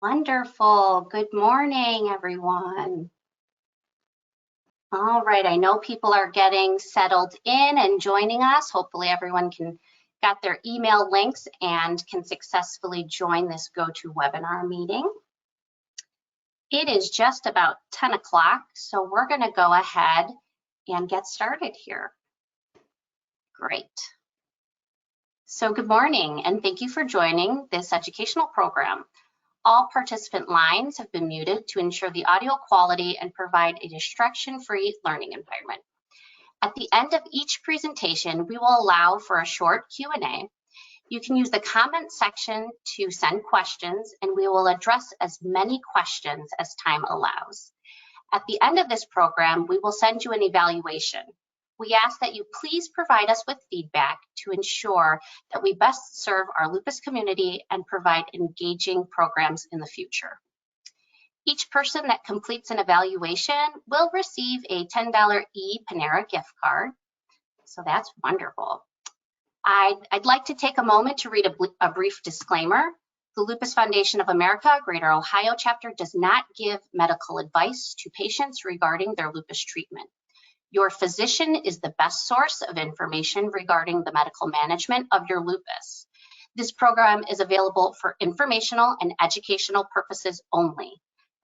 Wonderful. Good morning, everyone. All right, I know people are getting settled in and joining us. Hopefully everyone got their email links and can successfully join this GoToWebinar meeting. It is just about 10 o'clock, so we're gonna go ahead and get started here. Great. So good morning, and thank you for joining this educational program. All participant lines have been muted to ensure the audio quality and provide a distraction-free learning environment. At the end of each presentation, we will allow for a short Q&A. You can use the comment section to send questions, and we will address as many questions as time allows. At the end of this program, we will send you an evaluation. We ask that you please provide us with feedback to ensure that we best serve our lupus community and provide engaging programs in the future. Each person that completes an evaluation will receive a $10 Panera gift card. So that's wonderful. I'd like to take a moment to read a brief disclaimer. The Lupus Foundation of America, Greater Ohio chapter does not give medical advice to patients regarding their lupus treatment. Your physician is the best source of information regarding the medical management of your lupus. This program is available for informational and educational purposes only.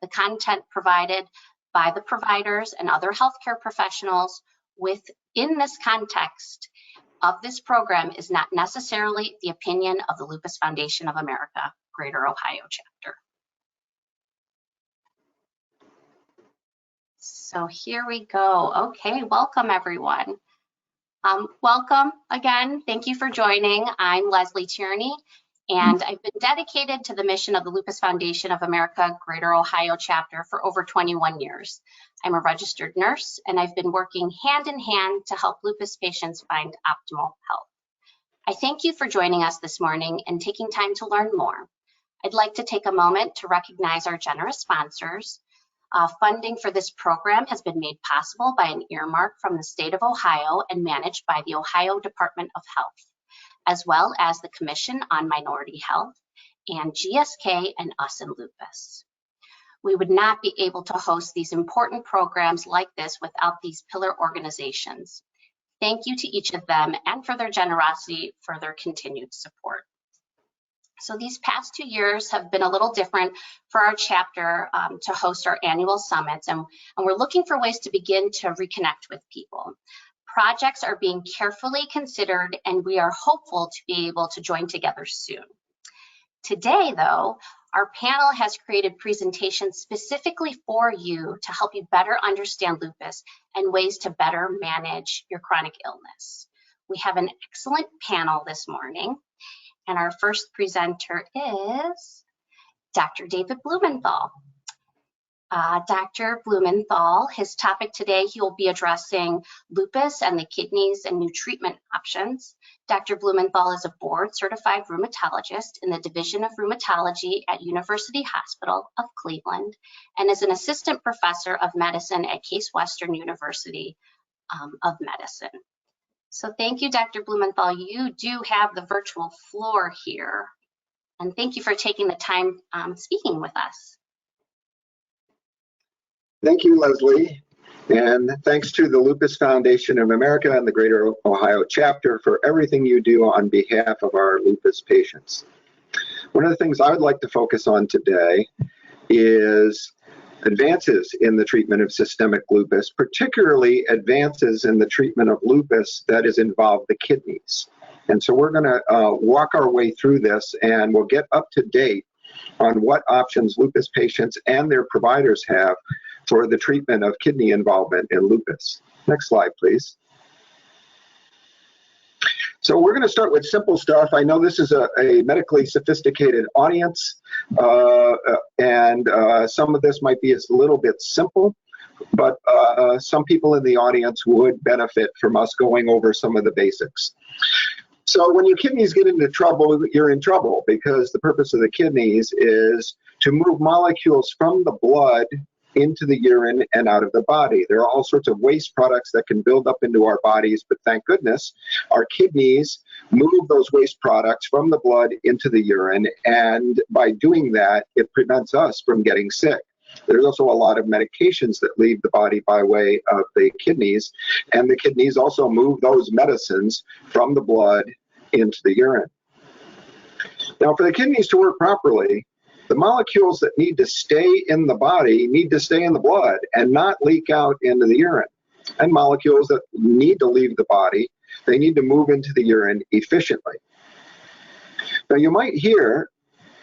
The content provided by the providers and other healthcare professionals within this context of this program is not necessarily the opinion of the Lupus Foundation of America, Greater Ohio chapter. So here we go. Okay, welcome everyone. Welcome again. Thank you for joining. I'm Leslie Tierney, and I've been dedicated to the mission of the Lupus Foundation of America, Greater Ohio chapter for over 21 years. I'm a registered nurse, and I've been working hand in hand to help lupus patients find optimal health. I thank you for joining us this morning and taking time to learn more. I'd like to take a moment to recognize our generous sponsors. Funding for this program has been made possible by an earmark from the state of Ohio and managed by the Ohio Department of Health, as well as the Commission on Minority Health and GSK and Us in Lupus. We would not be able to host these important programs like this without these pillar organizations. Thank you to each of them and for their generosity for their continued support. So these past 2 years have been a little different for our chapter to host our annual summits, and we're looking for ways to begin to reconnect with people. Projects are being carefully considered, and we are hopeful to be able to join together soon. Today, though, our panel has created presentations specifically for you to help you better understand lupus and ways to better manage your chronic illness. We have an excellent panel this morning. And our first presenter is Dr. David Blumenthal. Dr. Blumenthal, his topic today, he will be addressing lupus and the kidneys and new treatment options. Dr. Blumenthal is a board-certified rheumatologist in the Division of Rheumatology at University Hospital of Cleveland and is an assistant professor of medicine at Case Western University of Medicine. So thank you, Dr. Blumenthal. You do have the virtual floor here. And thank you for taking the time speaking with us. Thank you, Leslie. And thanks to the Lupus Foundation of America and the Greater Ohio chapter for everything you do on behalf of our lupus patients. One of the things I would like to focus on today is advances in the treatment of systemic lupus, particularly advances in the treatment of lupus that has involved the kidneys. And so we're going to walk our way through this, and we'll get up to date on what options lupus patients and their providers have for the treatment of kidney involvement in lupus. Next slide, please. So we're going to start with simple stuff. I know this is a medically sophisticated audience, and some of this might be a little bit simple, but some people in the audience would benefit from us going over some of the basics. So when your kidneys get into trouble, you're in trouble, because the purpose of the kidneys is to move molecules from the blood into the urine and out of the body. There are all sorts of waste products that can build up into our bodies, but thank goodness our kidneys move those waste products from the blood into the urine, and by doing that, it prevents us from getting sick. There's also a lot of medications that leave the body by way of the kidneys, and the kidneys also move those medicines from the blood into the urine. Now, for the kidneys to work properly, the molecules that need to stay in the body need to stay in the blood and not leak out into the urine. And molecules that need to leave the body, they need to move into the urine efficiently. Now, you might hear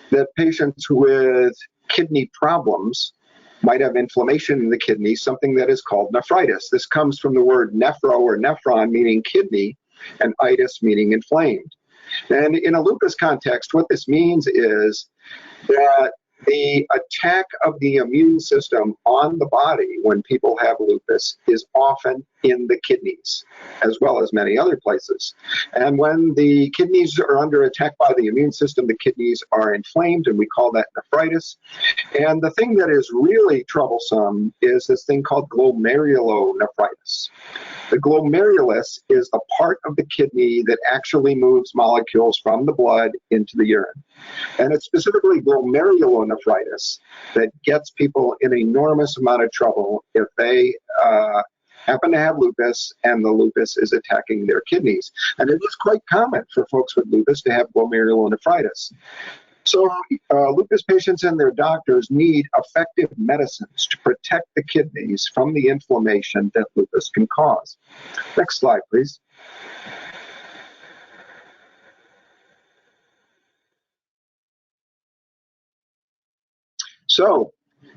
that patients with kidney problems might have inflammation in the kidney, something that is called nephritis. This comes from the word nephro or nephron, meaning kidney, and itis, meaning inflamed. And in a lupus context, what this means is that the attack of the immune system on the body when people have lupus is often in the kidneys, as well as many other places. And when the kidneys are under attack by the immune system, the kidneys are inflamed, and we call that nephritis. And the thing that is really troublesome is this thing called glomerulonephritis. The glomerulus is the part of the kidney that actually moves molecules from the blood into the urine. And it's specifically glomerulonephritis that gets people in an enormous amount of trouble if they happen to have lupus and the lupus is attacking their kidneys. And it is quite common for folks with lupus to have glomerulonephritis. So lupus patients and their doctors need effective medicines to protect the kidneys from the inflammation that lupus can cause. Next slide, please. So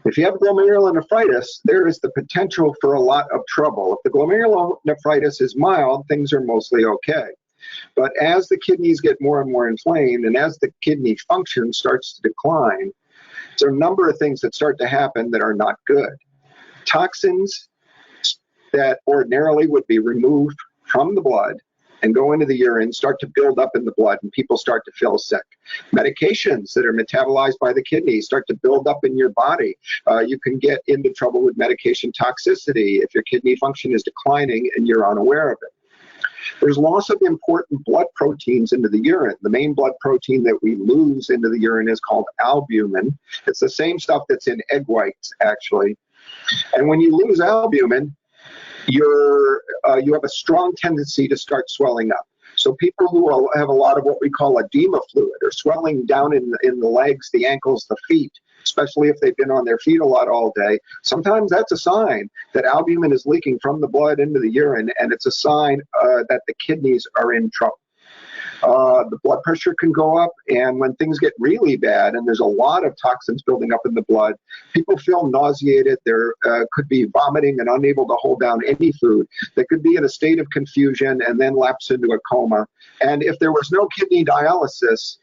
if you have glomerulonephritis, there is the potential for a lot of trouble. If the glomerulonephritis is mild, things are mostly okay. But as the kidneys get more and more inflamed, and as the kidney function starts to decline, there are a number of things that start to happen that are not good. Toxins that ordinarily would be removed from the blood and go into the urine start to build up in the blood, and people start to feel sick. Medications that are metabolized by the kidney start to build up in your body. You can get into trouble with medication toxicity if your kidney function is declining and you're unaware of it. There's loss of important blood proteins into the urine. The main blood protein that we lose into the urine is called albumin. It's the same stuff that's in egg whites, actually. And when you lose albumin, you have a strong tendency to start swelling up. So people who have a lot of what we call edema fluid, or swelling down in the legs, the ankles, the feet, especially if they've been on their feet a lot all day, sometimes that's a sign that albumin is leaking from the blood into the urine, and it's a sign that the kidneys are in trouble. The blood pressure can go up, and when things get really bad and there's a lot of toxins building up in the blood, people feel nauseated. There could be vomiting and unable to hold down any food. They could be in a state of confusion and then lapse into a coma. And if there was no kidney dialysis,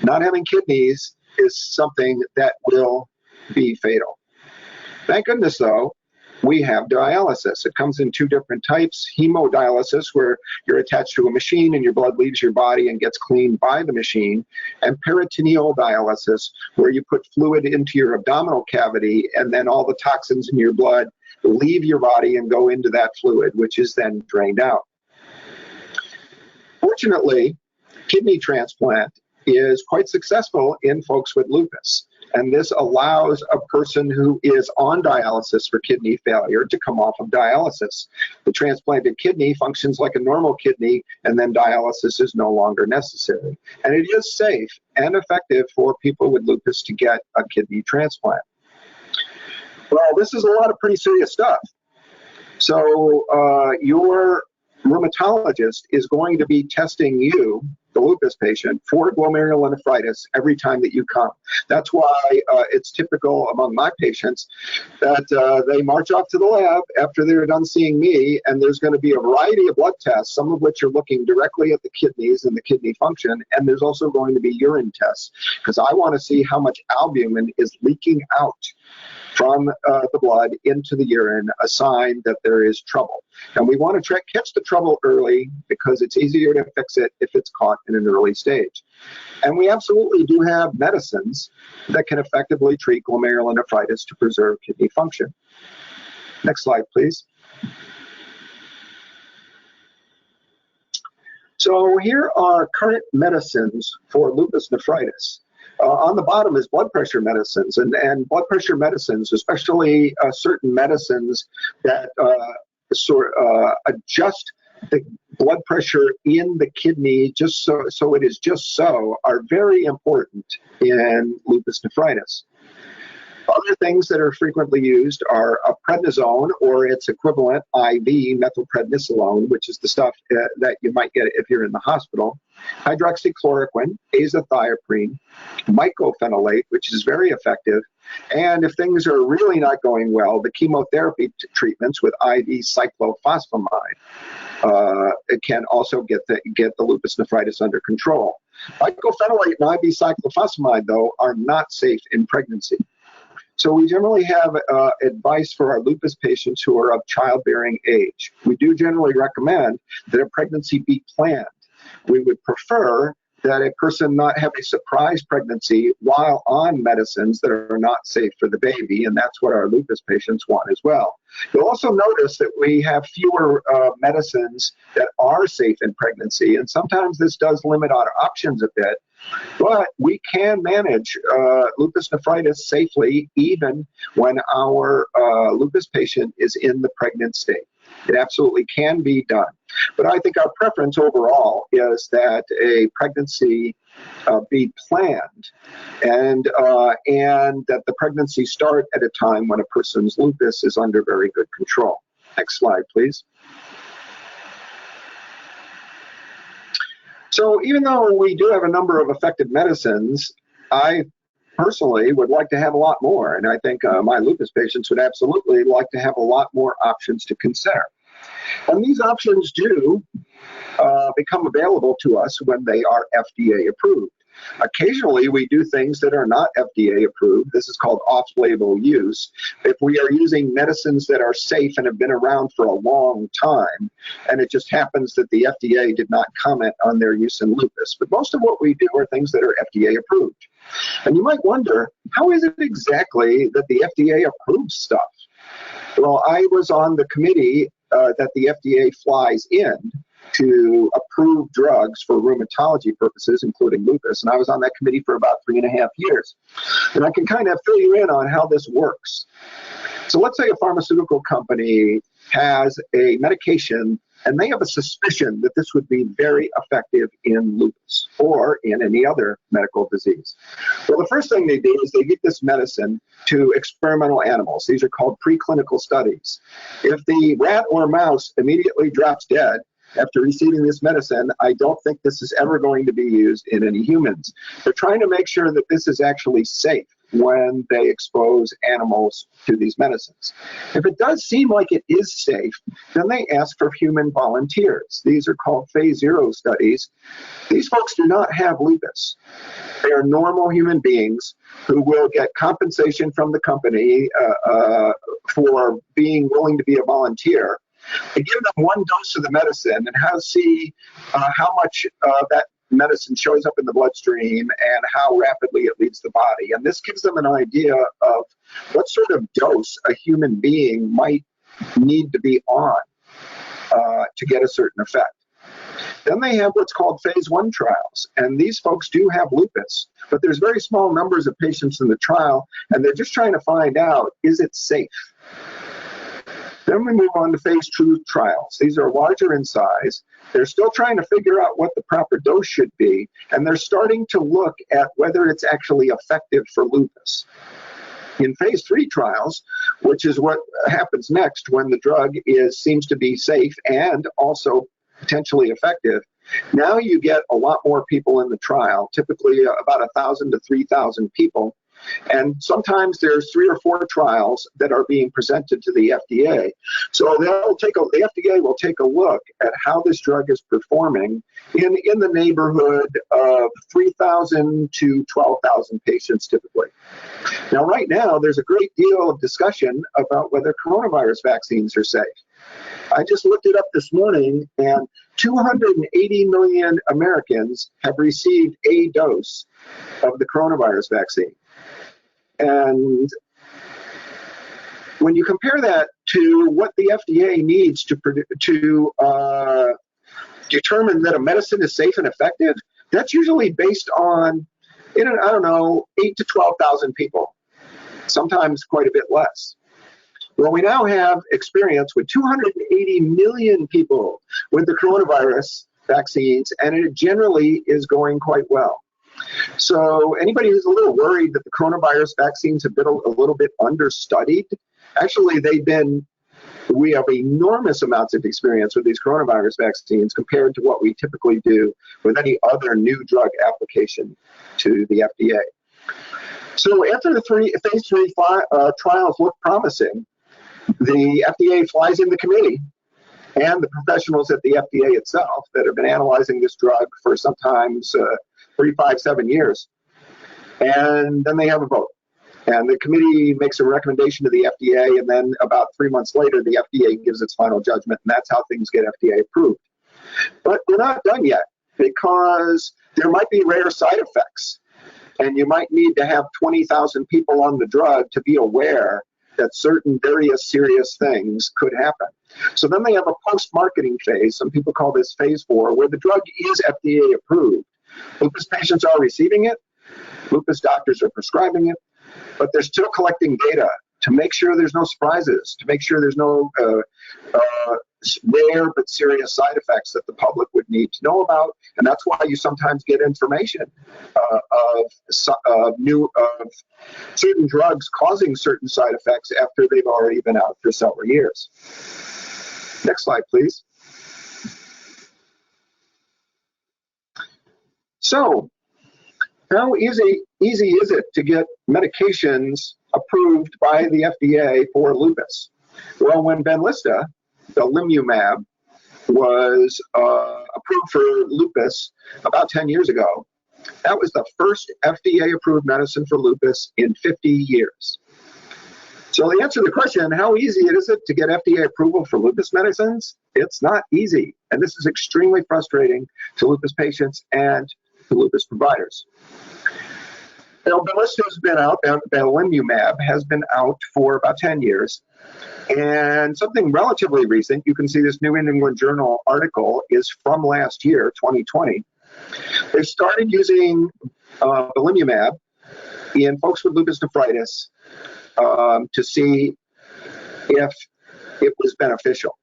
not having kidneys is something that will be fatal. Thank goodness, though, we have dialysis. It comes in two different types: hemodialysis, where you're attached to a machine and your blood leaves your body and gets cleaned by the machine, and peritoneal dialysis, where you put fluid into your abdominal cavity and then all the toxins in your blood leave your body and go into that fluid, which is then drained out. Fortunately, kidney transplant is quite successful in folks with lupus. And this allows a person who is on dialysis for kidney failure to come off of dialysis. The transplanted kidney functions like a normal kidney, and then dialysis is no longer necessary. And it is safe and effective for people with lupus to get a kidney transplant. Well, this is a lot of pretty serious stuff. So your rheumatologist is going to be testing you, the lupus patient, for glomerulonephritis every time that you come. That's why it's typical among my patients that they march off to the lab after they're done seeing me, and there's going to be a variety of blood tests, some of which are looking directly at the kidneys and the kidney function, and there's also going to be urine tests, because I want to see how much albumin is leaking out. from the blood into the urine, a sign that there is trouble. And we want to catch the trouble early because it's easier to fix it if it's caught in an early stage. And we absolutely do have medicines that can effectively treat glomerulonephritis to preserve kidney function. Next slide, please. So here are current medicines for lupus nephritis. On the bottom is blood pressure medicines, and blood pressure medicines, especially certain medicines that adjust the blood pressure in the kidney just so it is just so, are very important in lupus nephritis. Other things that are frequently used are prednisone or its equivalent IV, methylprednisolone, which is the stuff that you might get if you're in the hospital, hydroxychloroquine, azathioprine, mycophenolate, which is very effective, and if things are really not going well, the chemotherapy treatments with IV cyclophosphamide it can also get the lupus nephritis under control. Mycophenolate and IV cyclophosphamide, though, are not safe in pregnancy. So we generally have advice for our lupus patients who are of childbearing age. We do generally recommend that a pregnancy be planned. We would prefer that a person not have a surprise pregnancy while on medicines that are not safe for the baby, and that's what our lupus patients want as well. You'll also notice that we have fewer medicines that are safe in pregnancy, and sometimes this does limit our options a bit, but we can manage lupus nephritis safely even when our lupus patient is in the pregnant state. It absolutely can be done. But I think our preference overall is that a pregnancy be planned and that the pregnancy start at a time when a person's lupus is under very good control. Next slide, please. So even though we do have a number of effective medicines, I personally would like to have a lot more, and I think my lupus patients would absolutely like to have a lot more options to consider. And these options do become available to us when they are FDA approved. Occasionally, we do things that are not FDA approved. This is called off-label use. If we are using medicines that are safe and have been around for a long time, and it just happens that the FDA did not comment on their use in lupus. But most of what we do are things that are FDA approved. And you might wonder, how is it exactly that the FDA approves stuff? Well, I was on the committee that the FDA flies in to approve drugs for rheumatology purposes, including lupus, and I was on that committee for about 3.5 years. And I can kind of fill you in on how this works. So let's say a pharmaceutical company has a medication and they have a suspicion that this would be very effective in lupus or in any other medical disease. Well, the first thing they do is they give this medicine to experimental animals. These are called preclinical studies. If the rat or mouse immediately drops dead after receiving this medicine, I don't think this is ever going to be used in any humans. They're trying to make sure that this is actually safe when they expose animals to these medicines. If it does seem like it is safe, then they ask for human volunteers. These are called phase 0 studies. These folks do not have lupus. They are normal human beings who will get compensation from the company for being willing to be a volunteer. They give them one dose of the medicine and see how much that medicine shows up in the bloodstream and how rapidly it leaves the body. And this gives them an idea of what sort of dose a human being might need to be on to get a certain effect. Then they have what's called phase 1 trials. And these folks do have lupus, but there's very small numbers of patients in the trial, and they're just trying to find out, is it safe? Then we move on to phase 2 trials. These are larger in size. They're still trying to figure out what the proper dose should be, and they're starting to look at whether it's actually effective for lupus. In phase 3 trials, which is what happens next when the drug seems to be safe and also potentially effective, now you get a lot more people in the trial, typically about 1,000 to 3,000 people. And sometimes there's 3 or 4 trials that are being presented to the FDA. So the FDA will take a look at how this drug is performing in the neighborhood of 3,000 to 12,000 patients typically. Now, right now, there's a great deal of discussion about whether coronavirus vaccines are safe. I just looked it up this morning, and 280 million Americans have received a dose of the coronavirus vaccine. And when you compare that to what the FDA needs to determine that a medicine is safe and effective, that's usually based on, I don't know, 8 to 12,000 people, sometimes quite a bit less. Well, we now have experience with 280 million people with the coronavirus vaccines, and it generally is going quite well. So anybody who's a little worried that the coronavirus vaccines have been a little bit understudied, actually we have enormous amounts of experience with these coronavirus vaccines compared to what we typically do with any other new drug application to the FDA. So after the phase 3 trials look promising, the FDA flies in the committee and the professionals at the FDA itself that have been analyzing this drug for sometimes 3, 5, 7 years. And then they have a vote. And the committee makes a recommendation to the FDA, and then about 3 months later, the FDA gives its final judgment, and that's how things get FDA approved. But we're not done yet, because there might be rare side effects, and you might need to have 20,000 people on the drug to be aware that certain various serious things could happen. So then they have a post-marketing phase. Some people call this phase 4, where the drug is FDA approved. Lupus patients are receiving it. Lupus doctors are prescribing it. But they're still collecting data to make sure there's no surprises, to make sure there's no rare but serious side effects that the public would need to know about. And that's why you sometimes get information of certain drugs causing certain side effects after they've already been out for several years. Next slide, please. So, how easy is it to get medications approved by the FDA for lupus? Well, when Benlysta, belimumab, was approved for lupus about 10 years ago, that was the first FDA-approved medicine for lupus in 50 years. So the answer to the question, how easy is it to get FDA approval for lupus medicines? It's not easy, and this is extremely frustrating to lupus patients and to lupus providers. Now, Benlysta has been out, belimumab has been out for about 10 years. And something relatively recent, you can see this New England Journal article is from last year, 2020. They started using belimumab in folks with lupus nephritis to see if it was beneficial.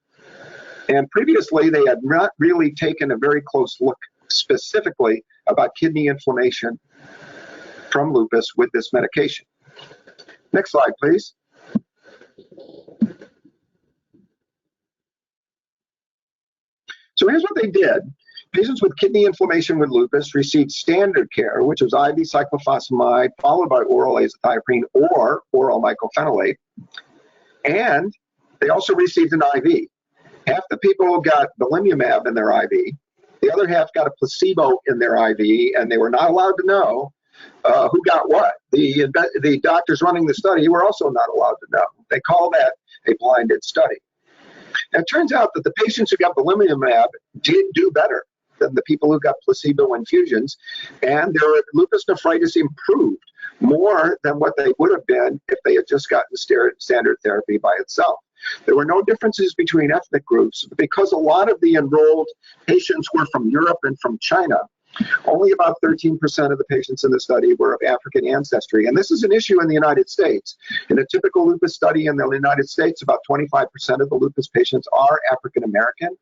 And previously, they had not really taken a very close look specifically about kidney inflammation from lupus with this medication. Next slide, please. So here's what they did. Patients with kidney inflammation with lupus received standard care, which was IV cyclophosphamide followed by oral azathioprine or oral mycophenolate. And they also received an IV. Half the people got belimumab in their IV. The other half got a placebo in their IV, and they were not allowed to know who got what. The doctors running the study were also not allowed to know. They call that a blinded study. And it turns out that the patients who got belimumab did do better than the people who got placebo infusions, and their lupus nephritis improved more than what they would have been if they had just gotten standard therapy by itself. There were no differences between ethnic groups because a lot of the enrolled patients were from Europe and from China. Only about 13% of the patients in the study were of African ancestry. And this is an issue in the United States. In a typical lupus study in the United States, about 25% of the lupus patients are African American.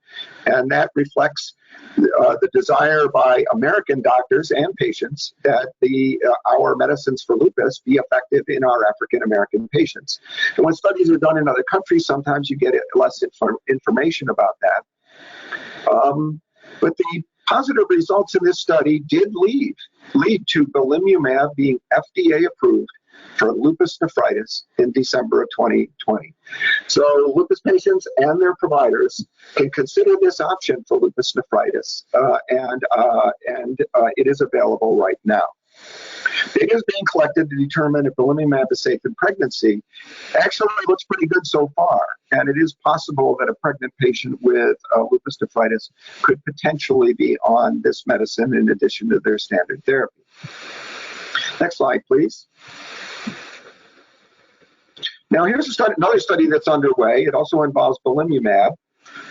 And that reflects the desire by American doctors and patients that our medicines for lupus be effective in our African American patients. And when studies are done in other countries, sometimes you get less information about that. But the positive results in this study did lead to belimumab being FDA approved for lupus nephritis in December of 2020. So lupus patients and their providers can consider this option for lupus nephritis, and it is available right now. Data is being collected to determine if belimumab is safe in pregnancy. Actually, it looks pretty good so far, and it is possible that a pregnant patient with lupus nephritis could potentially be on this medicine in addition to their standard therapy. Next slide, please. Now, here's a study, another study that's underway. It also involves belimumab,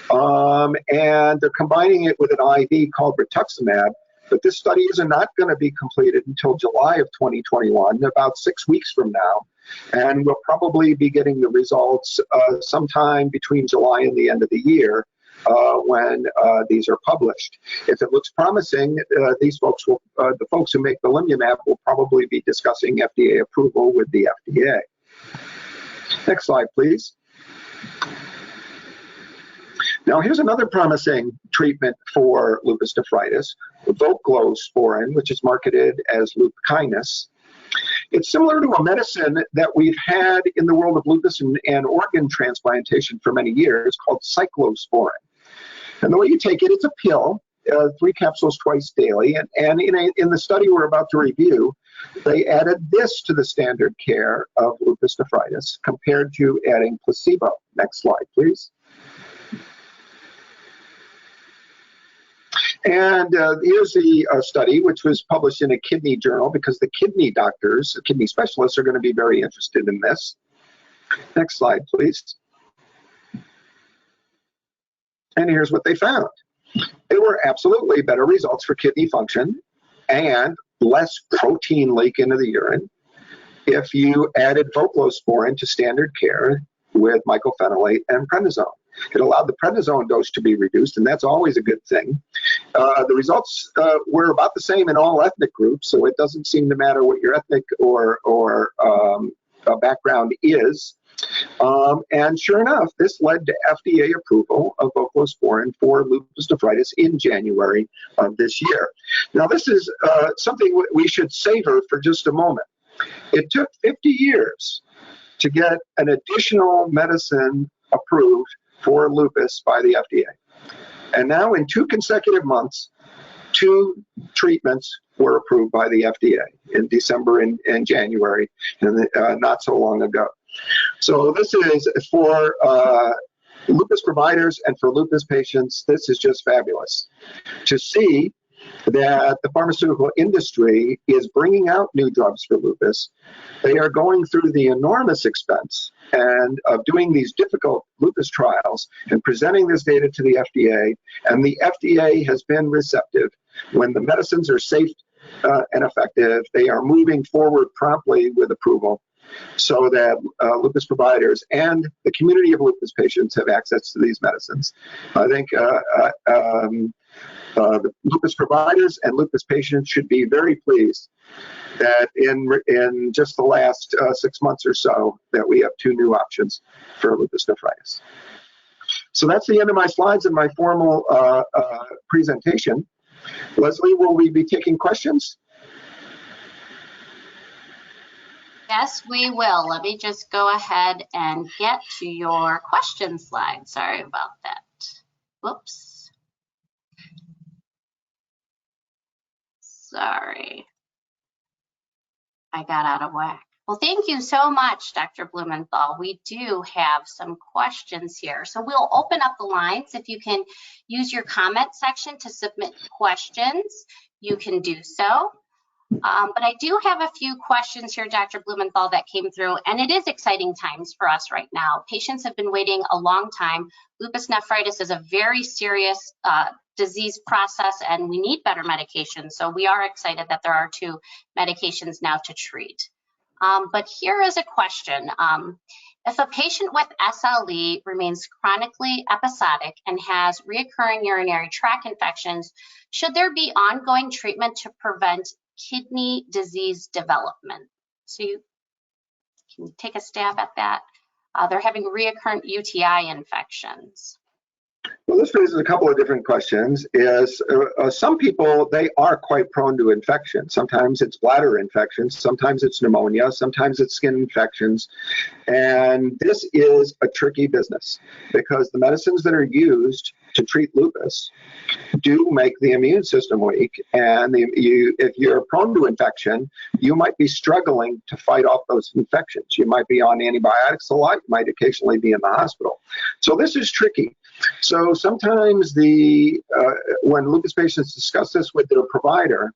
and they're combining it with an IV called rituximab. But this study is not going to be completed until July of 2021, about 6 weeks from now. And we'll probably be getting the results sometime between July and the end of the year when these are published. If it looks promising, these folks will, the folks who make belimumab will probably be discussing FDA approval with the FDA. Next slide, please. Now, here's another promising treatment for lupus nephritis, voclosporin, which is marketed as Kinase. It's similar to a medicine that we've had in the world of lupus and organ transplantation for many years called cyclosporin. And the way you take it, it's a pill, 3 capsules twice daily. And in the study we're about to review, they added this to the standard care of lupus nephritis compared to adding placebo. Next slide, please. And here's the study, which was published in a kidney journal, because the kidney doctors, kidney specialists, are going to be very interested in this. Next slide, please. And here's what they found. There were absolutely better results for kidney function and less protein leak into the urine if you added voclosporin to standard care with mycophenolate and prednisone. It allowed the prednisone dose to be reduced, and that's always a good thing. The results were about the same in all ethnic groups, so it doesn't seem to matter what your ethnic or background is. And sure enough, this led to FDA approval of voclosporin for lupus nephritis in January of this year. Now, this is something we should savor for just a moment. It took 50 years to get an additional medicine approved for lupus by the FDA. And now in 2 consecutive months, 2 treatments were approved by the FDA in December and January, and not so long ago. So this is for lupus providers and for lupus patients. This is just fabulous to see that the pharmaceutical industry is bringing out new drugs for lupus. They are going through the enormous expense and of doing these difficult lupus trials and presenting this data to the FDA, and the FDA has been receptive. When the medicines are safe and effective, they are moving forward promptly with approval so that lupus providers and the community of lupus patients have access to these medicines. I think the lupus providers and lupus patients should be very pleased that in just the last 6 months or so that we have 2 new options for lupus nephritis. So that's the end of my slides and my formal presentation. Leslie, will we be taking questions? Yes, we will. Let me just go ahead and get to your question slide. Sorry about that. Whoops. Sorry. I got out of whack. Well, thank you so much, Dr. Blumenthal. We do have some questions here. So we'll open up the lines. If you can use your comment section to submit questions, you can do so. But I do have a few questions here, Dr. Blumenthal, that came through, and it is exciting times for us right now. Patients have been waiting a long time. Lupus nephritis is a very serious disease process, and we need better medications. So we are excited that there are 2 medications now to treat. But here is a question. If a patient with SLE remains chronically episodic and has recurring urinary tract infections, should there be ongoing treatment to prevent kidney disease development? So you can take a stab at that. They're having recurrent UTI infections. Well, this raises a couple of different questions. Some people, they are quite prone to infection. Sometimes it's bladder infections, sometimes it's pneumonia, sometimes it's skin infections. And this is a tricky business because the medicines that are used to treat lupus do make the immune system weak. And if you're prone to infection, you might be struggling to fight off those infections. You might be on antibiotics a lot, you might occasionally be in the hospital. So this is tricky. So sometimes when lupus patients discuss this with their provider,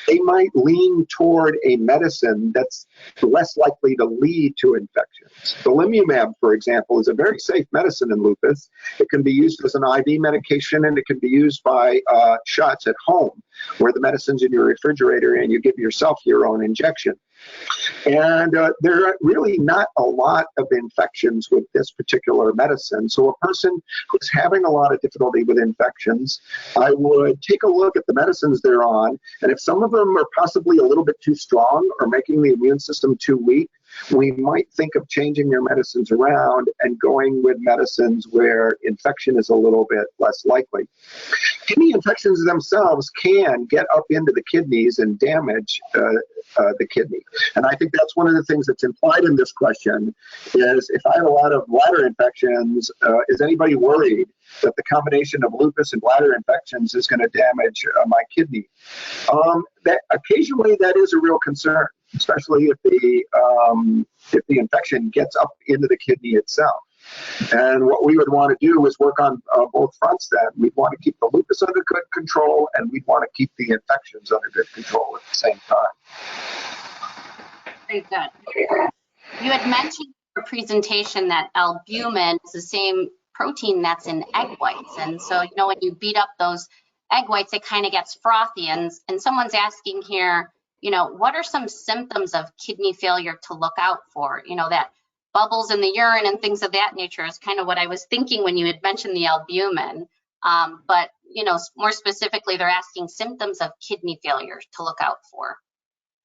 they might lean toward a medicine that's less likely to lead to infections. Belimumab, for example, is a very safe medicine in lupus. It can be used as an IV medication, and it can be used by shots at home, where the medicine's in your refrigerator and you give yourself your own injection. And there are really not a lot of infections with this particular medicine. So a person who's having a lot of difficulty with infections, I would take a look at the medicines they're on, and if some of them are possibly a little bit too strong or making the immune system too weak, we might think of changing their medicines around and going with medicines where infection is a little bit less likely. Kidney infections themselves can get up into the kidneys and damage the kidney. And I think that's one of the things that's implied in this question is, if I have a lot of bladder infections, is anybody worried that the combination of lupus and bladder infections is going to damage my kidney? Occasionally that is a real concern, especially if the infection gets up into the kidney itself. And what we would want to do is work on both fronts then. We'd want to keep the lupus under good control, and we'd want to keep the infections under good control at the same time. Very good. You had mentioned in your presentation that albumin is the same protein that's in egg whites. And so, when you beat up those egg whites, it kind of gets frothy. And someone's asking here, what are some symptoms of kidney failure to look out for? That bubbles in the urine and things of that nature is kind of what I was thinking when you had mentioned the albumin. But, more specifically, they're asking symptoms of kidney failure to look out for.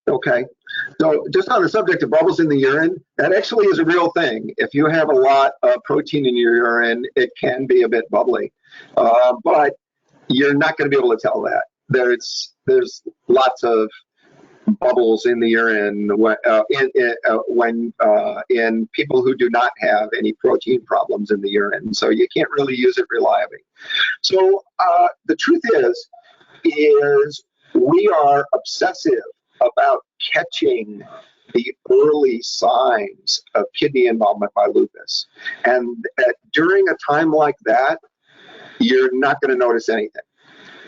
Okay, so just on the subject of bubbles in the urine, that actually is a real thing. If you have a lot of protein in your urine, it can be a bit bubbly, but you're not going to be able to tell that. There's lots of bubbles in the urine in people who do not have any protein problems in the urine, so you can't really use it reliably. So the truth is we are obsessive about catching the early signs of kidney involvement by lupus. And during a time like that, you're not going to notice anything.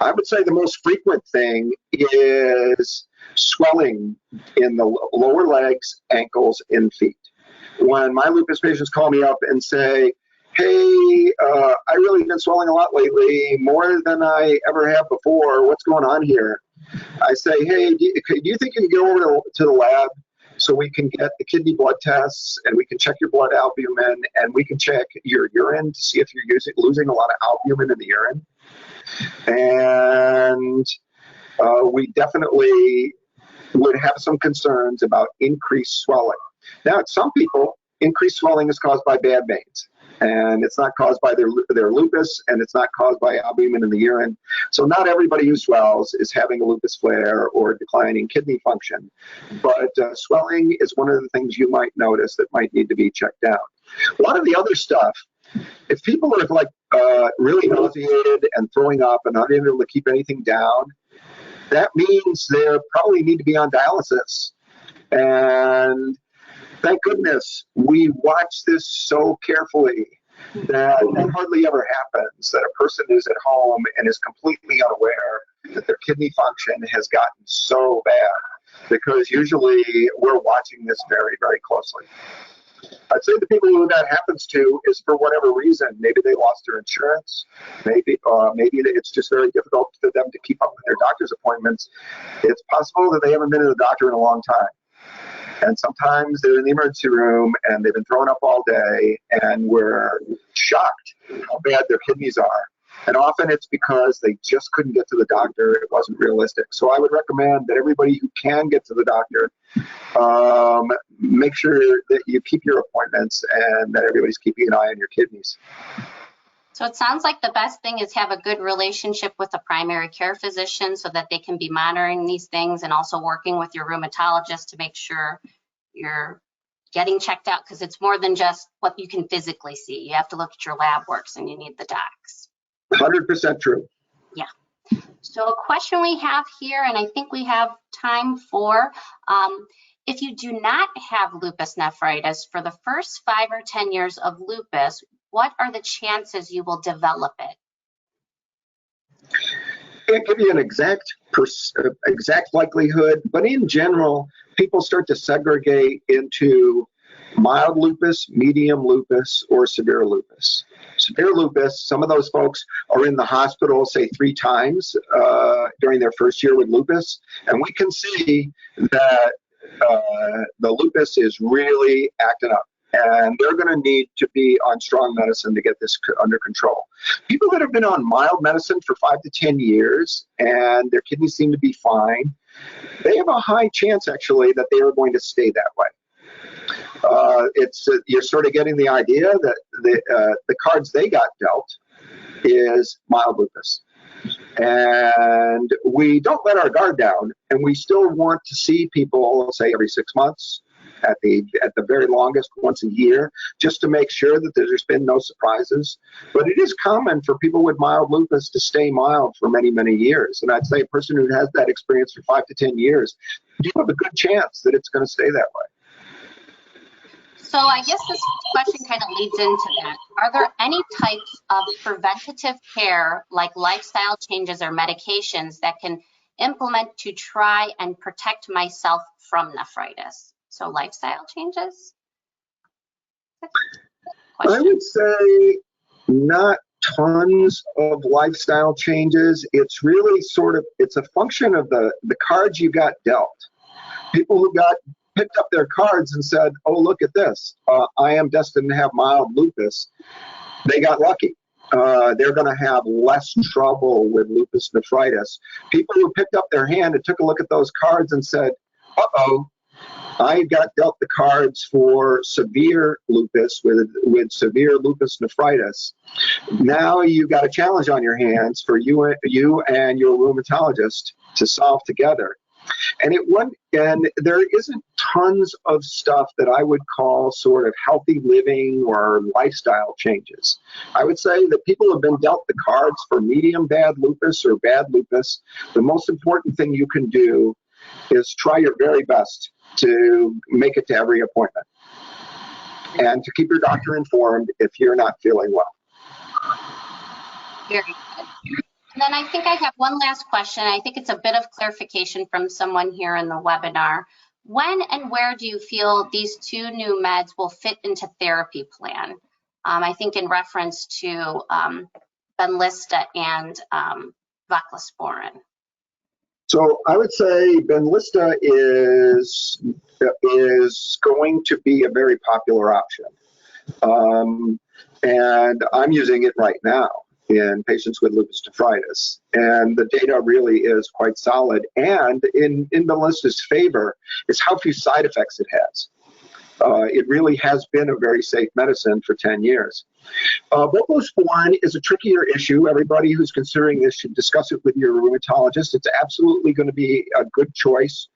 I would say the most frequent thing is swelling in the lower legs, ankles, and feet. When my lupus patients call me up and say, hey, I really been swelling a lot lately, more than I ever have before, what's going on here? I say, hey, do you think you can go over to the lab so we can get the kidney blood tests and we can check your blood albumin and we can check your urine to see if you're losing a lot of albumin in the urine? And we definitely would have some concerns about increased swelling. Now, in some people, increased swelling is caused by bad veins. And it's not caused by their lupus, and it's not caused by albumin in the urine. So not everybody who swells is having a lupus flare or declining kidney function. But swelling is one of the things you might notice that might need to be checked out. A lot of the other stuff, if people are really nauseated and throwing up and not able to keep anything down, that means they probably need to be on dialysis. And thank goodness we watch this so carefully that it hardly ever happens that a person is at home and is completely unaware that their kidney function has gotten so bad, because usually we're watching this very, very closely. I'd say the people who that happens to is for whatever reason. Maybe they lost their insurance. Maybe it's just very difficult for them to keep up with their doctor's appointments. It's possible that they haven't been to the doctor in a long time. And sometimes they're in the emergency room and they've been thrown up all day and we're shocked how bad their kidneys are. And often it's because they just couldn't get to the doctor. It wasn't realistic. So I would recommend that everybody who can get to the doctor, make sure that you keep your appointments and that everybody's keeping an eye on your kidneys. So it sounds like the best thing is have a good relationship with the primary care physician so that they can be monitoring these things, and also working with your rheumatologist to make sure you're getting checked out, because it's more than just what you can physically see. You have to look at your lab works, and you need the docs. 100% true. Yeah. So a question we have here, and I think we have time for, if you do not have lupus nephritis, for the first 5 or 10 years of lupus, what are the chances you will develop it? Can't give you an exact likelihood, but in general, people start to segregate into mild lupus, medium lupus, or severe lupus. Severe lupus, some of those folks are in the hospital, say 3 times during their first year with lupus, and we can see that the lupus is really acting up, and they're going to need to be on strong medicine to get this under control. People that have been on mild medicine for 5 to 10 years and their kidneys seem to be fine, they have a high chance actually that they are going to stay that way. You're sort of getting the idea that the cards they got dealt is mild lupus. And we don't let our guard down, and we still want to see people, say, every 6 months, at the very longest once a year, just to make sure that there's been no surprises. But it is common for people with mild lupus to stay mild for many, many years. And I'd say a person who has that experience for 5 to 10 years, you have a good chance that it's going to stay that way. So I guess this question kind of leads into that. Are there any types of preventative care, like lifestyle changes or medications, that can implement to try and protect myself from nephritis? So lifestyle changes? I would say not tons of lifestyle changes. It's really it's a function of the cards you got dealt. People who picked up their cards and said, oh, look at this, I am destined to have mild lupus, they got lucky. They're going to have less trouble with lupus nephritis. People who picked up their hand and took a look at those cards and said, uh-oh, I got dealt the cards for severe lupus with severe lupus nephritis. Now you got a challenge on your hands for you and your rheumatologist to solve together. And there isn't tons of stuff that I would call sort of healthy living or lifestyle changes. I would say that people have been dealt the cards for medium bad lupus or bad lupus. The most important thing you can do is try your very best to make it to every appointment and to keep your doctor informed if you're not feeling well. Very good. And then I think I have one last question. I think it's a bit of clarification from someone here in the webinar. When and where do you feel these 2 new meds will fit into therapy plan? I think in reference to Benlysta and voclosporin. So I would say Benlysta is going to be a very popular option. And I'm using it right now in patients with lupus nephritis. And the data really is quite solid. And in Benlysta's favor is how few side effects it has. It really has been a very safe medicine for 10 years. Voclosporin is a trickier issue. Everybody who's considering this should discuss it with your rheumatologist. It's absolutely going to be a good choice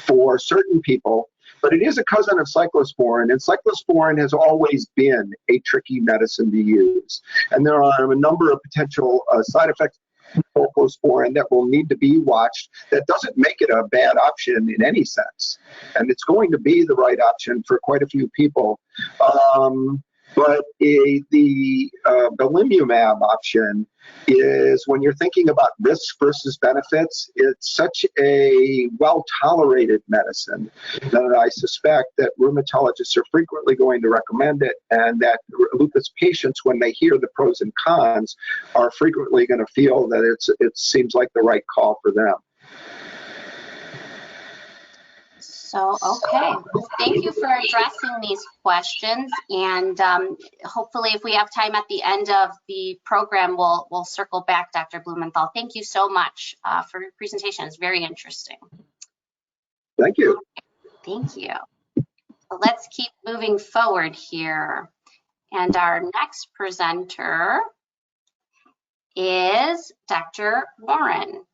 for certain people, but it is a cousin of cyclosporin, and cyclosporin has always been a tricky medicine to use. And there are a number of potential side effects of voclosporin that will need to be watched. That doesn't make it a bad option in any sense, and it's going to be the right option for quite a few people. But the belimumab option is, when you're thinking about risk versus benefits, it's such a well-tolerated medicine that I suspect that rheumatologists are frequently going to recommend it, and that lupus patients, when they hear the pros and cons, are frequently going to feel that it seems like the right call for them. So, okay, well, thank you for addressing these questions, and hopefully if we have time at the end of the program, we'll circle back, Dr. Blumenthal. Thank you so much for your presentation. It's very interesting. Thank you. Thank you. So let's keep moving forward here. And our next presenter is Dr. Warren.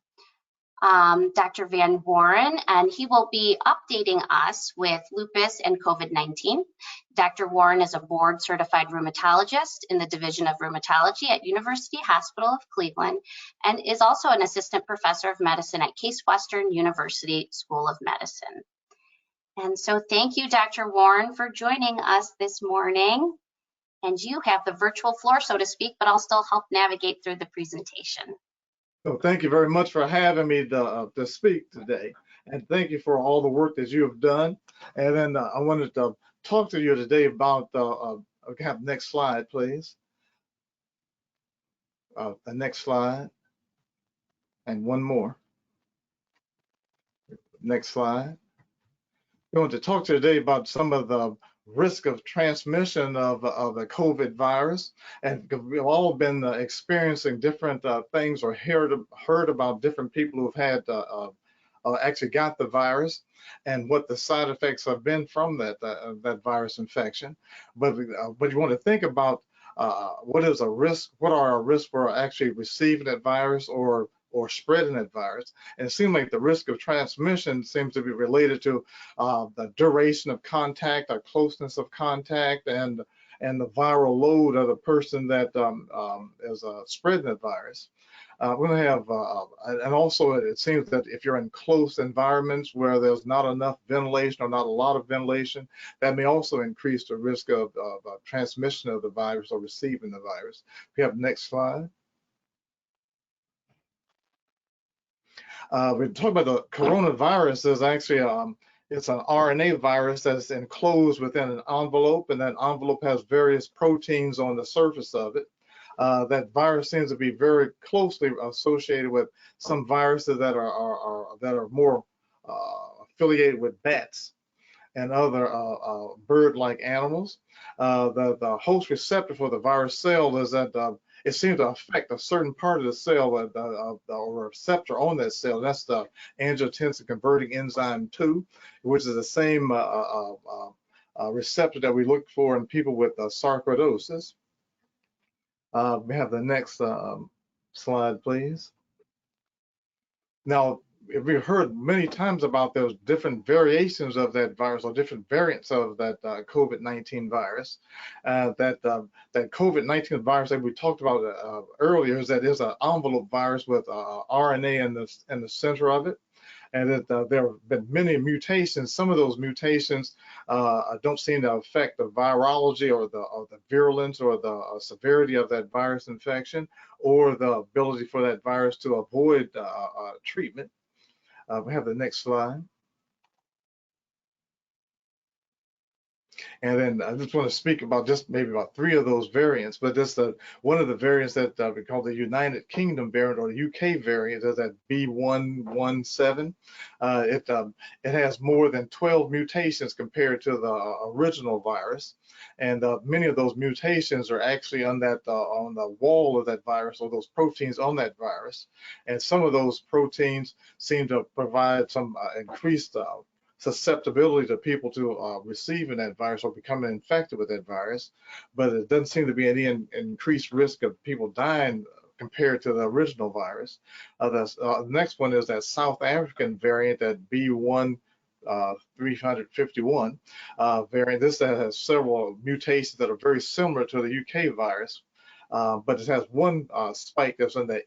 Dr. Van Warren, and he will be updating us with lupus and COVID-19. Dr. Warren is a board-certified rheumatologist in the Division of Rheumatology at University Hospital of Cleveland and is also an assistant professor of medicine at Case Western University School of Medicine. And so thank you, Dr. Warren, for joining us this morning. And you have the virtual floor, so to speak, but I'll still help navigate through the presentation. So thank you very much for having me to speak today. And thank you for all the work that you have done. And then I wanted to talk to you today about, have next slide, please. The next slide. And one more. Next slide. We want to talk to you today about some of the risk of transmission of the COVID virus, and we've all been experiencing different things or heard about different people who've had actually got the virus and what the side effects have been from that virus infection. But you want to think about what is a risk, what are our risks for actually receiving that virus or spreading that virus. And it seems like the risk of transmission seems to be related to the duration of contact, or closeness of contact, and the viral load of the person that is spreading the virus. We're going to have, and also it seems that if you're in close environments where there's not enough ventilation or not a lot of ventilation, that may also increase the risk of transmission of the virus or receiving the virus. We have next slide. We're talking about the coronavirus. Is actually it's an RNA virus that's enclosed within an envelope, and that envelope has various proteins on the surface of it. That virus seems to be very closely associated with some viruses that are more affiliated with bats and other bird-like animals. The host receptor for the virus cell is that it seems to affect a certain part of the cell, or receptor on that cell. That's the angiotensin converting enzyme 2, which is the same receptor that we look for in people with sarcoidosis. We have the next slide, please. Now, we've heard many times about those different variations of that virus or different variants of that COVID-19 virus. That COVID-19 virus that we talked about earlier is that is an envelope virus with RNA in the center of it. And that there have been many mutations. Some of those mutations don't seem to affect the virology or the virulence or the severity of that virus infection, or the ability for that virus to avoid treatment. We have the next slide. And then I just want to speak about just maybe about 3 of those variants, but this one of the variants that we call the United Kingdom variant, or the UK variant, is that B117. It has more than 12 mutations compared to the original virus, and many of those mutations are actually on that on the wall of that virus, or those proteins on that virus. And some of those proteins seem to provide some increased susceptibility to people to receiving that virus or becoming infected with that virus, but it doesn't seem to be any increased risk of people dying compared to the original virus. The next one is that South African variant, that B1351 variant. This has several mutations that are very similar to the UK virus, but it has one spike that's in the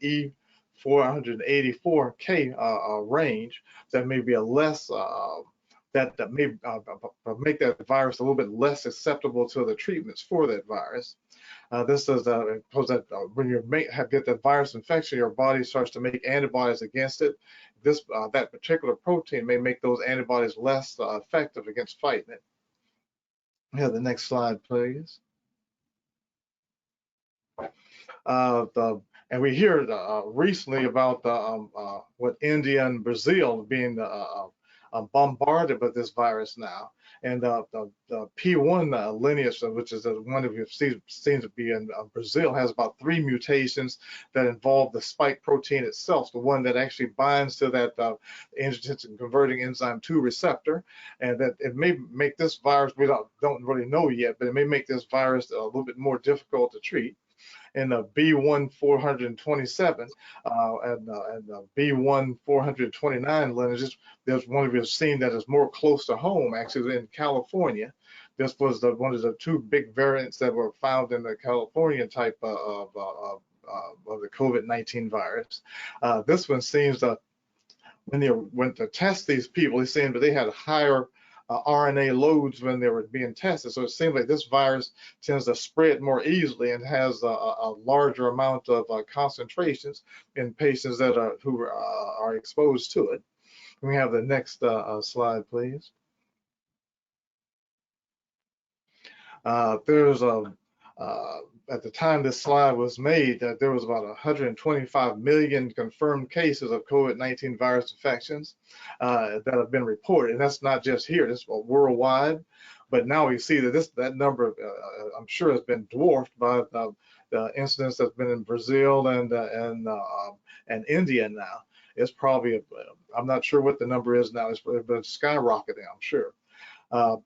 E484K range that may be a less that may make that virus a little bit less susceptible to the treatments for that virus. This is because that when you get that virus infection, your body starts to make antibodies against it. This that particular protein may make those antibodies less effective against fighting it. We have the next slide, please. And we hear recently about what India and Brazil being bombarded with this virus now, and the P1 lineage, which is the one that we've seen seems to be in Brazil, has about 3 mutations that involve the spike protein itself, the one that actually binds to that angiotensin converting enzyme 2 receptor, and that it may make this virus, we don't really know yet, but it may make this virus a little bit more difficult to treat. in the B1-427 and B1-429 lineages. There's one we've seen that is more close to home, actually in California. This was one of the two big variants that were found in the California type of the COVID-19 virus. This one seems that when they went to test these people, it seemed that they had higher RNA loads when they were being tested. So it seems like this virus tends to spread more easily and has a larger amount of concentrations in patients that who are exposed to it. Can we have the next slide, please? There's at the time this slide was made, there was about 125 million confirmed cases of COVID-19 virus infections that have been reported. And that's not just here, that's worldwide. But now we see that that number, I'm sure, has been dwarfed by the incidence that's been in Brazil and India now. It's probably, I'm not sure what the number is now, it's been skyrocketing, I'm sure.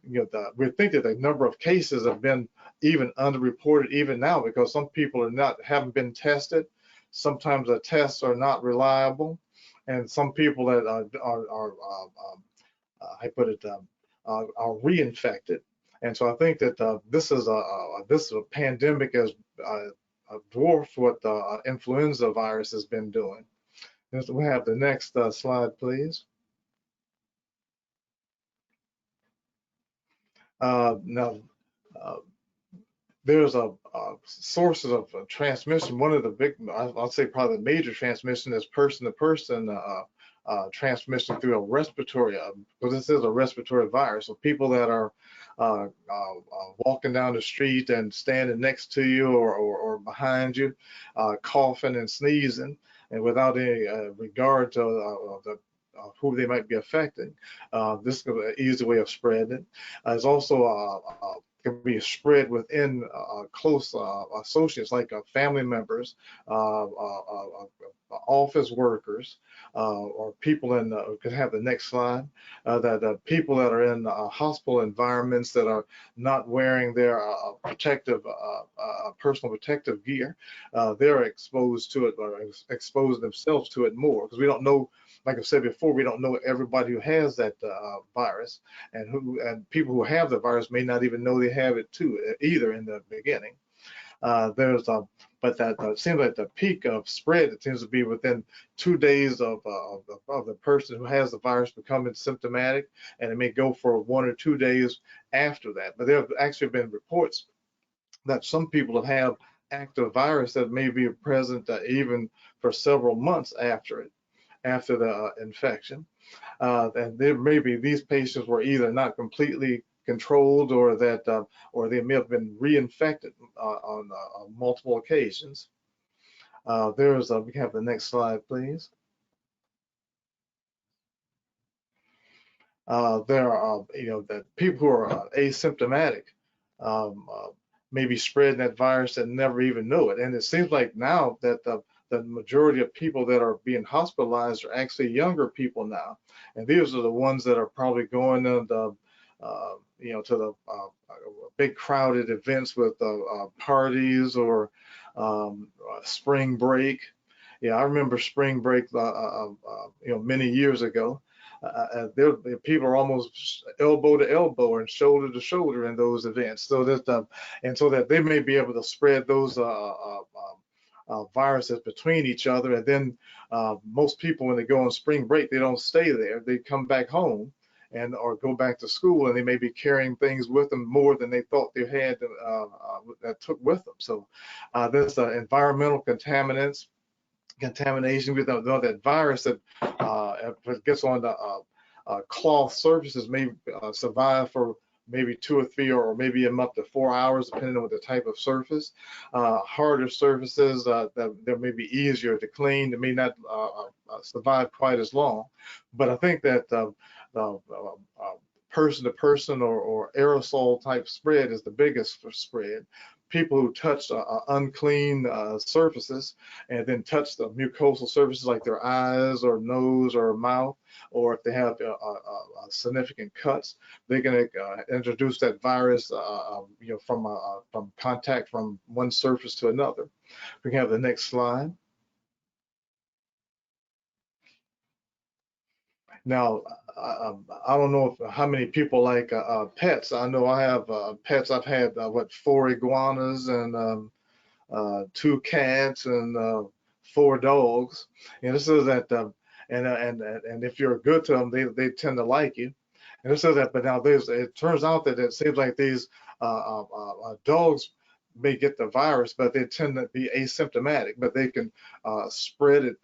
We think that the number of cases have been even underreported even now because some people haven't been tested. Sometimes the tests are not reliable, and some people that are reinfected. And so I think that this is a pandemic as dwarfed what the influenza virus has been doing. And so we have the next slide, please. Now, there's sources of transmission. One of the big, I'll say probably the major transmission is person-to-person transmission through a respiratory, because this is a respiratory virus. So people that are walking down the street and standing next to you or behind you, coughing and sneezing, and without any regard to who they might be affecting, this is an easy way of spreading it. It's also can be spread within close associates like family members, office workers, or people in, could have the next slide, that people that are in hospital environments that are not wearing their protective, personal protective gear, they're exposed to it or expose themselves to it more, because we don't know, like I said before, we don't know everybody who has that virus, and people who have the virus may not even know they have it too, either in the beginning. But that seems like the peak of spread, it seems to be within 2 days of the person who has the virus becoming symptomatic, and it may go for 1 or 2 days after that. But there have actually been reports that some people have active virus that may be present even for several months after the infection. And there may be these patients were either not completely controlled, or that or they may have been reinfected on multiple occasions. We have the next slide, please. There are, that people who are asymptomatic may be spreading that virus and never even know it. And it seems like now that the majority of people that are being hospitalized are actually younger people now, and these are the ones that are probably going to the to the big crowded events with parties or spring break. Yeah, I remember spring break, many years ago. People are almost elbow to elbow and shoulder to shoulder in those events, so that and so that they may be able to spread those viruses between each other. And then most people, when they go on spring break, they don't stay there. They come back home or go back to school, and they may be carrying things with them more than they thought they had that took with them. So there's environmental contamination with that virus that if it gets on the cloth surfaces may survive for maybe 2 or 3 or maybe up to 4 hours, depending on the type of surface. Harder surfaces that they may be easier to clean, they may not survive quite as long. But I think that person-to-person or aerosol type spread is the biggest spread. people who touch unclean surfaces and then touch the mucosal surfaces like their eyes or nose or mouth, or if they have significant cuts, they can introduce that virus, from contact from one surface to another. We can have the next slide. Now, I don't know how many people like pets. I know I have pets. I've had 4 iguanas and 2 cats and 4 dogs. And this is that, and if you're good to them, they tend to like you. And this is that. But now it turns out that it seems like these dogs may get the virus, but they tend to be asymptomatic, but they can spread it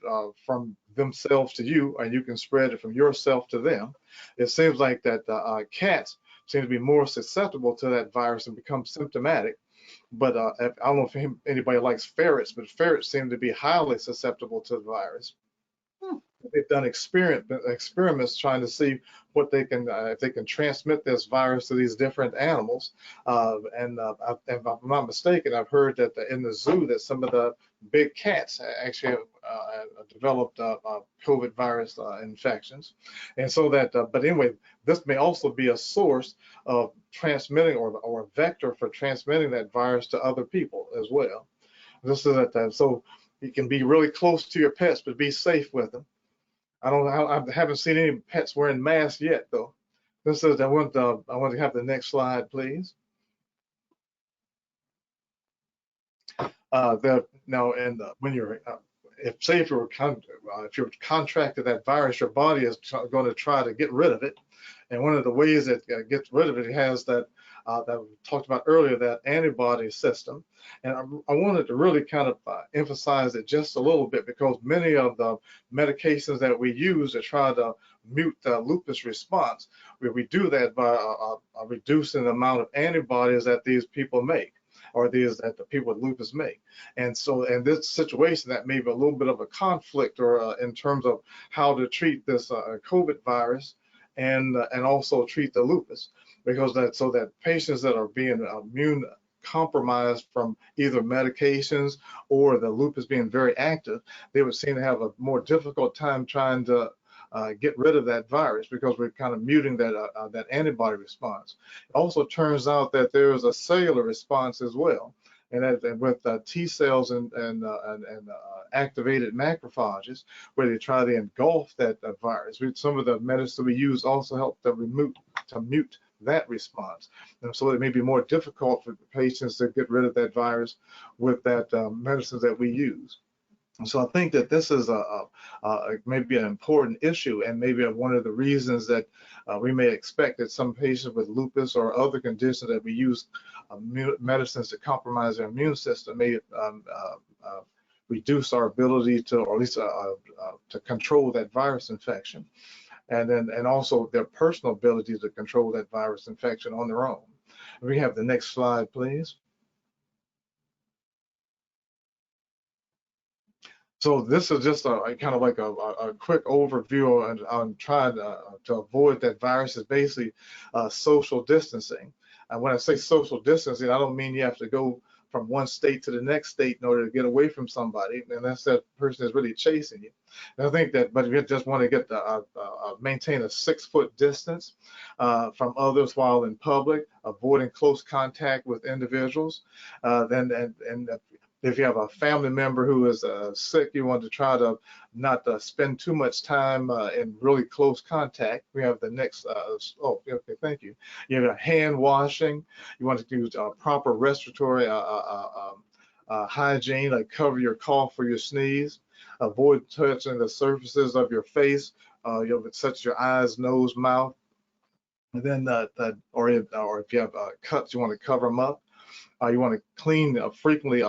from themselves to you, and you can spread it from yourself to them. It seems like that cats seem to be more susceptible to that virus and become symptomatic. But I don't know if anybody likes ferrets, but ferrets seem to be highly susceptible to the virus. They've done experiments trying to see what they can, if they can transmit this virus to these different animals. If I'm not mistaken, I've heard that in the zoo that some of the big cats actually have developed COVID virus infections. And so that, but anyway, this may also be a source of transmitting or a vector for transmitting that virus to other people as well. This is that, so you can be really close to your pets, but be safe with them. I don't know. I haven't seen any pets wearing masks yet, though. This is. I want to have the next slide, please. When you're, if you're contracted that virus, your body is going to try to get rid of it, and one of the ways it gets rid of it, it has that we talked about earlier, that antibody system. And I wanted to really kind of emphasize it just a little bit, because many of the medications that we use to try to mute the lupus response, we do that by reducing the amount of antibodies that these people make, or that the people with lupus make. And so in this situation, that may be a little bit of a conflict, or in terms of how to treat this COVID virus and also treat the lupus, because that patients that are being immune compromised from either medications or the lupus being very active, they would seem to have a more difficult time trying to get rid of that virus, because we're kind of muting that antibody response. It also turns out that there is a cellular response as well, and with T cells and activated macrophages, where they try to engulf that virus. Some of the medicine we use also help to mute that response. And so it may be more difficult for patients to get rid of that virus with that medicines that we use. And so I think that this is maybe an important issue, and maybe one of the reasons that we may expect that some patients with lupus or other conditions that we use medicines to compromise their immune system may reduce our ability to, or at least to control that virus infection. And also their personal ability to control that virus infection on their own. We have the next slide, please. So this is just a kind of like a quick overview on trying to avoid that virus. Is basically social distancing. And when I say social distancing, I don't mean you have to go from one state to the next state in order to get away from somebody, and that's that person is really chasing you. And I think that, but if you just want to get maintain a 6-foot distance from others while in public, avoiding close contact with individuals, if you have a family member who is sick, you want to try to not spend too much time in really close contact. We have the next, okay, thank you. You have hand washing. You want to do proper respiratory hygiene, like cover your cough or your sneeze. Avoid touching the surfaces of your face, such as your eyes, nose, mouth. And then, or if you have cuts, you want to cover them up. You want to clean frequently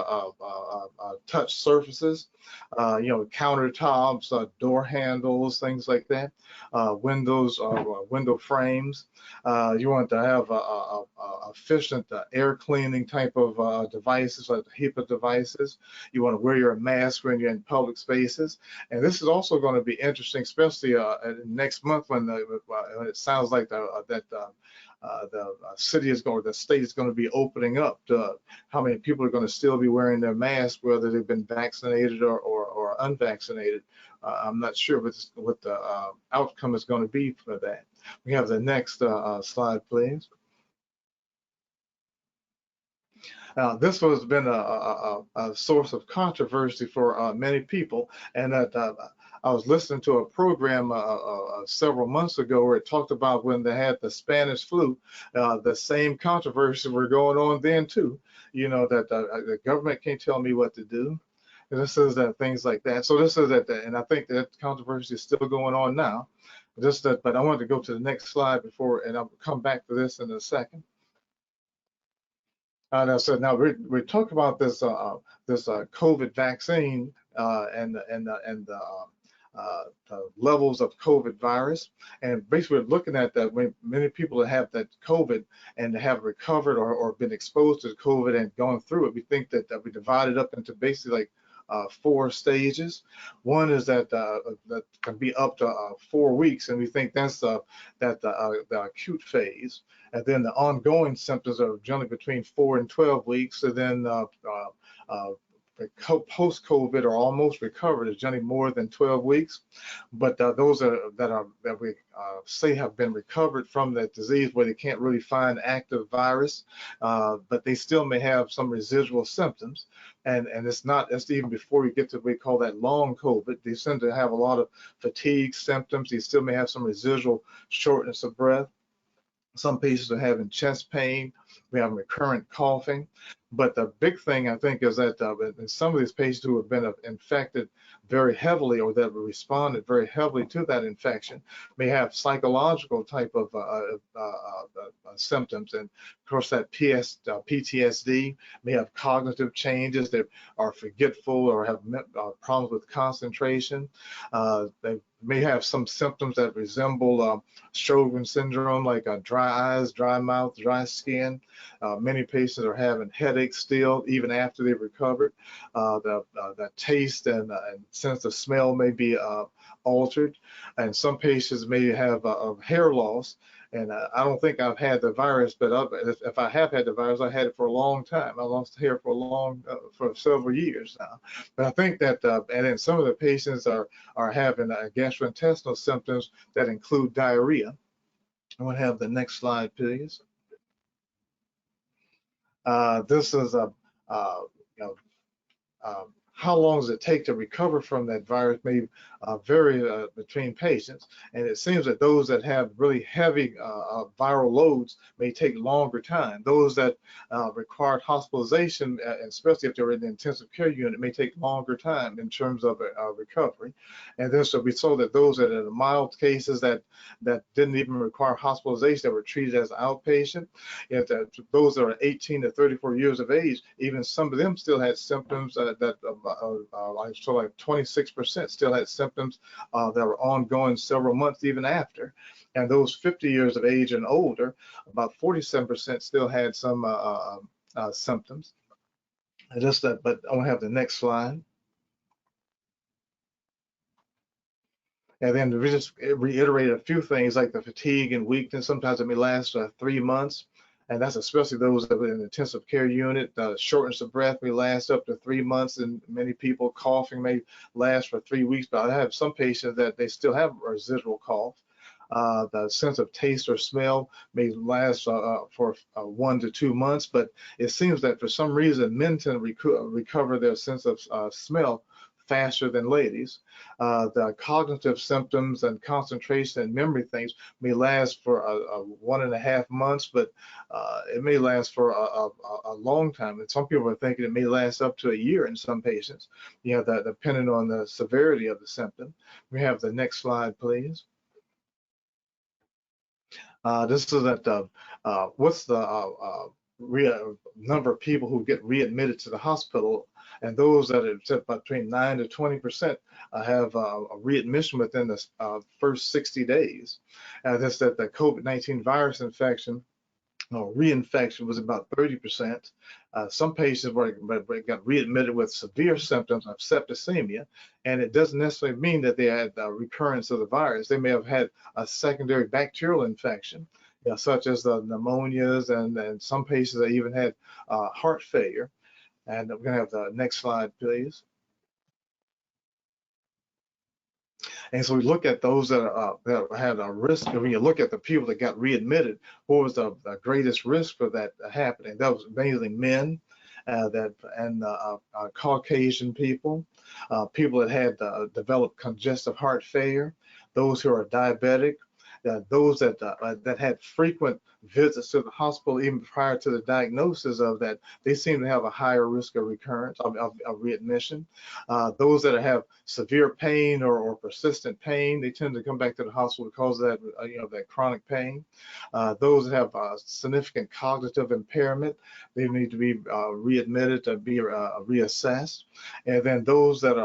touch surfaces, countertops, door handles, things like that, windows, window frames. You want to have efficient air cleaning type of devices, like HEPA devices. You want to wear your mask when you're in public spaces. And this is also going to be interesting, especially next month when it sounds like the state is going to be opening up to how many people are going to still be wearing their mask, whether they've been vaccinated or unvaccinated. I'm not sure what the outcome is going to be for that. We have the next slide, please. This has been a source of controversy for many people, and that I was listening to a program several months ago where it talked about when they had the Spanish flu, the same controversy were going on then too. You know, that the government can't tell me what to do. And this is that things like that. So this is that, and I think that controversy is still going on now. Just that, but I wanted to go to the next slide before, and I'll come back to this in a second. So now we're talking about this COVID vaccine and the levels of COVID virus, and basically we're looking at that when many people that have that COVID and have recovered or been exposed to COVID and gone through it, we think that we divide it up into basically like 4 stages. One is that can be up to 4 weeks, and we think that's the acute phase. And then the ongoing symptoms are generally between 4 and 12 weeks, and then post-COVID or almost recovered is generally more than 12 weeks. But those that we say have been recovered from that disease where they can't really find active virus, but they still may have some residual symptoms. And that's even before we get to what we call that long COVID. They tend to have a lot of fatigue symptoms. They still may have some residual shortness of breath. Some patients are having chest pain. We have recurrent coughing. But the big thing, I think, is that in some of these patients who have been infected very heavily or that responded very heavily to that infection may have psychological type of symptoms. And of course, that PTSD may have cognitive changes that are forgetful or have problems with concentration. They may have some symptoms that resemble Sjogren's syndrome, like dry eyes, dry mouth, dry skin. Many patients are having headaches still, even after they've recovered. The taste and sense of smell may be altered. And some patients may have hair loss. And I don't think I've had the virus, but if I have had the virus, I had it for a long time. I lost hair for several years now. But I think that, and then some of the patients are having gastrointestinal symptoms that include diarrhea. I want to have the next slide, please. This is how long does it take to recover from that virus may vary between patients, and it seems that those that have really heavy viral loads may take longer time. Those that require hospitalization, especially if they're in the intensive care unit, may take longer time in terms of recovery. And then so we saw that those that are mild cases that didn't even require hospitalization, that were treated as outpatient, those that are 18 to 34 years of age, even some of them still had symptoms so like 26% still had symptoms that were ongoing several months even after. And those 50 years of age and older, about 47% still had some symptoms. But I want to have the next slide. And then we just reiterate a few things like the fatigue and weakness. Sometimes it may last 3 months. And that's especially those that are in the intensive care unit. Shortness of breath may last up to 3 months, and many people coughing may last for 3 weeks. But I have some patients that they still have residual cough. The sense of taste or smell may last for 1 to 2 months, but it seems that for some reason men tend to recover their sense of smell faster than ladies. The cognitive symptoms and concentration and memory things may last for 1.5 months, but it may last for a long time. And some people are thinking it may last up to a year in some patients, that depending on the severity of the symptom. We have the next slide, please. This is what's the number of people who get readmitted to the hospital, and those that are between 9 to 20% have a readmission within the first 60 days. That's that the COVID-19 virus infection or reinfection was about 30%. Some patients got readmitted with severe symptoms of septicemia, and it doesn't necessarily mean that they had recurrence of the virus. They may have had a secondary bacterial infection, such as the pneumonias, and some patients that even had heart failure. And we're going to have the next slide, please. And so we look at those that had a risk. And when you look at the people that got readmitted, what was the greatest risk for that happening? That was mainly men, Caucasian people, people that had developed congestive heart failure, those who are diabetic, those that had frequent visits to the hospital even prior to the diagnosis of that, they seem to have a higher risk of recurrence, of readmission. Those that have severe pain or persistent pain, they tend to come back to the hospital because of that, that chronic pain. Those that have significant cognitive impairment, they need to be readmitted to be reassessed. And then those that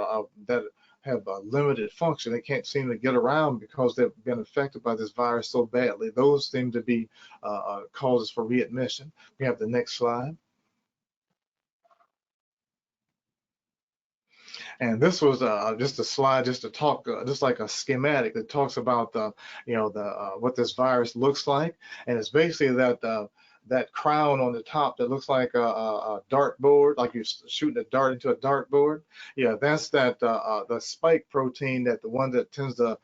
have limited function, they can't seem to get around because they've been affected by this virus so badly. Those seem to be causes for readmission. We have the next slide. And this was just a slide, just to talk, just like a schematic that talks about what this virus looks like, and it's basically that crown on the top that looks like a dartboard, like you're shooting a dart into a dartboard. Yeah, that's the spike protein, that the one that tends to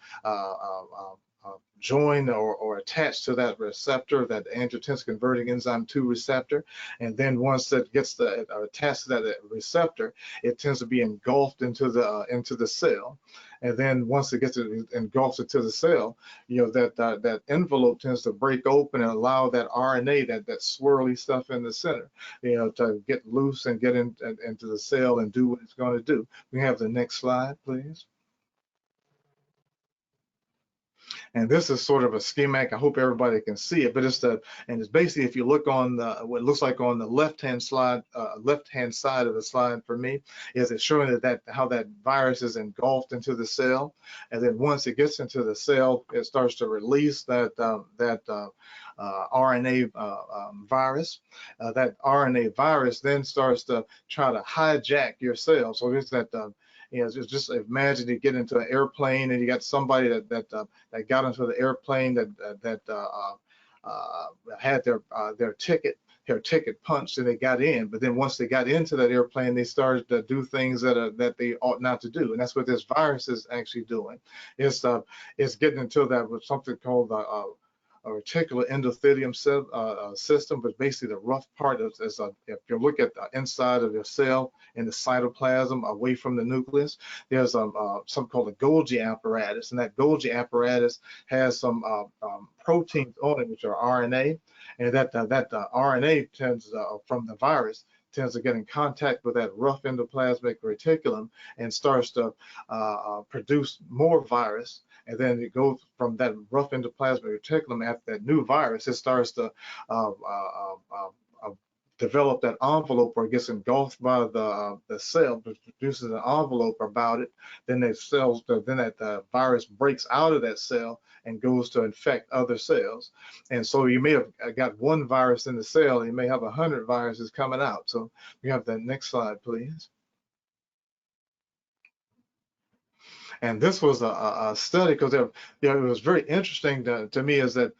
join or attach to that receptor, that angiotensin converting enzyme 2 receptor. And then once it gets attached to that receptor, it tends to be engulfed into the cell. And then once it gets engulfed into the cell, that envelope tends to break open and allow that RNA, that swirly stuff in the center, to get loose and get into the cell and do what it's going to do. We have the next slide, please. And this is sort of a schematic. I hope everybody can see it, but it's basically, if you look on what it looks like on the left-hand side of the slide for me, is it's showing how that virus is engulfed into the cell, and then once it gets into the cell, it starts to release that RNA virus. That RNA virus then starts to try to hijack your cell. So there's that. Just imagine you get into an airplane and you got somebody that got into the airplane that had their ticket punched and they got in. But then once they got into that airplane, they started to do things that they ought not to do, and that's what this virus is actually doing. It's getting into that with something called a reticular endothelium system, but basically the rough part is if you look at the inside of your cell in the cytoplasm away from the nucleus, there's something called a Golgi apparatus, and that Golgi apparatus has some proteins on it, which are RNA, and that RNA tends from the virus tends to get in contact with that rough endoplasmic reticulum and starts to produce more virus. And then it goes from that rough endoplasmic reticulum after that new virus, it starts to develop that envelope, or it gets engulfed by the cell, which produces an envelope about it. Then that virus breaks out of that cell and goes to infect other cells. And so you may have got one virus in the cell, you may have 100 viruses coming out. So we have the next slide, please. And this was a study, because it was very interesting to me, is that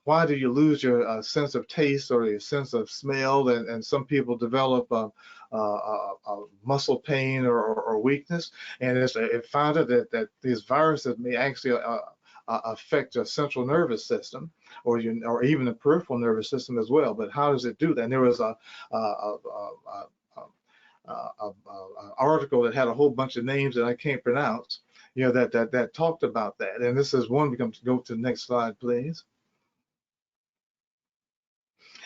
why do you lose your sense of taste or your sense of smell? And some people develop muscle pain or weakness. And it found out that these viruses may actually affect your central nervous system, or even the peripheral nervous system as well. But how does it do that? And there was an article that had a whole bunch of names that I can't pronounce, that talked about that. And this is one. We can go to the next slide, please.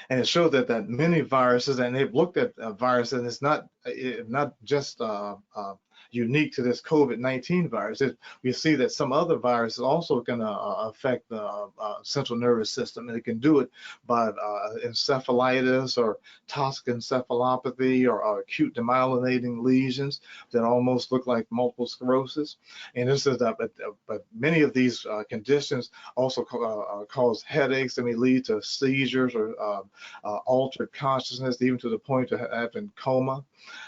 And it showed that many viruses, and they've looked at viruses, and it's not just unique to this COVID-19 virus. We see that some other viruses also can affect the central nervous system, and it can do it by encephalitis or toxic encephalopathy or acute demyelinating lesions that almost look like multiple sclerosis. And this is but many of these conditions also cause headaches, and may lead to seizures or altered consciousness, even to the point of having coma.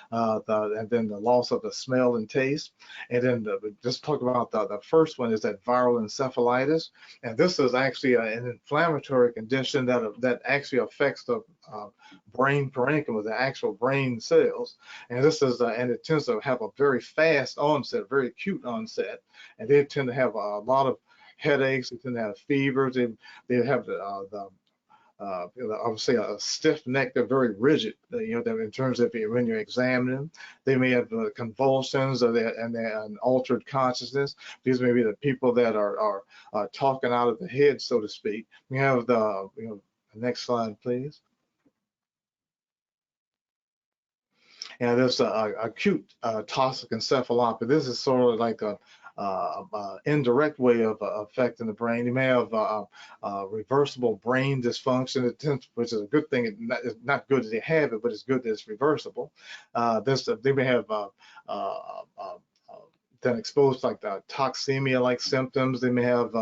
And then the loss of the smell smell and taste. And then just talk about the first one is that viral encephalitis. And this is actually an inflammatory condition that actually affects the brain parenchyma, the actual brain cells. And this is and it tends to have a very fast onset, very acute onset. And they tend to have a lot of headaches. They tend to have fevers. They have I would say a stiff neck. They're very rigid, in terms of when you're examining them. They may have convulsions and an altered consciousness. These may be the people that are talking out of the head, so to speak. We have the next slide, please. And there's acute toxic encephalopathy. This is sort of like a indirect way of affecting the brain. You may have reversible brain dysfunction, which is a good thing. It's not good that they have it, but it's good that it's reversible. They may have then exposed like toxemia-like symptoms. They may have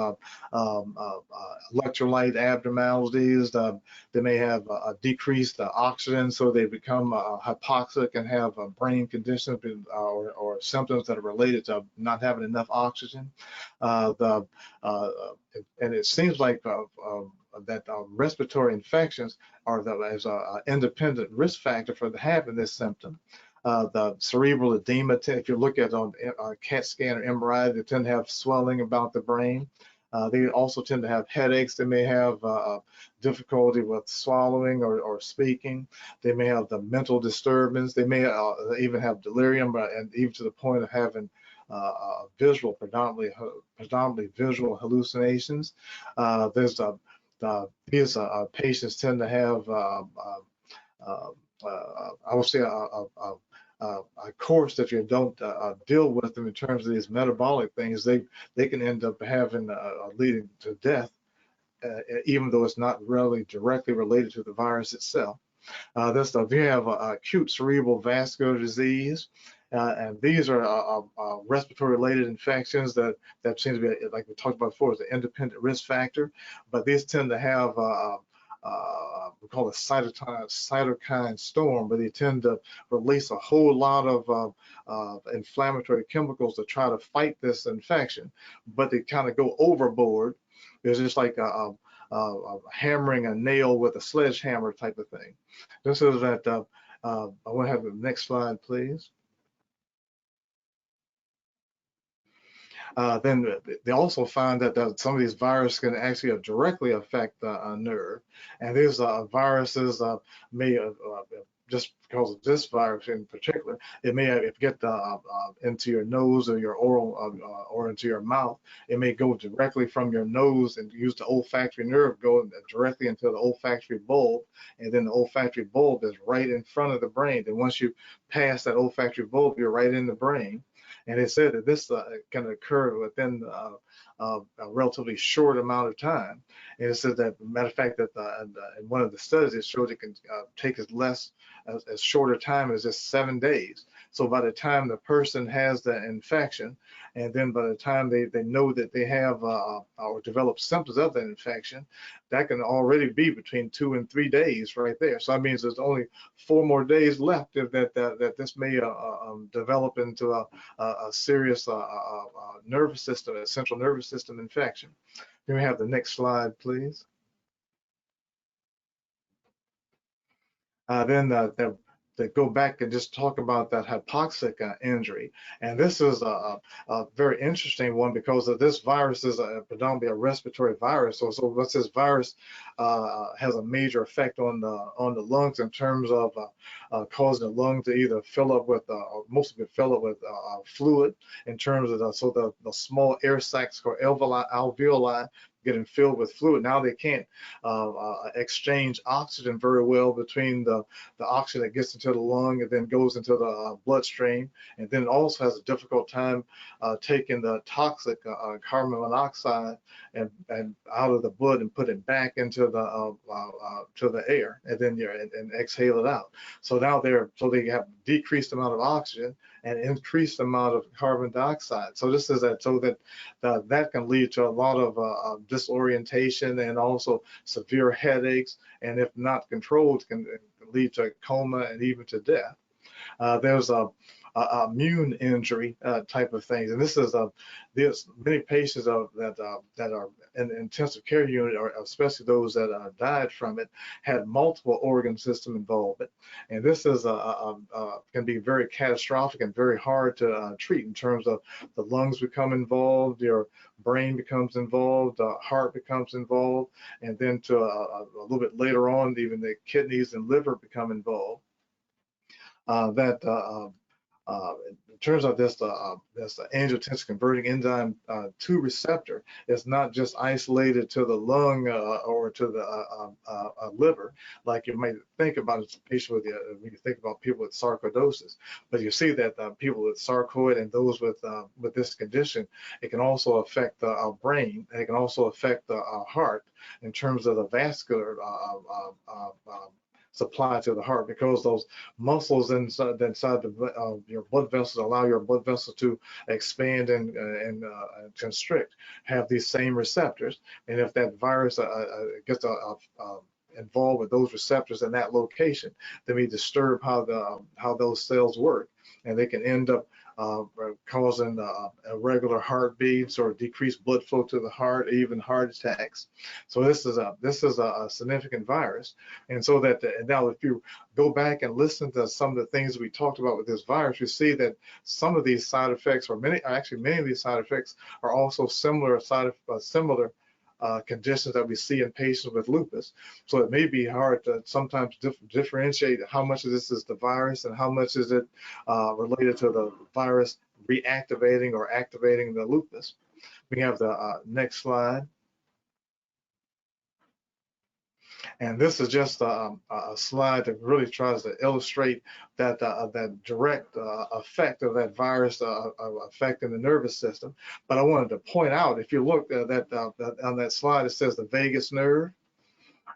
electrolyte abnormalities. They may have decreased oxygen, so they become hypoxic and have brain conditions or symptoms that are related to not having enough oxygen. And it seems like that respiratory infections are as an independent risk factor for having this symptom. The cerebral edema, if you look at on CAT scan or MRI, they tend to have swelling about the brain. They also tend to have headaches. They may have difficulty with swallowing or speaking. They may have the mental disturbance. They may even have delirium, and even to the point of having predominantly visual hallucinations. These patients tend to have, I would say, a course that you don't deal with them in terms of these metabolic things, they can end up having leading to death, even though it's not really directly related to the virus itself. We have acute cerebral vascular disease, and these are respiratory-related infections that seem to be, like we talked about before, is an independent risk factor, but these tend to have we call it cytokine storm, but they tend to release a whole lot of inflammatory chemicals to try to fight this infection, but they kind of go overboard. It's just like hammering a nail with a sledgehammer type of thing. This is that, I want to have the next slide, please. Then they also find that some of these viruses can actually directly affect the nerve. And these viruses may, just because of this virus in particular, it may get into your nose or your oral or into your mouth. It may go directly from your nose and use the olfactory nerve, go directly into the olfactory bulb, and then the olfactory bulb is right in front of the brain. And once you pass that olfactory bulb, you're right in the brain. And it said that this can occur within a relatively short amount of time. And it said that, matter of fact, that in one of the studies, it showed it can take as short a time as just 7 days. So by the time the person has the infection, and then by the time they know that they have or develop symptoms of that infection, that can already be between 2 and 3 days right there. So that means there's only 4 more days left that this may develop into a serious nervous system, a central nervous system infection. Can we have the next slide, please? Then to go back and just talk about that hypoxic injury. And this is a very interesting one because this virus is predominantly a respiratory virus. So what's this virus has a major effect on the lungs in terms of causing the lung to either fill up with, or most of it fill up with fluid in terms of the small air sacs called alveoli getting filled with fluid. Now they can't exchange oxygen very well between the oxygen that gets into the lung and then goes into the bloodstream, and then it also has a difficult time taking the toxic carbon monoxide and out of the blood and put it back into the air, and then and exhale it out. So now they have decreased amount of oxygen and increased amount of carbon dioxide. So this is that can lead to a lot of disorientation and also severe headaches, and if not controlled, can lead to coma and even to death. There's immune injury type of things. And this is there's many patients that are in the intensive care unit, or especially those that died from it, had multiple organ system involvement. And this is can be very catastrophic and very hard to treat in terms of the lungs become involved, your brain becomes involved, heart becomes involved, and then to a little bit later on, even the kidneys and liver become involved. It turns out this angiotensin converting enzyme 2 receptor is not just isolated to the lung or to the liver, like you might think about as a patient with when you think about people with sarcoidosis. But you see that people with sarcoid and those with this condition, it can also affect our brain. And it can also affect our heart in terms of the vascular supply to the heart, because those muscles inside your blood vessels allow your blood vessels to expand and constrict, have these same receptors. And if that virus gets involved with those receptors in that location, they may disturb how those cells work, and they can end up causing irregular heartbeats or decreased blood flow to the heart, even heart attacks. So this is a significant virus. And so that now if you go back and listen to some of the things we talked about with this virus, you see that some of these side effects, or many of these side effects, are also similar conditions that we see in patients with lupus. So it may be hard to sometimes differentiate how much of this is the virus and how much is it related to the virus reactivating or activating the lupus. We have the next slide. And this is just a slide that really tries to illustrate that direct effect of that virus affecting the nervous system. But I wanted to point out, if you look that on that slide, it says the vagus nerve,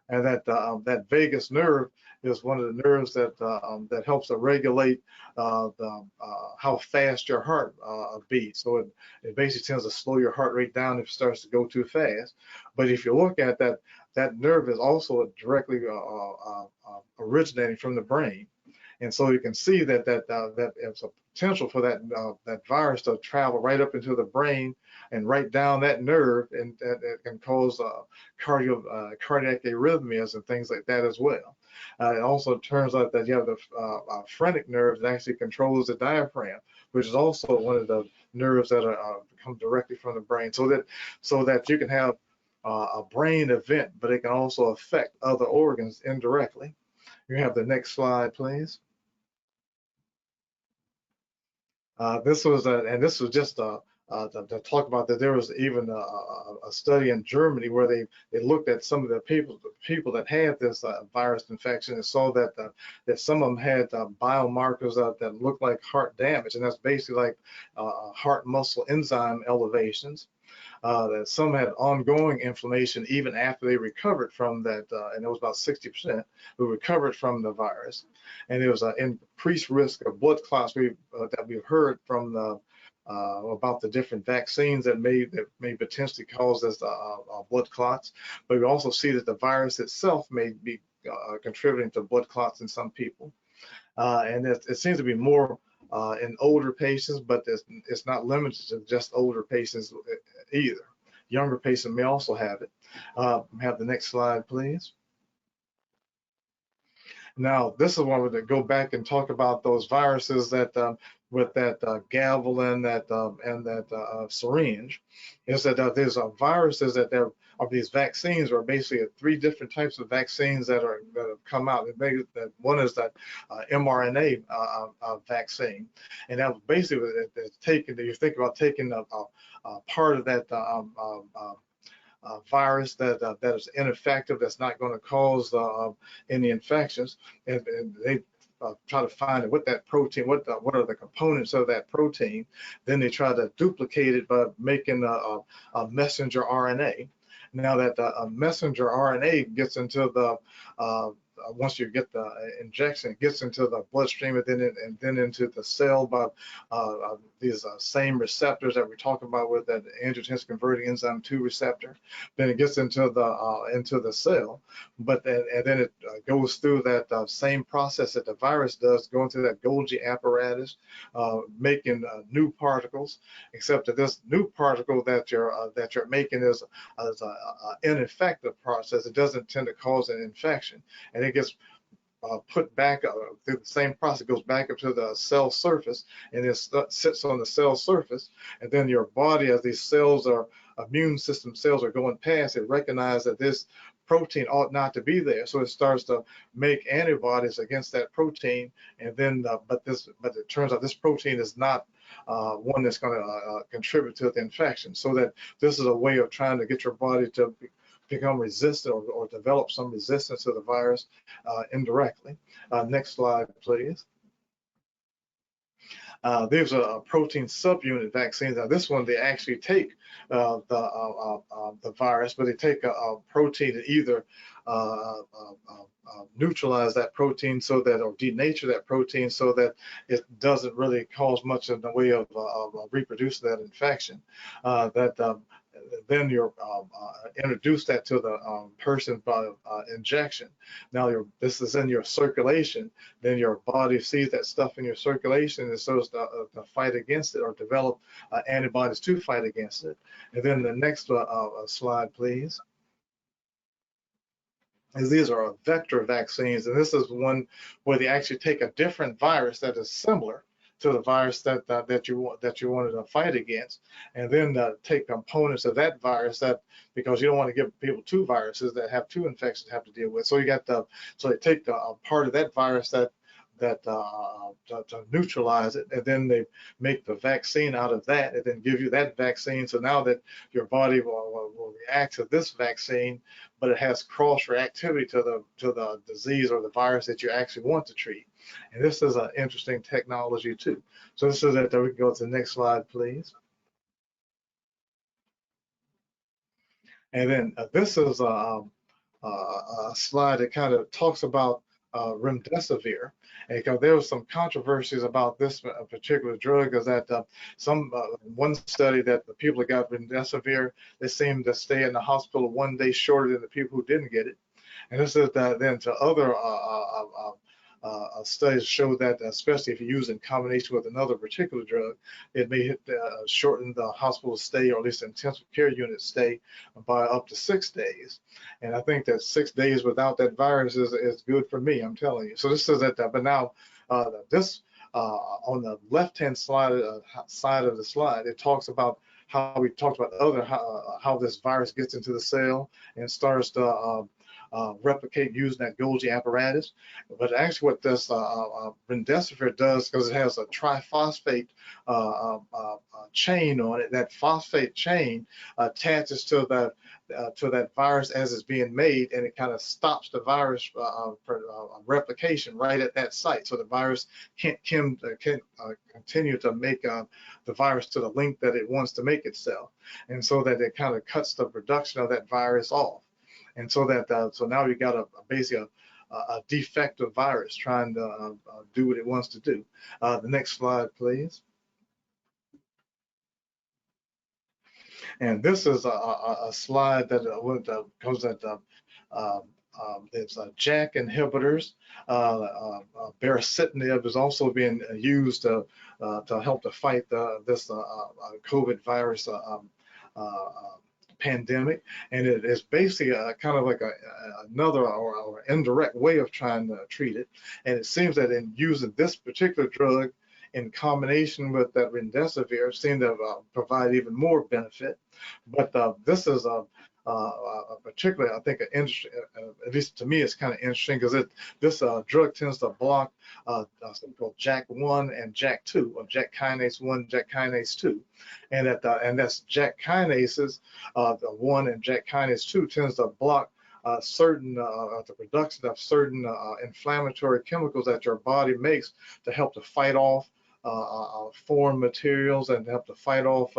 and that vagus nerve is one of the nerves that helps to regulate how fast your heart beats. So it basically tends to slow your heart rate down if it starts to go too fast. But if you look at that nerve is also directly originating from the brain. And so you can see that there's a potential for that virus to travel right up into the brain and right down that nerve, and that can cause cardiac arrhythmias and things like that as well. It also turns out that you have the phrenic nerve that actually controls the diaphragm, which is also one of the nerves that come directly from the brain. So that you can have a brain event, but it can also affect other organs indirectly. You have the next slide, please. This was just to talk about that. There was even a study in Germany where they looked at some of the people that had this virus infection, and saw that some of them had biomarkers that looked like heart damage, and that's basically like heart muscle enzyme elevations. That some had ongoing inflammation even after they recovered from that, and it was about 60% who recovered from the virus. And there was an increased risk of blood clots that we've heard from about the different vaccines that may potentially cause this blood clots. But we also see that the virus itself may be contributing to blood clots in some people. And it seems to be more in older patients, but it's not limited to just older patients either. Younger patients may also have it. Have the next slide, please. Now, this is one to go back and talk about those viruses that with that gavel and that syringe, is that there's viruses that there are these vaccines, or basically 3 different types of vaccines that have come out. That one is that mRNA vaccine, and that basically it's taken. You think about taking a part of that virus that is ineffective, that's not going to cause any infections, and they try to find what that protein, what are the components of that protein. Then they try to duplicate it by making a messenger RNA. Now that messenger RNA gets into once you get the injection, it gets into the bloodstream and then into the cell by these same receptors that we're talking about with that angiotensin converting enzyme 2 receptor. Then it gets into the cell, but then it goes through that same process that the virus does, going through that Golgi apparatus, making new particles. Except that this new particle that you're making is an ineffective process. It doesn't tend to cause an infection, and it gets put back through the same process, goes back up to the cell surface, and it sits on the cell surface. And then your body, as these cells are immune system cells are going past, it recognizes that this protein ought not to be there, so it starts to make antibodies against that protein. And then, but it turns out this protein is not one that's going to contribute to the infection. So that this is a way of trying to get your body to become resistant or develop some resistance to the virus indirectly. Next slide, please. These are protein subunit vaccines. Now, this one, they actually take the virus, but they take a protein to either neutralize that protein so that, or denature that protein so that it doesn't really cause much in the way of reproducing that infection. Then you're introduce that to the person by injection. Now this is in your circulation. Then your body sees that stuff in your circulation and so as to fight against it or develop antibodies to fight against it. And then the next slide, please. These are vector vaccines, and this is one where they actually take a different virus that is similar to the virus that you wanted to fight against, and then take components of that virus, because you don't want to give people two viruses that have two infections to have to deal with. So you got so they take the part of that virus to neutralize it, and then they make the vaccine out of that, and then give you that vaccine. So now that your body will react to this vaccine, but it has cross reactivity to the disease or the virus that you actually want to treat. And this is an interesting technology too. So this is that. We can go to the next slide, please. And then this is a slide that kind of talks about remdesivir. And because there was some controversies about this particular drug, is that one study that the people that got remdesivir, they seemed to stay in the hospital 1 day shorter than the people who didn't get it. And this is then to other studies show that, especially if you use in combination with another particular drug, it may shorten the hospital stay, or at least intensive care unit stay, by up to 6 days. And I think that 6 days without that virus is good for me, I'm telling you. So this is that. But now this on the left-hand side of the slide, it talks about how we talked about how this virus gets into the cell and starts to replicate using that Golgi apparatus. But actually what this remdesivir does, because it has a triphosphate chain on it, that phosphate chain attaches to that virus as it's being made, and it kind of stops the virus replication right at that site. So the virus can't continue to make the virus to the length that it wants to make itself. And so that it kind of cuts the production of that virus off. And so that so now you got basically a defective virus trying to do what it wants to do. The next slide, please. And this is a slide that goes that it's JAK inhibitors. Baricitinib is also being used to help to fight this COVID virus pandemic, and it is basically kind of like another or indirect way of trying to treat it. And it seems that in using this particular drug in combination with that remdesivir seem to provide even more benefit. But this is particularly, I think, at least to me, it's kind of interesting, because this drug tends to block something called JAK1 and JAK2, or JAK kinase 1, JAK kinase 2, and that's JAK kinases, the 1 and JAK kinase 2 tends to block certain the production of certain inflammatory chemicals that your body makes to help to fight off foreign materials and help to fight off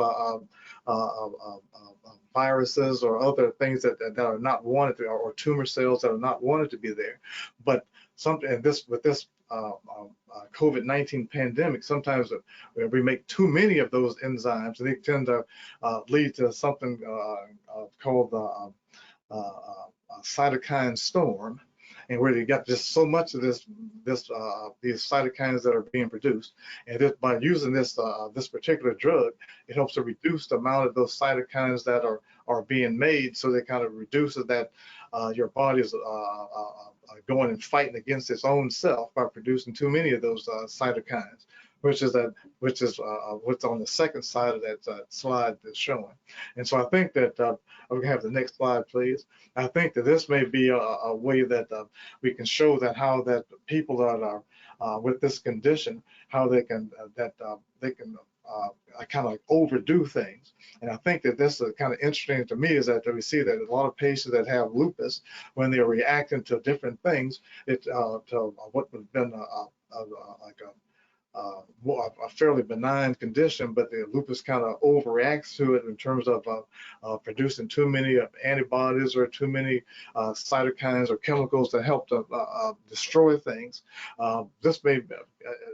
viruses or other things that are not wanted to, or tumor cells that are not wanted to be there. But with this COVID-19 pandemic, sometimes we make too many of those enzymes, and they tend to lead to something called cytokine storm, and where you got just so much of these cytokines that are being produced, and just by using this particular drug, it helps to reduce the amount of those cytokines that are being made, so it kind of reduces that your body is going and fighting against its own self by producing too many of those cytokines, which is what's on the second side of that slide that's showing. And so I think that we can have the next slide, please. I think that this may be a way that we can show that how that people that are with this condition, how they can kind of like overdo things. And I think that this is kind of interesting to me, is that we see that a lot of patients that have lupus, when they're reacting to different things, to what would have been a fairly benign condition, but the lupus kind of overreacts to it in terms of producing too many antibodies or too many cytokines or chemicals that help to destroy things. This may,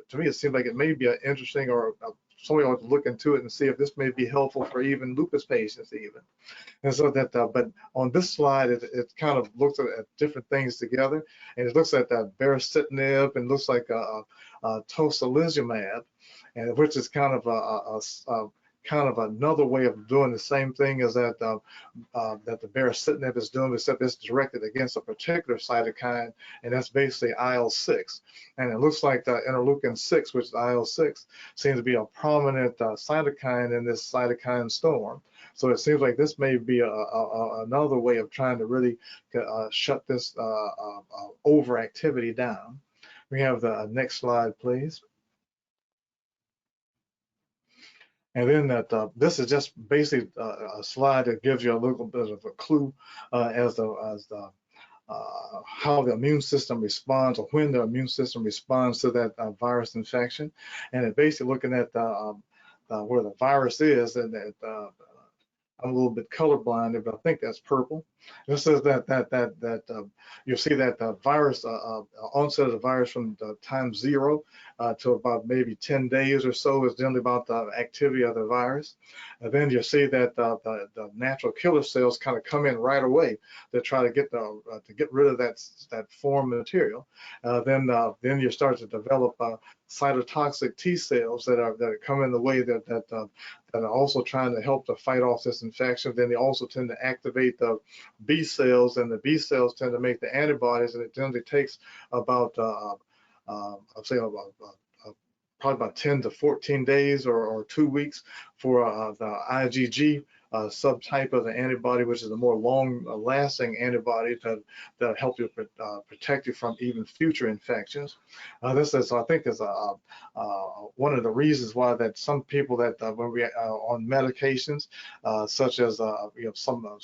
to me, it seems like it may be an interesting, or somebody ought to look into it and see if this may be helpful for even lupus patients even. And so that, but on this slide, it kind of looks at different things together, and it looks at that baricitinib, and looks like tocilizumab, and which is kind of another way of doing the same thing as that that the baricitinib is doing, except it's directed against a particular cytokine, and that's basically IL-6. And it looks like the interleukin-6, which is IL-6, seems to be a prominent cytokine in this cytokine storm. So it seems like this may be another way of trying to really shut this overactivity down. We have the next slide, please. And then this is just basically a slide that gives you a little bit of a clue as how the immune system responds, or when the immune system responds to that virus infection. And it's basically looking at where the virus is, and that I'm a little bit colorblind, but I think that's purple. This says that you'll see that the virus onset of the virus from the time 0 to about maybe 10 days or so is generally about the activity of the virus. And then you see that the natural killer cells kind of come in right away to try to get rid of that foreign material. Then you start to develop cytotoxic T cells that come in the way that are also trying to help to fight off this infection. Then they also tend to activate the B cells, and the B cells tend to make the antibodies, and it generally takes about I'd say probably about 10 to 14 days or 2 weeks for the IgG subtype of the antibody, which is a more long-lasting antibody that help you protect you from even future infections. This is, I think, is one of the reasons why that some people that when we on medications such as some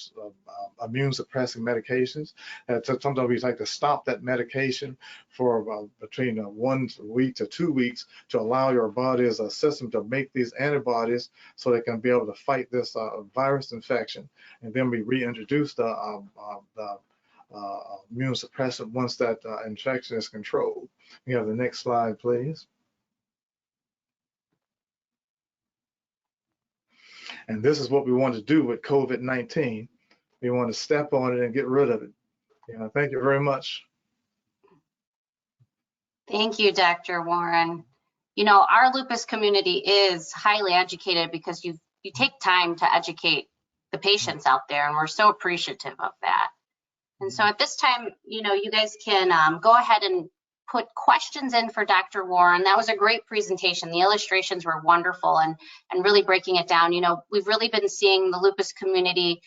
immune suppressing medications, sometimes we like to stop that medication for between 1 week to 2 weeks to allow your body as a system to make these antibodies so they can be able to fight this virus infection, and then we reintroduce the immune suppressant once that infection is controlled. We have the next slide, please. And this is what we want to do with COVID-19. We want to step on it and get rid of it. Thank you very much. Thank you, Dr. Warren. Our lupus community is highly educated because you take time to educate the patients out there, and we're so appreciative of that. And so at this time, you guys can go ahead and put questions in for Dr. Warren. That was a great presentation. The illustrations were wonderful, and really breaking it down. We've really been seeing the lupus community,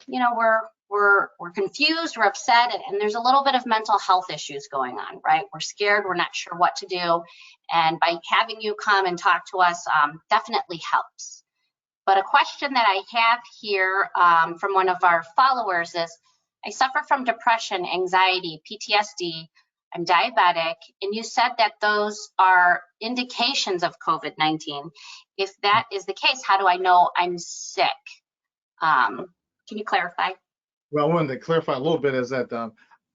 we're confused, we're upset, and there's a little bit of mental health issues going on, right? We're scared, we're not sure what to do, and by having you come and talk to us definitely helps. But a question that I have here from one of our followers is, I suffer from depression, anxiety, PTSD. I'm diabetic, and you said that those are indications of COVID-19. If that is the case, how do I know I'm sick? Can you clarify? Well, I wanted to clarify a little bit is that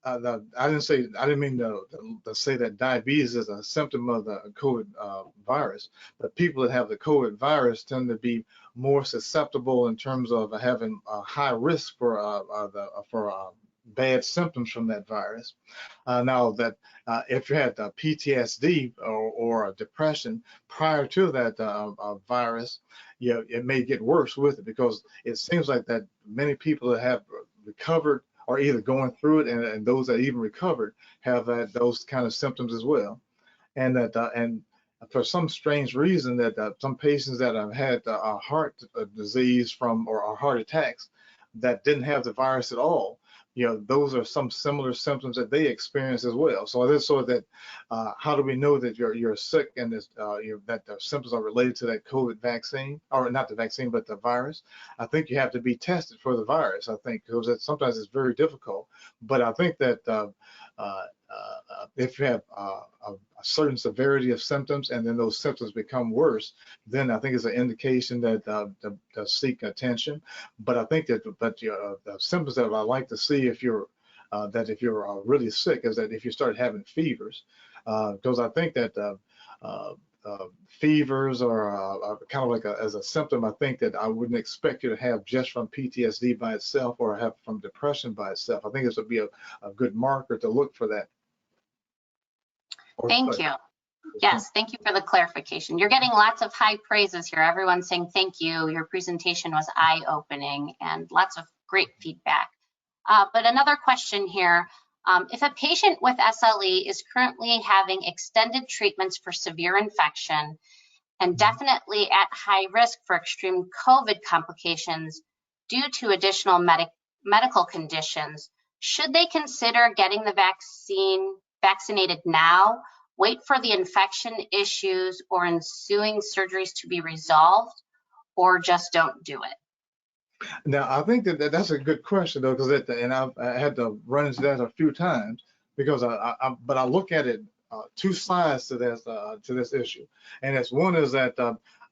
I didn't mean to say that diabetes is a symptom of the COVID virus, but people that have the COVID virus tend to be more susceptible in terms of having a high risk for bad symptoms from that virus. Now that if you had PTSD or depression prior to that virus, it may get worse with it, because it seems like that many people that have recovered or either going through it, and those that even recovered have those kind of symptoms as well. And that and for some strange reason that some patients that have had a heart disease from or heart attacks that didn't have the virus at all, those are some similar symptoms that they experience as well. So this sort of that, how do we know that you're sick and that the symptoms are related to that COVID vaccine, or not the vaccine, but the virus? I think you have to be tested for the virus, I think, because sometimes it's very difficult. But I think that if you have a certain severity of symptoms and then those symptoms become worse, then I think it's an indication that to seek attention. But I think that the symptoms that I like to see if you're really sick is that if you start having fevers, because I think that fevers are kind of like as a symptom. I think that I wouldn't expect you to have just from PTSD by itself or have from depression by itself. I think this would be a good marker to look for that. Thank you. Yes, thank you for the clarification. You're getting lots of high praises here. Everyone's saying thank you. Your presentation was eye-opening and lots of great feedback. But another question here. If a patient with SLE is currently having extended treatments for severe infection and definitely at high risk for extreme COVID complications due to additional medical conditions, should they consider getting the vaccinated now, wait for the infection issues or ensuing surgeries to be resolved, or just don't do it? Now, I think that's a good question, though, because I had to run into that a few times, because but I look at it two sides to this issue, and that's one is that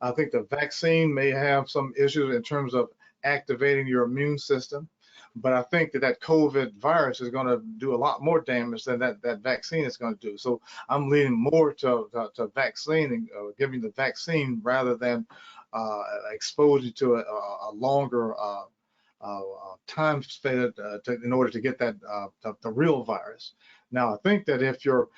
I think the vaccine may have some issues in terms of activating your immune system, but I think that COVID virus is going to do a lot more damage than that vaccine is going to do. So I'm leaning more to vaccine, giving the vaccine rather than expose you to a longer time span in order to get that the real virus. Now, I think that if your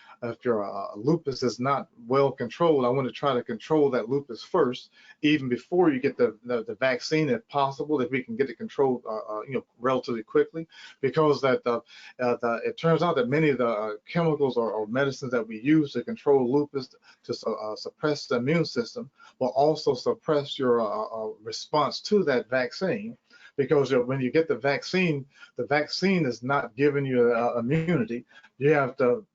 lupus is not well controlled, I want to try to control that lupus first, even before you get the vaccine, if possible, if we can get it controlled, relatively quickly, because it turns out that many of the chemicals or medicines that we use to control lupus to suppress the immune system will also suppress your response to that vaccine. Because when you get the vaccine is not giving you immunity. You have to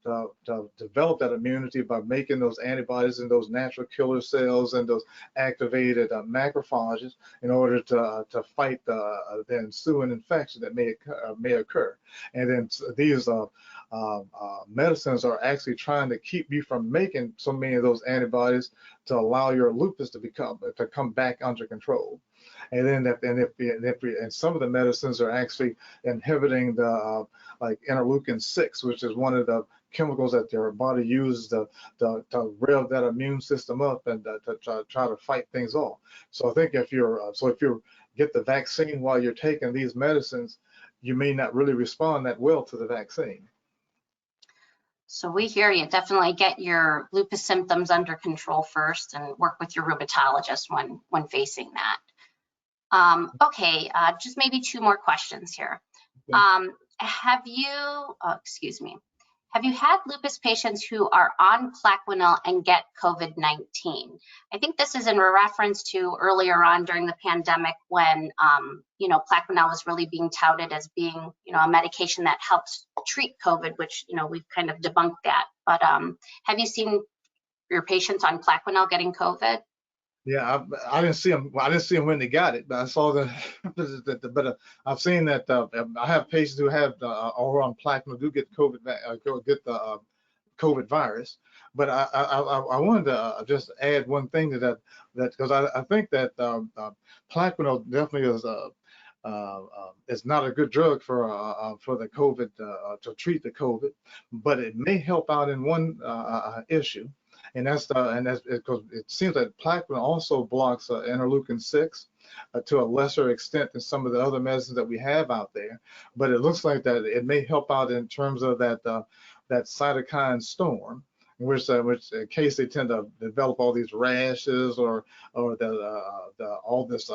develop that immunity by making those antibodies and those natural killer cells and those activated macrophages in order to fight the ensuing infection that may occur. And then these medicines are actually trying to keep you from making so many of those antibodies to allow your lupus to come back under control. And then and some of the medicines are actually inhibiting the like interleukin 6, which is one of the chemicals that your body uses to rev that immune system up and to try to fight things off. So I think if you get the vaccine while you're taking these medicines, you may not really respond that well to the vaccine. So we hear you. Definitely get your lupus symptoms under control first and work with your rheumatologist when facing that. Okay, just maybe two more questions here. Okay. Have you had lupus patients who are on Plaquenil and get COVID-19? I think this is in reference to earlier on during the pandemic when, Plaquenil was really being touted as being, a medication that helps treat COVID, which, we've kind of debunked that. But have you seen your patients on Plaquenil getting COVID? Yeah, I didn't see them. Well, I didn't see them when they got it, but I saw but I've seen that I have patients who have are on Plaquenil do get COVID, get the COVID virus. But I wanted to just add one thing to that because I think that Plaquenil definitely is not a good drug for the COVID to treat the COVID, but it may help out in one issue, and that's because it seems that Plaquenil also blocks interleukin-6 to a lesser extent than some of the other medicines that we have out there. But it looks like that it may help out in terms of that cytokine storm, which in case they tend to develop all these rashes or all this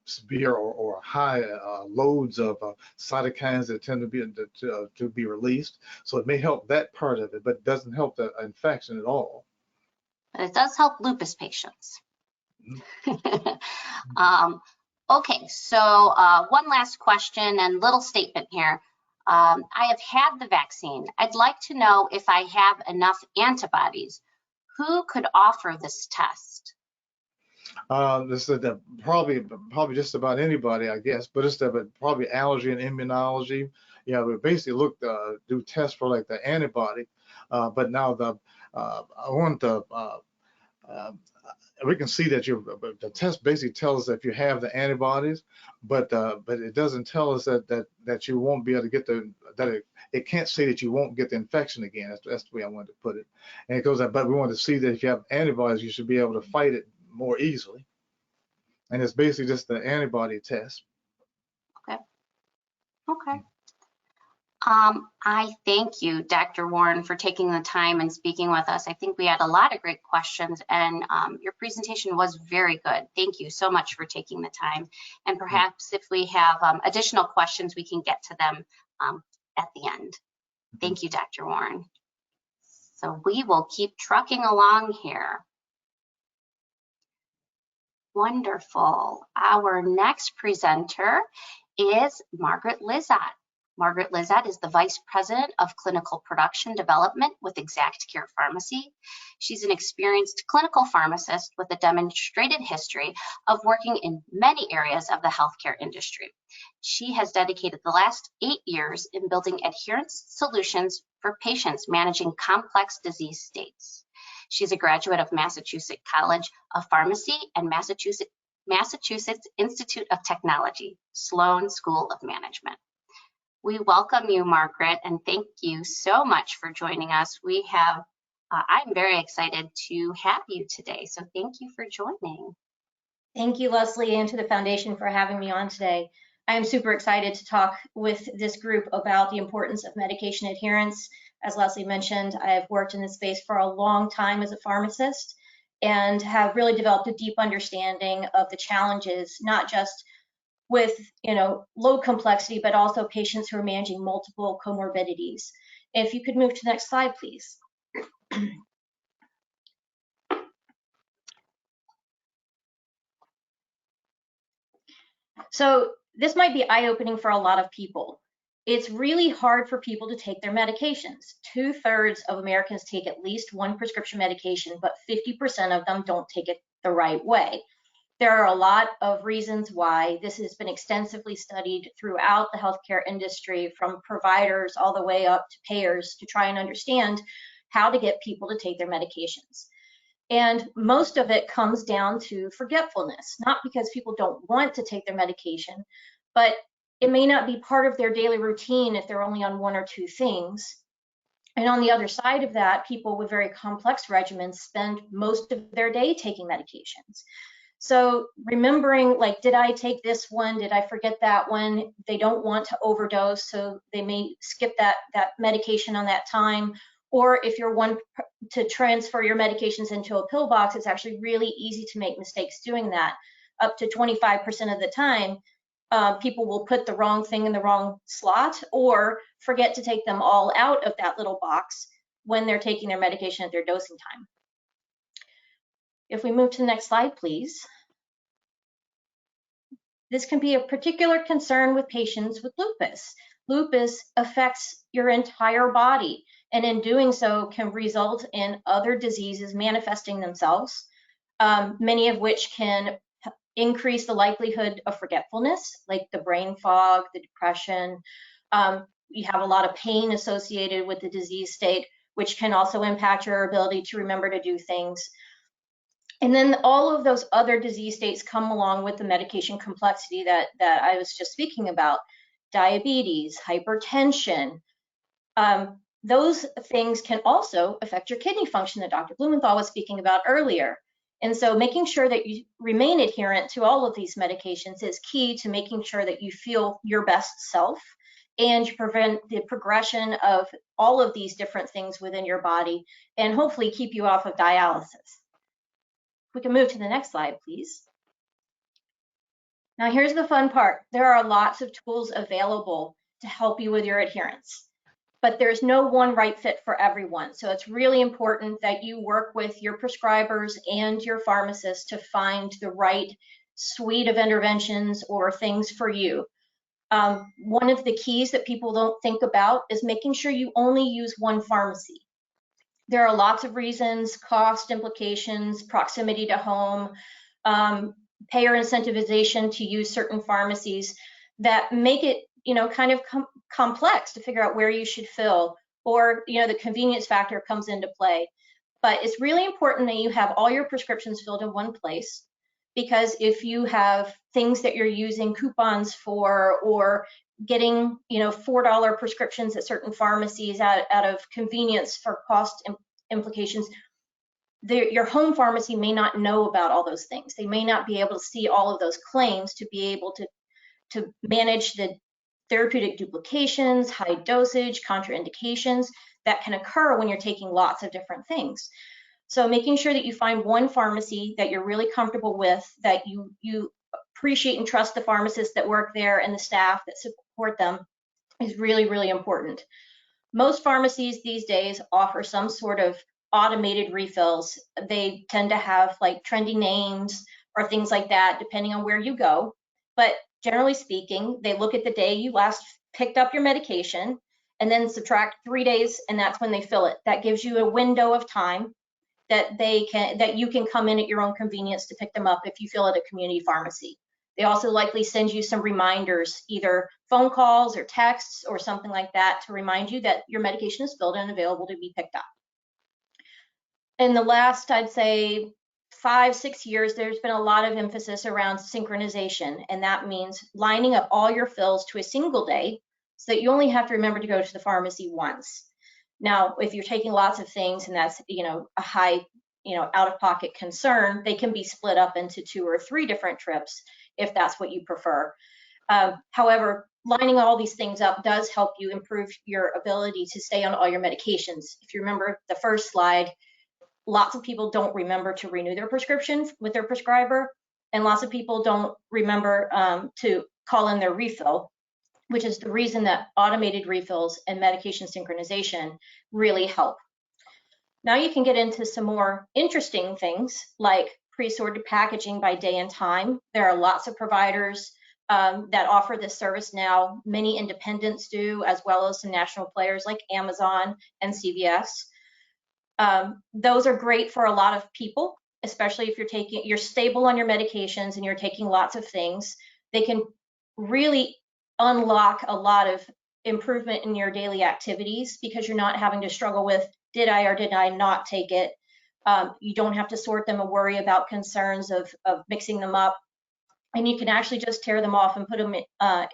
severe or high loads of cytokines that tend to be released. So it may help that part of it, but it doesn't help the infection at all. But it does help lupus patients. Okay, so one last question and little statement here. I have had the vaccine. I'd like to know if I have enough antibodies. Who could offer this test? This is probably just about anybody, I guess, but it's probably allergy and immunology. Yeah, we basically do tests for like the antibody, but now I want to. We can see that the test basically tells us if you have the antibodies, but it doesn't tell us that you won't be able to get it can't say that you won't get the infection again. That's the way I wanted to put it. And it goes, but we want to see that if you have antibodies, you should be able to fight it more easily. And it's basically just the antibody test. Okay. I thank you, Dr. Warren, for taking the time and speaking with us. I think we had a lot of great questions, and your presentation was very good. Thank you so much for taking the time. And perhaps if we have additional questions, we can get to them at the end. Thank you, Dr. Warren. So we will keep trucking along here. Wonderful. Our next presenter is Margaret Lizotte. Margaret Lizotte is the Vice President of Clinical Production Development with Exact Care Pharmacy. She's an experienced clinical pharmacist with a demonstrated history of working in many areas of the healthcare industry. She has dedicated the last 8 years in building adherence solutions for patients managing complex disease states. She's a graduate of Massachusetts College of Pharmacy and Massachusetts Institute of Technology, Sloan School of Management. We welcome you, Margaret, and thank you so much for joining us. I'm very excited to have you today, so thank you for joining. Thank you, Leslie, and to the Foundation for having me on today. I am super excited to talk with this group about the importance of medication adherence. As Leslie mentioned, I have worked in this space for a long time as a pharmacist and have really developed a deep understanding of the challenges, not just with low complexity, but also patients who are managing multiple comorbidities. If you could move to the next slide, please. So this might be eye-opening for a lot of people. It's really hard for people to take their medications. 2/3 of Americans take at least one prescription medication, but 50% of them don't take it the right way. There are a lot of reasons why. This has been extensively studied throughout the healthcare industry, from providers all the way up to payers, to try and understand how to get people to take their medications. And most of it comes down to forgetfulness, not because people don't want to take their medication, but it may not be part of their daily routine if they're only on 1 or 2 things. And on the other side of that, people with very complex regimens spend most of their day taking medications. So remembering, like, did I take this one? Did I forget that one? They don't want to overdose, so they may skip that medication on that time. Or if you're one to transfer your medications into a pill box, it's actually really easy to make mistakes doing that. Up to 25% of the time, people will put the wrong thing in the wrong slot or forget to take them all out of that little box when they're taking their medication at their dosing time. If we move to the next slide, please. This can be a particular concern with patients with lupus. Lupus affects your entire body, and in doing so can result in other diseases manifesting themselves, many of which can increase the likelihood of forgetfulness, like the brain fog, the depression, you have a lot of pain associated with the disease state, which can also impact your ability to remember to do things. And then all of those other disease states come along with the medication complexity that I was just speaking about. Diabetes, hypertension, those things can also affect your kidney function that Dr. Blumenthal was speaking about earlier. And so making sure that you remain adherent to all of these medications is key to making sure that you feel your best self and you prevent the progression of all of these different things within your body and hopefully keep you off of dialysis. We can move to the next slide, please. Now here's the fun part. There are lots of tools available to help you with your adherence, but there's no one right fit for everyone. So it's really important that you work with your prescribers and your pharmacists to find the right suite of interventions or things for you. One of the keys that people don't think about is making sure you only use one pharmacy. There are lots of reasons, cost implications, proximity to home, payer incentivization to use certain pharmacies that make it, kind of complex to figure out where you should fill, or, the convenience factor comes into play. But it's really important that you have all your prescriptions filled in one place, because if you have things that you're using coupons for or getting, $4 prescriptions at certain pharmacies out of convenience for cost implications, your home pharmacy may not know about all those things. They may not be able to see all of those claims to be able to manage the therapeutic duplications, high dosage, contraindications that can occur when you're taking lots of different things. So making sure that you find one pharmacy that you're really comfortable with, that you appreciate and trust the pharmacists that work there and the staff that support them is really, really important. Most pharmacies these days offer some sort of automated refills. They tend to have like trendy names or things like that, depending on where you go. But generally speaking, they look at the day you last picked up your medication and then subtract 3 days, and that's when they fill it. That gives you a window of time that you can come in at your own convenience to pick them up if you feel at a community pharmacy. They also likely send you some reminders, either phone calls or texts or something like that, to remind you that your medication is filled and available to be picked up. In the last, I'd say, 5-6 years, there's been a lot of emphasis around synchronization, and that means lining up all your fills to a single day so that you only have to remember to go to the pharmacy once. Now, if you're taking lots of things and that's, a high, out-of-pocket concern, they can be split up into 2 or 3 different trips if that's what you prefer. However, lining all these things up does help you improve your ability to stay on all your medications. If you remember the first slide, lots of people don't remember to renew their prescription with their prescriber, and lots of people don't remember to call in their refill, which is the reason that automated refills and medication synchronization really help. Now you can get into some more interesting things like pre-sorted packaging by day and time. There are lots of providers that offer this service now. Many independents do, as well as some national players like Amazon and CVS. Those are great for a lot of people, especially if you're stable on your medications and you're taking lots of things. They can really unlock a lot of improvement in your daily activities because you're not having to struggle with, did I or did I not take it? You don't have to sort them and worry about concerns of mixing them up. And you can actually just tear them off and put them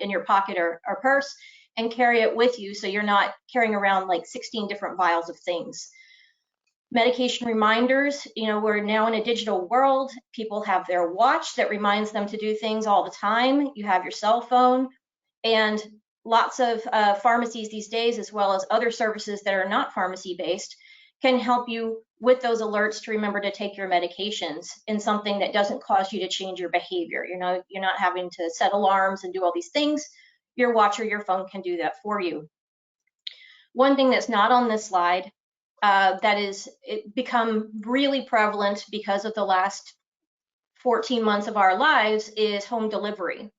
in your pocket or purse and carry it with you, so you're not carrying around like 16 different vials of things. Medication reminders, we're now in a digital world. People have their watch that reminds them to do things all the time. You have your cell phone, and lots of pharmacies these days, as well as other services that are not pharmacy-based, can help you with those alerts to remember to take your medications in something that doesn't cause you to change your behavior. You're not having to set alarms and do all these things. Your watch or your phone can do that for you. One thing that's not on this slide that is become really prevalent because of the last 14 months of our lives is home delivery.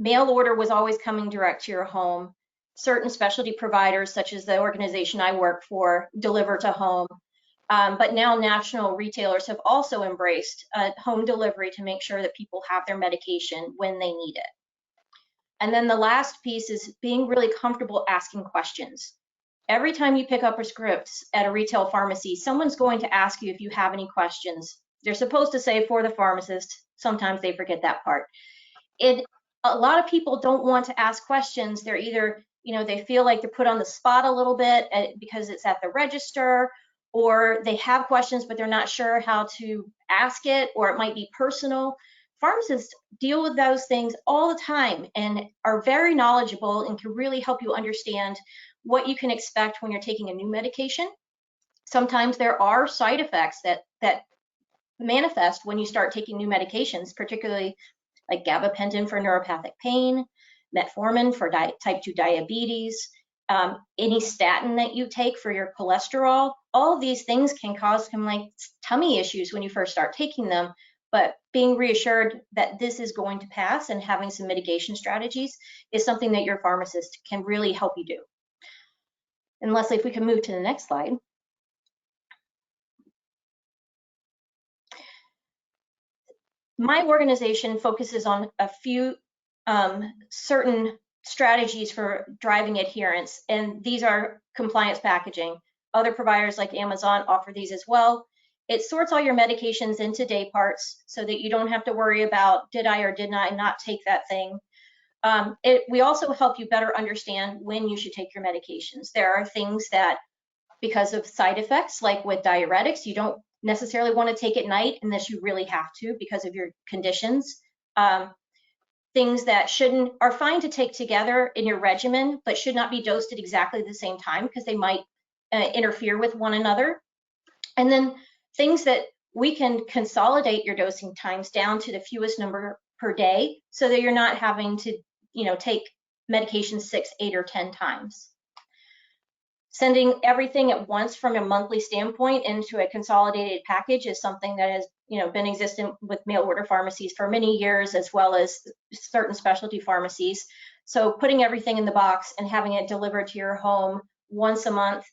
Mail order was always coming direct to your home. Certain specialty providers, such as the organization I work for, deliver to home. But now national retailers have also embraced home delivery to make sure that people have their medication when they need it. And then the last piece is being really comfortable asking questions. Every time you pick up a script at a retail pharmacy, someone's going to ask you if you have any questions. They're supposed to say for the pharmacist. Sometimes they forget that part. A lot of people don't want to ask questions. They're either, they feel like they're put on the spot a little bit because it's at the register, or they have questions, but they're not sure how to ask it, or it might be personal. Pharmacists deal with those things all the time and are very knowledgeable and can really help you understand what you can expect when you're taking a new medication. Sometimes there are side effects that manifest when you start taking new medications, particularly like gabapentin for neuropathic pain, metformin for type 2 diabetes, any statin that you take for your cholesterol. All of these things can cause some like tummy issues when you first start taking them, but being reassured that this is going to pass and having some mitigation strategies is something that your pharmacist can really help you do. And Leslie, if we can move to the next slide. My organization focuses on a few certain strategies for driving adherence, and these are compliance packaging. Other providers like Amazon offer these as well. It sorts all your medications into day parts so that you don't have to worry about did I or did I not take that thing. We also help you better understand when you should take your medications. There are things that, because of side effects, like with diuretics, you don't necessarily want to take at night unless you really have to because of your conditions. Things that are fine to take together in your regimen, but should not be dosed at exactly the same time because they might interfere with one another. And then things that we can consolidate your dosing times down to the fewest number per day so that you're not having to, take medication 6, 8, or 10 times. Sending everything at once from a monthly standpoint into a consolidated package is something that has been existent with mail order pharmacies for many years, as well as certain specialty pharmacies. So putting everything in the box and having it delivered to your home once a month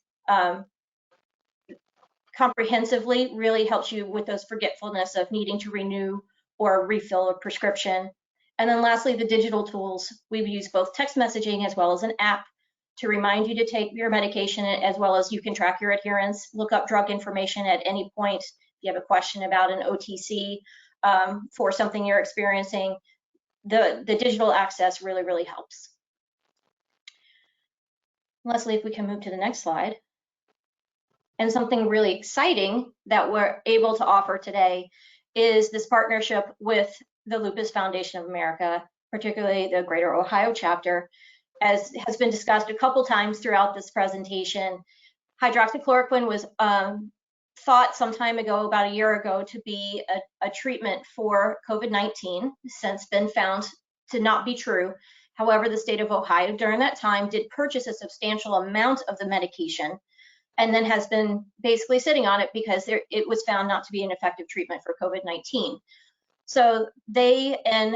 comprehensively really helps you with those forgetfulness of needing to renew or refill a prescription. And then lastly, the digital tools. We've used both text messaging as well as an app to remind you to take your medication, as well as you can track your adherence, look up drug information at any point. If you have a question about an OTC for something you're experiencing, the digital access really, really helps. Leslie, if we can move to the next slide. And something really exciting that we're able to offer today is this partnership with the Lupus Foundation of America, particularly the Greater Ohio chapter. As has been discussed a couple times throughout this presentation, hydroxychloroquine was thought some time ago, about a year ago, to be a treatment for COVID-19, since been found to not be true. However, the state of Ohio during that time did purchase a substantial amount of the medication and then has been basically sitting on it because it was found not to be an effective treatment for COVID-19. So they and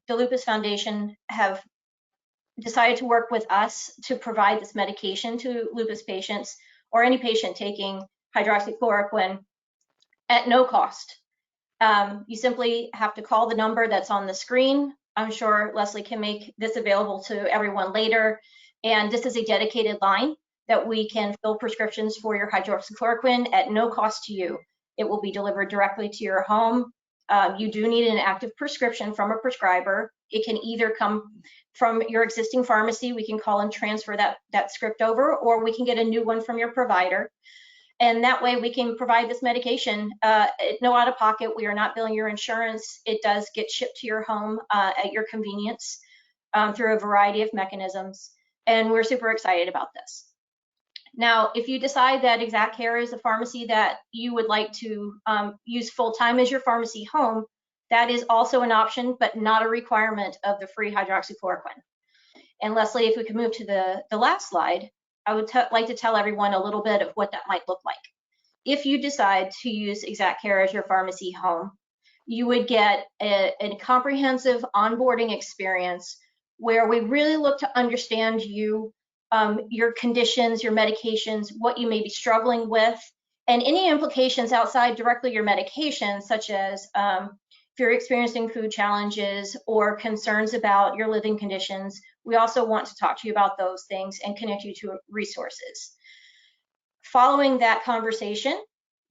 the Lupus Foundation have decided to work with us to provide this medication to lupus patients or any patient taking hydroxychloroquine at no cost. You simply have to call the number that's on the screen. I'm sure Leslie can make this available to everyone later. And this is a dedicated line that we can fill prescriptions for your hydroxychloroquine at no cost to you. It will be delivered directly to your home. You do need an active prescription from a prescriber. It can either come from your existing pharmacy. We can call and transfer that script over, or we can get a new one from your provider. And that way we can provide this medication at no out of pocket. We are not billing your insurance. It does get shipped to your home at your convenience through a variety of mechanisms. And we're super excited about this. Now, if you decide that Exact Care is a pharmacy that you would like to use full-time as your pharmacy home, that is also an option, but not a requirement of the free hydroxychloroquine. And Leslie, if we could move to the last slide, I would like to tell everyone a little bit of what that might look like. If you decide to use Exact Care as your pharmacy home, you would get a comprehensive onboarding experience where we really look to understand you, your conditions, your medications, what you may be struggling with, and any implications outside directly your medication, such as if you're experiencing food challenges or concerns about your living conditions, we also want to talk to you about those things and connect you to resources. Following that conversation,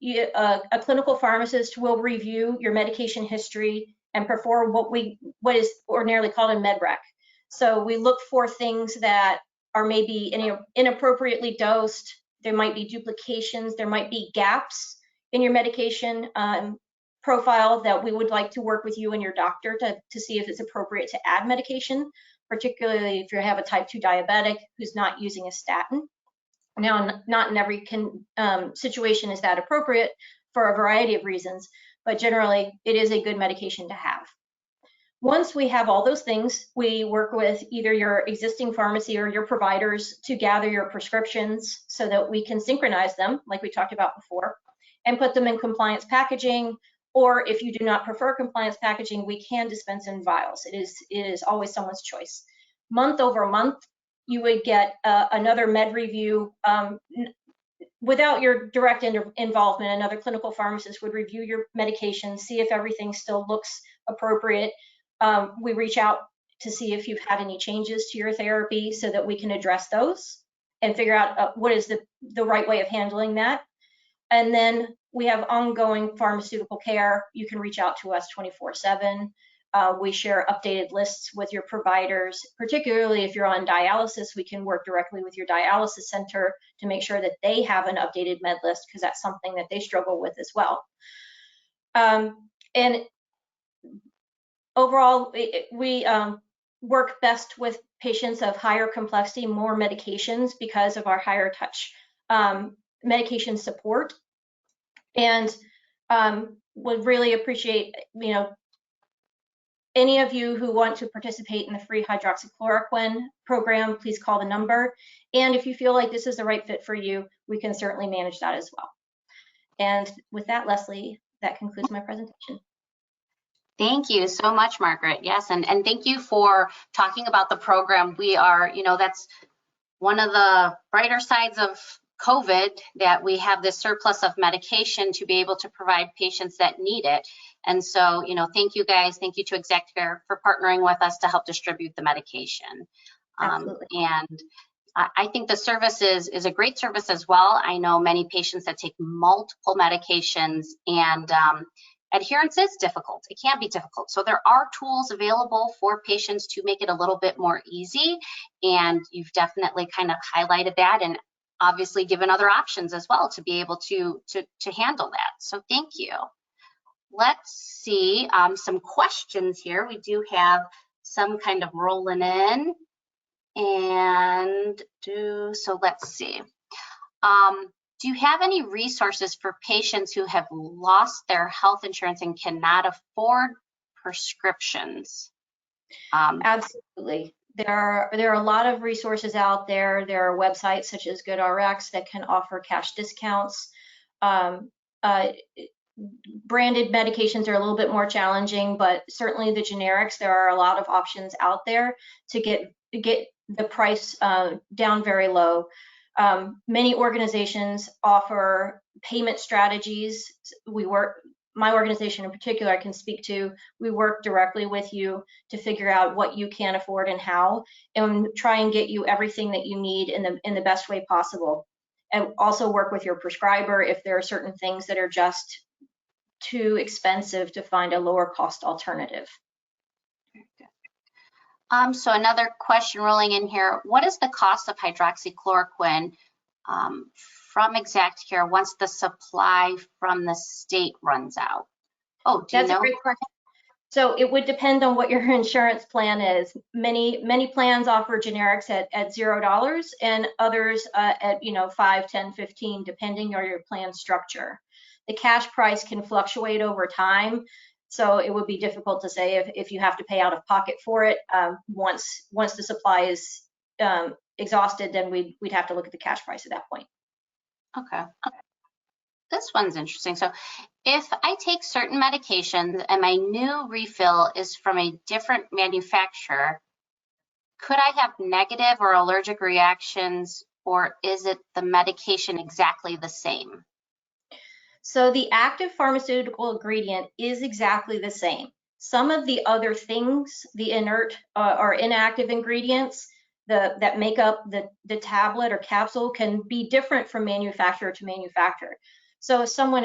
a clinical pharmacist will review your medication history and perform what is ordinarily called a med rec. So we look for things that are maybe inappropriately dosed. There might be duplications. There might be gaps in your medication profile that we would like to work with you and your doctor to see if it's appropriate to add medication, particularly if you have a type 2 diabetic who's not using a statin. Now, not in every situation is that appropriate for a variety of reasons, but generally it is a good medication to have. Once we have all those things, we work with either your existing pharmacy or your providers to gather your prescriptions so that we can synchronize them, like we talked about before, and put them in compliance packaging. Or if you do not prefer compliance packaging, we can dispense in vials. It is always someone's choice. Month over month, you would get another med review. Without your direct involvement, another clinical pharmacist would review your medication, see if everything still looks appropriate. We reach out to see if you've had any changes to your therapy so that we can address those and figure out what is the right way of handling that. And then we have ongoing pharmaceutical care. You can reach out to us 24/7. We share updated lists with your providers, particularly if you're on dialysis. We can work directly with your dialysis center to make sure that they have an updated med list, because that's something that they struggle with as well. And overall, we work best with patients of higher complexity, more medications, because of our higher touch medication support. And would really appreciate, any of you who want to participate in the free hydroxychloroquine program, please call the number. And if you feel like this is the right fit for you, we can certainly manage that as well. And with that, Leslie, that concludes my presentation. Thank you so much, Margaret. Yes, and thank you for talking about the program. We are, that's one of the brighter sides of COVID, that we have this surplus of medication to be able to provide patients that need it. And so, thank you guys. Thank you to Expire for partnering with us to help distribute the medication. And I think the service is a great service as well. I know many patients that take multiple medications, and adherence is difficult. It can be difficult. So there are tools available for patients to make it a little bit more easy. And you've definitely kind of highlighted that, and obviously given other options as well to be able to handle that. So thank you. Let's see some questions here. We do have some kind of rolling in, and so let's see. Do you have any resources for patients who have lost their health insurance and cannot afford prescriptions? Absolutely. There are a lot of resources out there. There are websites such as GoodRx that can offer cash discounts. Branded medications are a little bit more challenging, but certainly the generics, there are a lot of options out there to get the price down very low. Many organizations offer payment strategies. My organization in particular, I can speak to, we work directly with you to figure out what you can afford and how, and try and get you everything that you need in the best way possible. And also work with your prescriber if there are certain things that are just too expensive to find a lower cost alternative. So another question rolling in here. What is the cost of hydroxychloroquine from ExactCare once the supply from the state runs out? Oh, do you know? That's a great question. So it would depend on what your insurance plan is. Many plans offer generics at $0 and others at $5, $10, $15, depending on your plan structure. The cash price can fluctuate over time, so it would be difficult to say if you have to pay out of pocket for it. Once the supply is exhausted, then we'd have to look at the cash price at that point. Okay. This one's interesting. So if I take certain medications and my new refill is from a different manufacturer, could I have negative or allergic reactions, or is it the medication exactly the same? So the active pharmaceutical ingredient is exactly the same. Some of the other things, the inert or inactive ingredients that make up the tablet or capsule, can be different from manufacturer to manufacturer. So if someone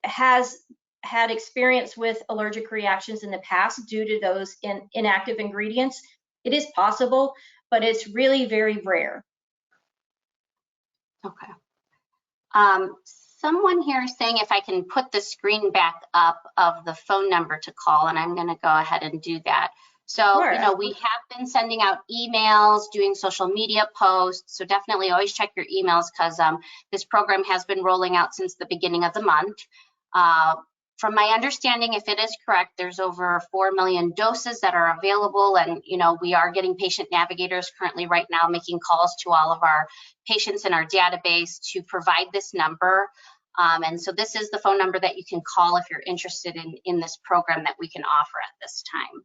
has had experience with allergic reactions in the past due to those inactive ingredients, it is possible, but it's really very rare. Okay. Someone here is saying if I can put the screen back up of the phone number to call, and I'm going to go ahead and do that. So, Sure. you know, we have been sending out emails, doing social media posts. So definitely always check your emails, because this program has been rolling out since the beginning of the month. From my understanding, if it is correct, there's over 4 million doses that are available. And, you know, we are getting patient navigators currently right now making calls to all of our patients in our database to provide this number. And so this is the phone number that you can call if you're interested in this program that we can offer at this time.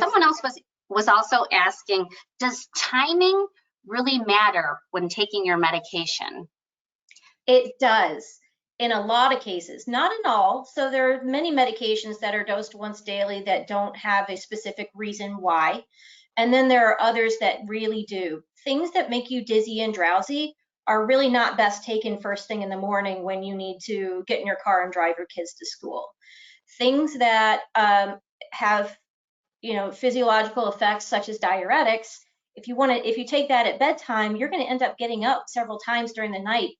Someone else was also asking, does timing really matter when taking your medication? It does in a lot of cases, not in all. So there are many medications that are dosed once daily that don't have a specific reason why. And then there are others that really do. Things that make you dizzy and drowsy are really not best taken first thing in the morning when you need to get in your car and drive your kids to school. Things that have, you know, physiological effects such as diuretics, if you take that at bedtime, you're going to end up getting up several times during the night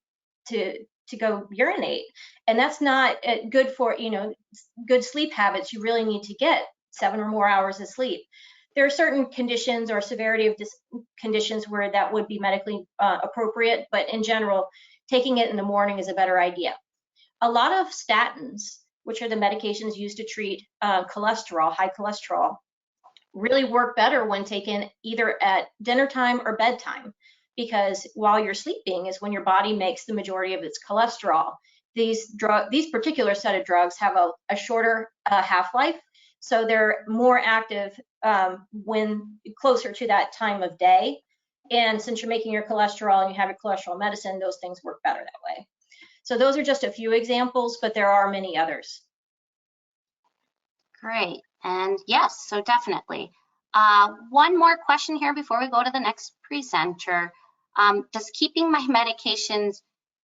to go urinate, and that's not good for, you know, good sleep habits. You really need to get 7 or more hours of sleep. There are certain conditions or severity of conditions where that would be medically appropriate, but in general, taking it in the morning is a better idea. A lot of statins, which are the medications used to treat cholesterol, high cholesterol, really work better when taken either at dinner time or bedtime, because while you're sleeping is when your body makes the majority of its cholesterol. These particular set of drugs have a shorter half-life, so they're more active when closer to that time of day. And since you're making your cholesterol and you have your cholesterol medicine, those things work better that way. So those are just a few examples, but there are many others. Great. And yes, so definitely. One more question here before we go to the next presenter. Does keeping my medications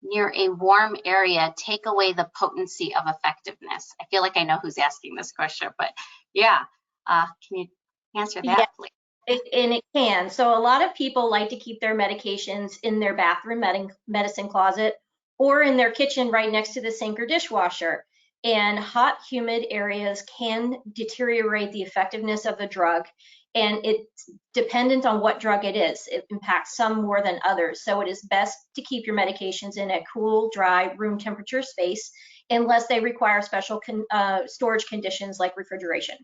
near a warm area take away the potency of effectiveness? I feel like I know who's asking this question, but yeah, can you answer that, please? And it can. So a lot of people like to keep their medications in their bathroom medicine closet or in their kitchen right next to the sink or dishwasher. And hot, humid areas can deteriorate the effectiveness of the drug. And it's dependent on what drug it is. It impacts some more than others. So it is best to keep your medications in a cool, dry, room temperature space unless they require special storage conditions like refrigeration.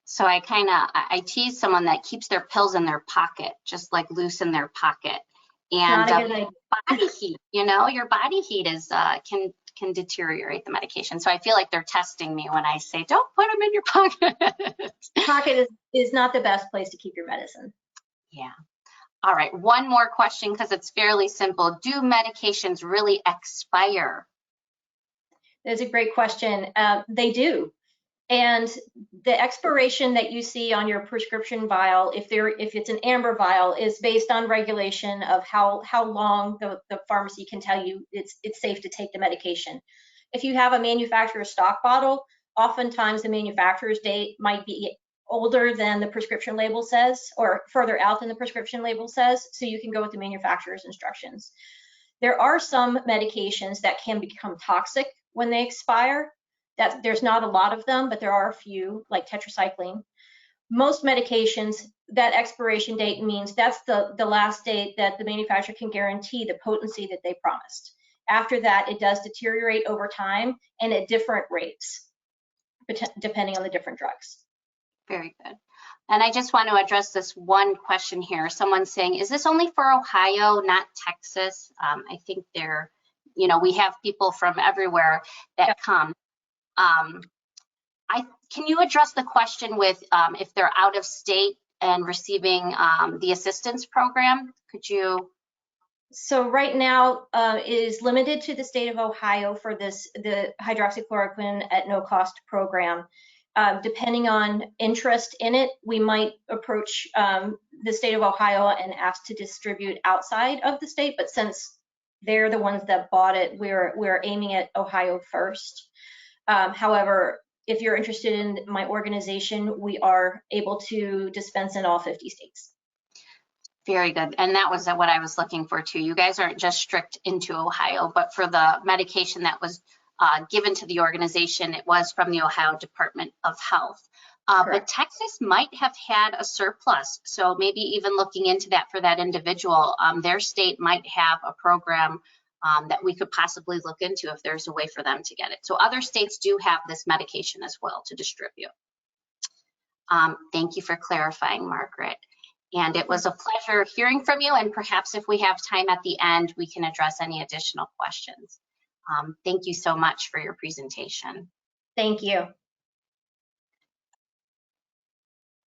So I tease someone that keeps their pills in their pocket, just like loose in their pocket. And body heat, you know, your body heat is can deteriorate the medication. So I feel like they're testing me when I say, don't put them in your pocket. Pocket is not the best place to keep your medicine. Yeah. All right, one more question because it's fairly simple. Do medications really expire? That's a great question. They do. And the expiration that you see on your prescription vial, if it's an amber vial, is based on regulation of how long the pharmacy can tell you it's safe to take the medication. If you have a manufacturer's stock bottle, oftentimes the manufacturer's date might be older than the prescription label says, or further out than the prescription label says, so you can go with the manufacturer's instructions. There are some medications that can become toxic when they expire. There's not a lot of them, but there are a few, like tetracycline. Most medications, that expiration date means that's the last date that the manufacturer can guarantee the potency that they promised. After that, it does deteriorate over time and at different rates, depending on the different drugs. Very good. And I just want to address this one question here. Someone's saying, is this only for Ohio, not Texas? I think we have people from everywhere that come. Can you address the question with if they're out of state and receiving the assistance program? Could you? So right now it is limited to the state of Ohio for the hydroxychloroquine at no cost program. Depending on interest in it, we might approach the state of Ohio and ask to distribute outside of the state. But since they're the ones that bought it, we're aiming at Ohio first. However, if you're interested in my organization, we are able to dispense in all 50 states. Very good. And that was what I was looking for too. You guys aren't just strict into Ohio, but for the medication that was given to the organization, it was from the Ohio Department of Health. But Texas might have had a surplus. So maybe even looking into that for that individual, their state might have a program that we could possibly look into if there's a way for them to get it. So other states do have this medication as well to distribute. Thank you for clarifying, Margaret. And it was a pleasure hearing from you. And perhaps if we have time at the end, we can address any additional questions. Thank you so much for your presentation. Thank you.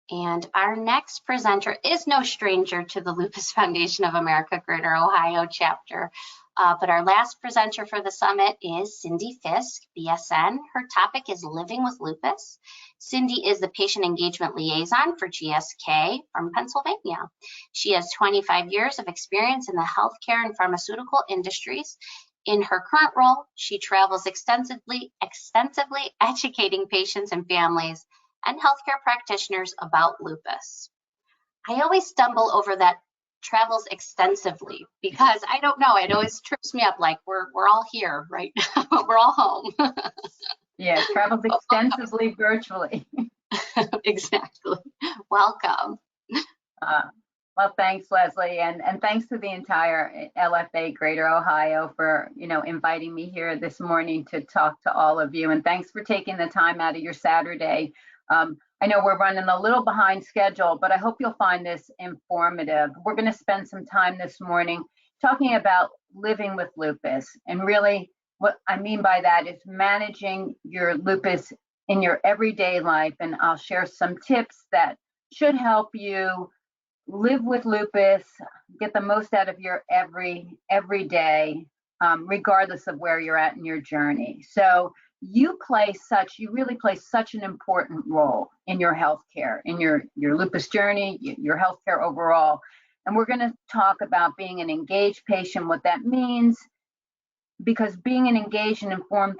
And our next presenter is no stranger to the Lupus Foundation of America Greater Ohio chapter. But our last presenter for the summit is Cindy Fisk, BSN. Her topic is Living with Lupus. Cindy is the patient engagement liaison for GSK from Pennsylvania. She has 25 years of experience in the healthcare and pharmaceutical industries. In her current role, she travels extensively educating patients and families and healthcare practitioners about lupus. I always stumble over that travels extensively because I don't know, it always trips me up like we're all here right now, we're all home. Yeah, travels extensively virtually. Exactly. Welcome. Well, thanks, Leslie, and thanks to the entire LFA Greater Ohio for, inviting me here this morning to talk to all of you. And thanks for taking the time out of your Saturday. I know we're running a little behind schedule, but I hope you'll find this informative. We're going to spend some time this morning talking about living with lupus. And really, what I mean by that is managing your lupus in your everyday life. And I'll share some tips that should help you live with lupus, get the most out of your every day, regardless of where you're at in your journey. So you really play such an important role in your healthcare, in your lupus journey, your healthcare overall. And we're going to talk about being an engaged patient, what that means, because being an engaged and informed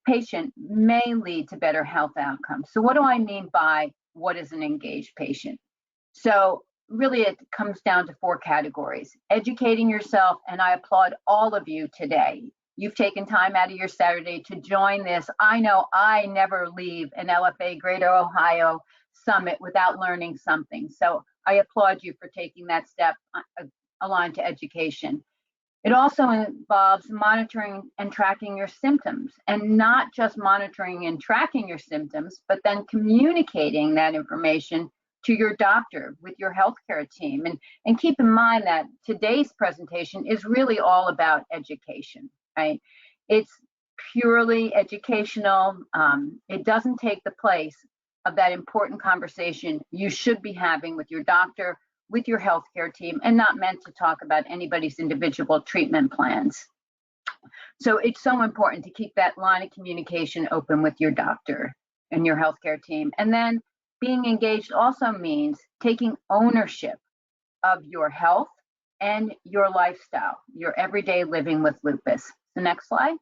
patient may lead to better health outcomes. So what do I mean by what is an engaged patient? So really, it comes down to 4 categories. Educating yourself, and I applaud all of you today. You've taken time out of your Saturday to join this. I know I never leave an LFA Greater Ohio Summit without learning something. So I applaud you for taking that step aligned to education. It also involves monitoring and tracking your symptoms, and not just monitoring and tracking your symptoms, but then communicating that information to your doctor with your healthcare team. And keep in mind that today's presentation is really all about education, right? It's purely educational. It doesn't take the place of that important conversation you should be having with your doctor, with your healthcare team, and not meant to talk about anybody's individual treatment plans. So it's so important to keep that line of communication open with your doctor and your healthcare team. And then being engaged also means taking ownership of your health and your lifestyle, your everyday living with lupus. The next slide.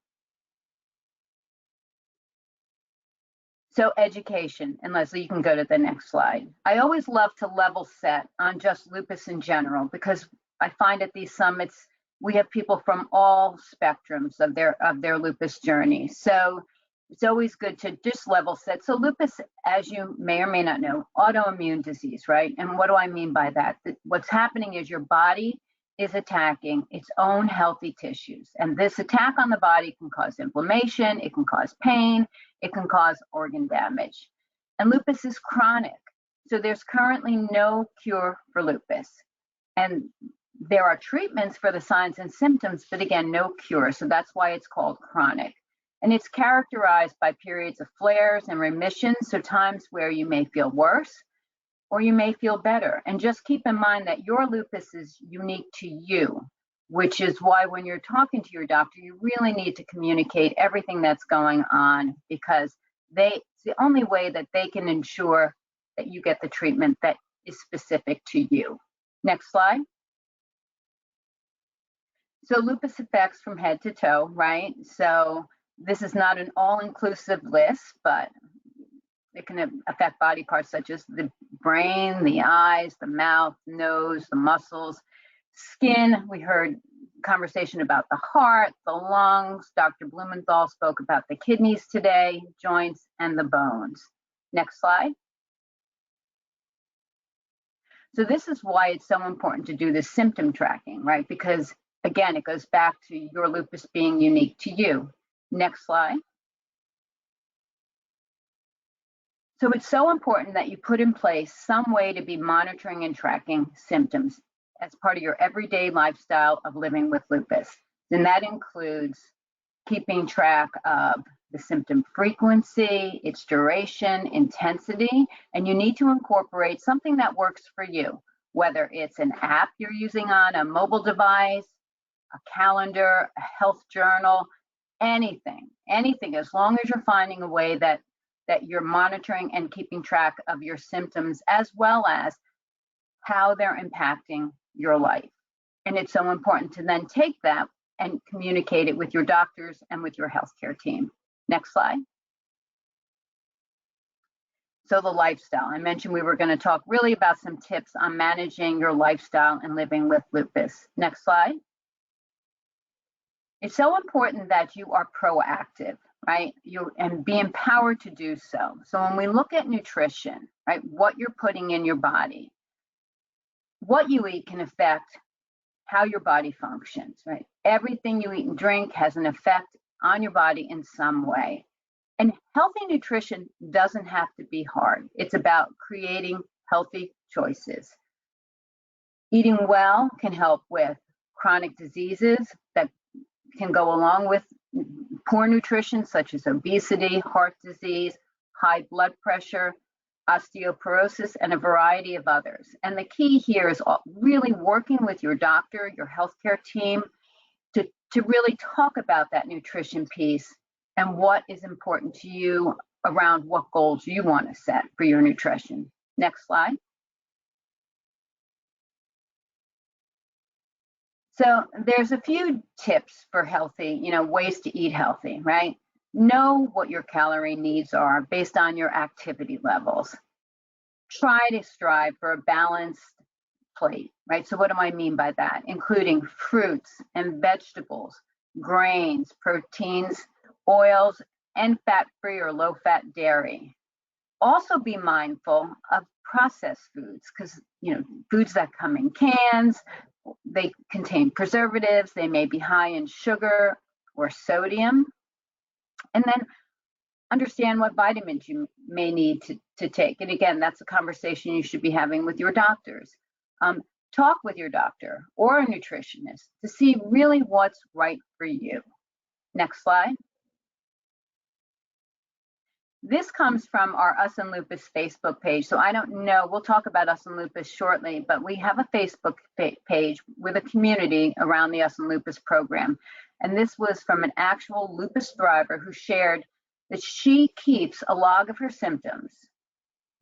So education, and Leslie, you can go to the next slide. I always love to level set on just lupus in general, because I find at these summits, we have people from all spectrums of their lupus journey. So it's always good to just level set. So lupus, as you may or may not know, autoimmune disease, right? And what do I mean by that? What's happening is your body is attacking its own healthy tissues. And this attack on the body can cause inflammation, it can cause pain, it can cause organ damage. And lupus is chronic. So there's currently no cure for lupus. And there are treatments for the signs and symptoms, but again, no cure. So that's why it's called chronic. And it's characterized by periods of flares and remissions, so times where you may feel worse or you may feel better. And just keep in mind that your lupus is unique to you, which is why when you're talking to your doctor, you really need to communicate everything that's going on, because it's the only way that they can ensure that you get the treatment that is specific to you. Next slide. So lupus affects from head to toe, right? So this is not an all-inclusive list, but it can affect body parts such as the brain, the eyes, the mouth, nose, the muscles, skin. We heard conversation about the heart, the lungs. Dr. Blumenthal spoke about the kidneys today, joints, and the bones. Next slide. So this is why it's so important to do this symptom tracking, right? Because again, it goes back to your lupus being unique to you. Next slide. So it's so important that you put in place some way to be monitoring and tracking symptoms as part of your everyday lifestyle of living with lupus. And that includes keeping track of the symptom frequency, its duration, intensity, and you need to incorporate something that works for you, whether it's an app you're using on a mobile device, a calendar, a health journal, anything, as long as you're finding a way that you're monitoring and keeping track of your symptoms as well as how they're impacting your life. And it's so important to then take that and communicate it with your doctors and with your healthcare team. Next slide. So the lifestyle. I mentioned we were going to talk really about some tips on managing your lifestyle and living with lupus. Next slide. It's so important that you are proactive, right? And be empowered to do so. So when we look at nutrition, right, what you're putting in your body, what you eat can affect how your body functions, right? Everything you eat and drink has an effect on your body in some way. And healthy nutrition doesn't have to be hard. It's about creating healthy choices. Eating well can help with chronic diseases that can go along with poor nutrition, such as obesity, heart disease, high blood pressure, osteoporosis, and a variety of others. And the key here is really working with your doctor, your healthcare team, to really talk about that nutrition piece and what is important to you around what goals you want to set for your nutrition. Next slide. So there's a few tips for healthy, ways to eat healthy, right? Know what your calorie needs are based on your activity levels. Try to strive for a balanced plate, right? So what do I mean by that? Including fruits and vegetables, grains, proteins, oils, and fat-free or low-fat dairy. Also be mindful of processed foods because, foods that come in cans, they contain preservatives, they may be high in sugar or sodium. And then understand what vitamins you may need to take. And again, that's a conversation you should be having with your doctors. Talk with your doctor or a nutritionist to see really what's right for you. Next slide. This comes from our Us and Lupus Facebook page. So I don't know, we'll talk about Us and Lupus shortly, but we have a Facebook page with a community around the Us and Lupus program. And this was from an actual lupus thriver who shared that she keeps a log of her symptoms.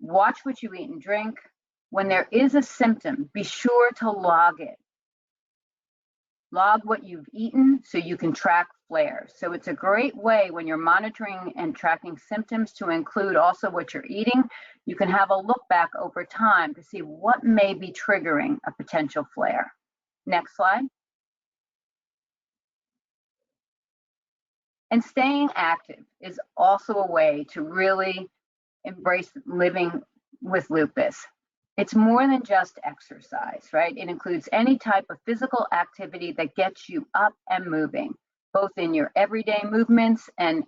Watch what you eat and drink. When there is a symptom, be sure to log it. Log what you've eaten so you can track flares. So it's a great way when you're monitoring and tracking symptoms to include also what you're eating. You can have a look back over time to see what may be triggering a potential flare. Next slide. And staying active is also a way to really embrace living with lupus. It's more than just exercise, right? It includes any type of physical activity that gets you up and moving, both in your everyday movements and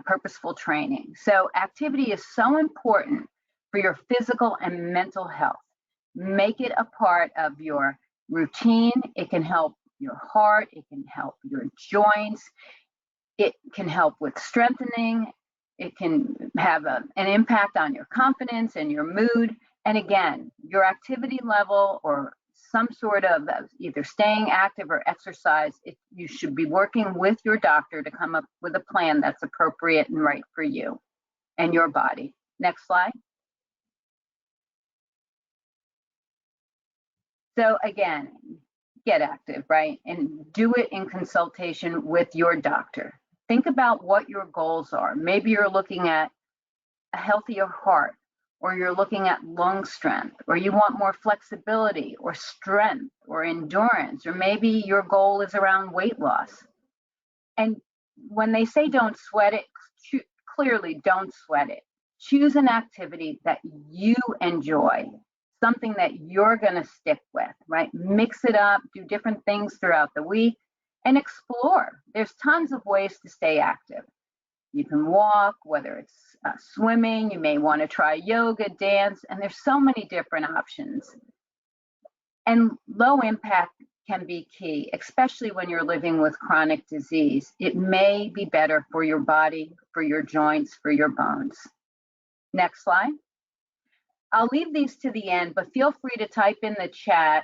purposeful training. So activity is so important for your physical and mental health. Make it a part of your routine. It can help your heart. It can help your joints. It can help with strengthening. It can have an impact on your confidence and your mood. And again, your activity level or some sort of either staying active or exercise, you should be working with your doctor to come up with a plan that's appropriate and right for you. and your body. Next slide. So again, get active, right? And do it in consultation with your doctor. Think about what your goals are. Maybe you're looking at a healthier heart, or you're looking at lung strength, or you want more flexibility or strength or endurance, or maybe your goal is around weight loss. And when they say don't sweat it, clearly don't sweat it. Choose an activity that you enjoy, something that you're going to stick with, right? Mix it up, do different things throughout the week, and explore. There's tons of ways to stay active. You can walk, whether it's swimming, you may want to try yoga, dance, and there's so many different options. And low impact can be key, especially when you're living with chronic disease. It may be better for your body, for your joints, for your bones. Next slide. I'll leave these to the end, but feel free to type in the chat,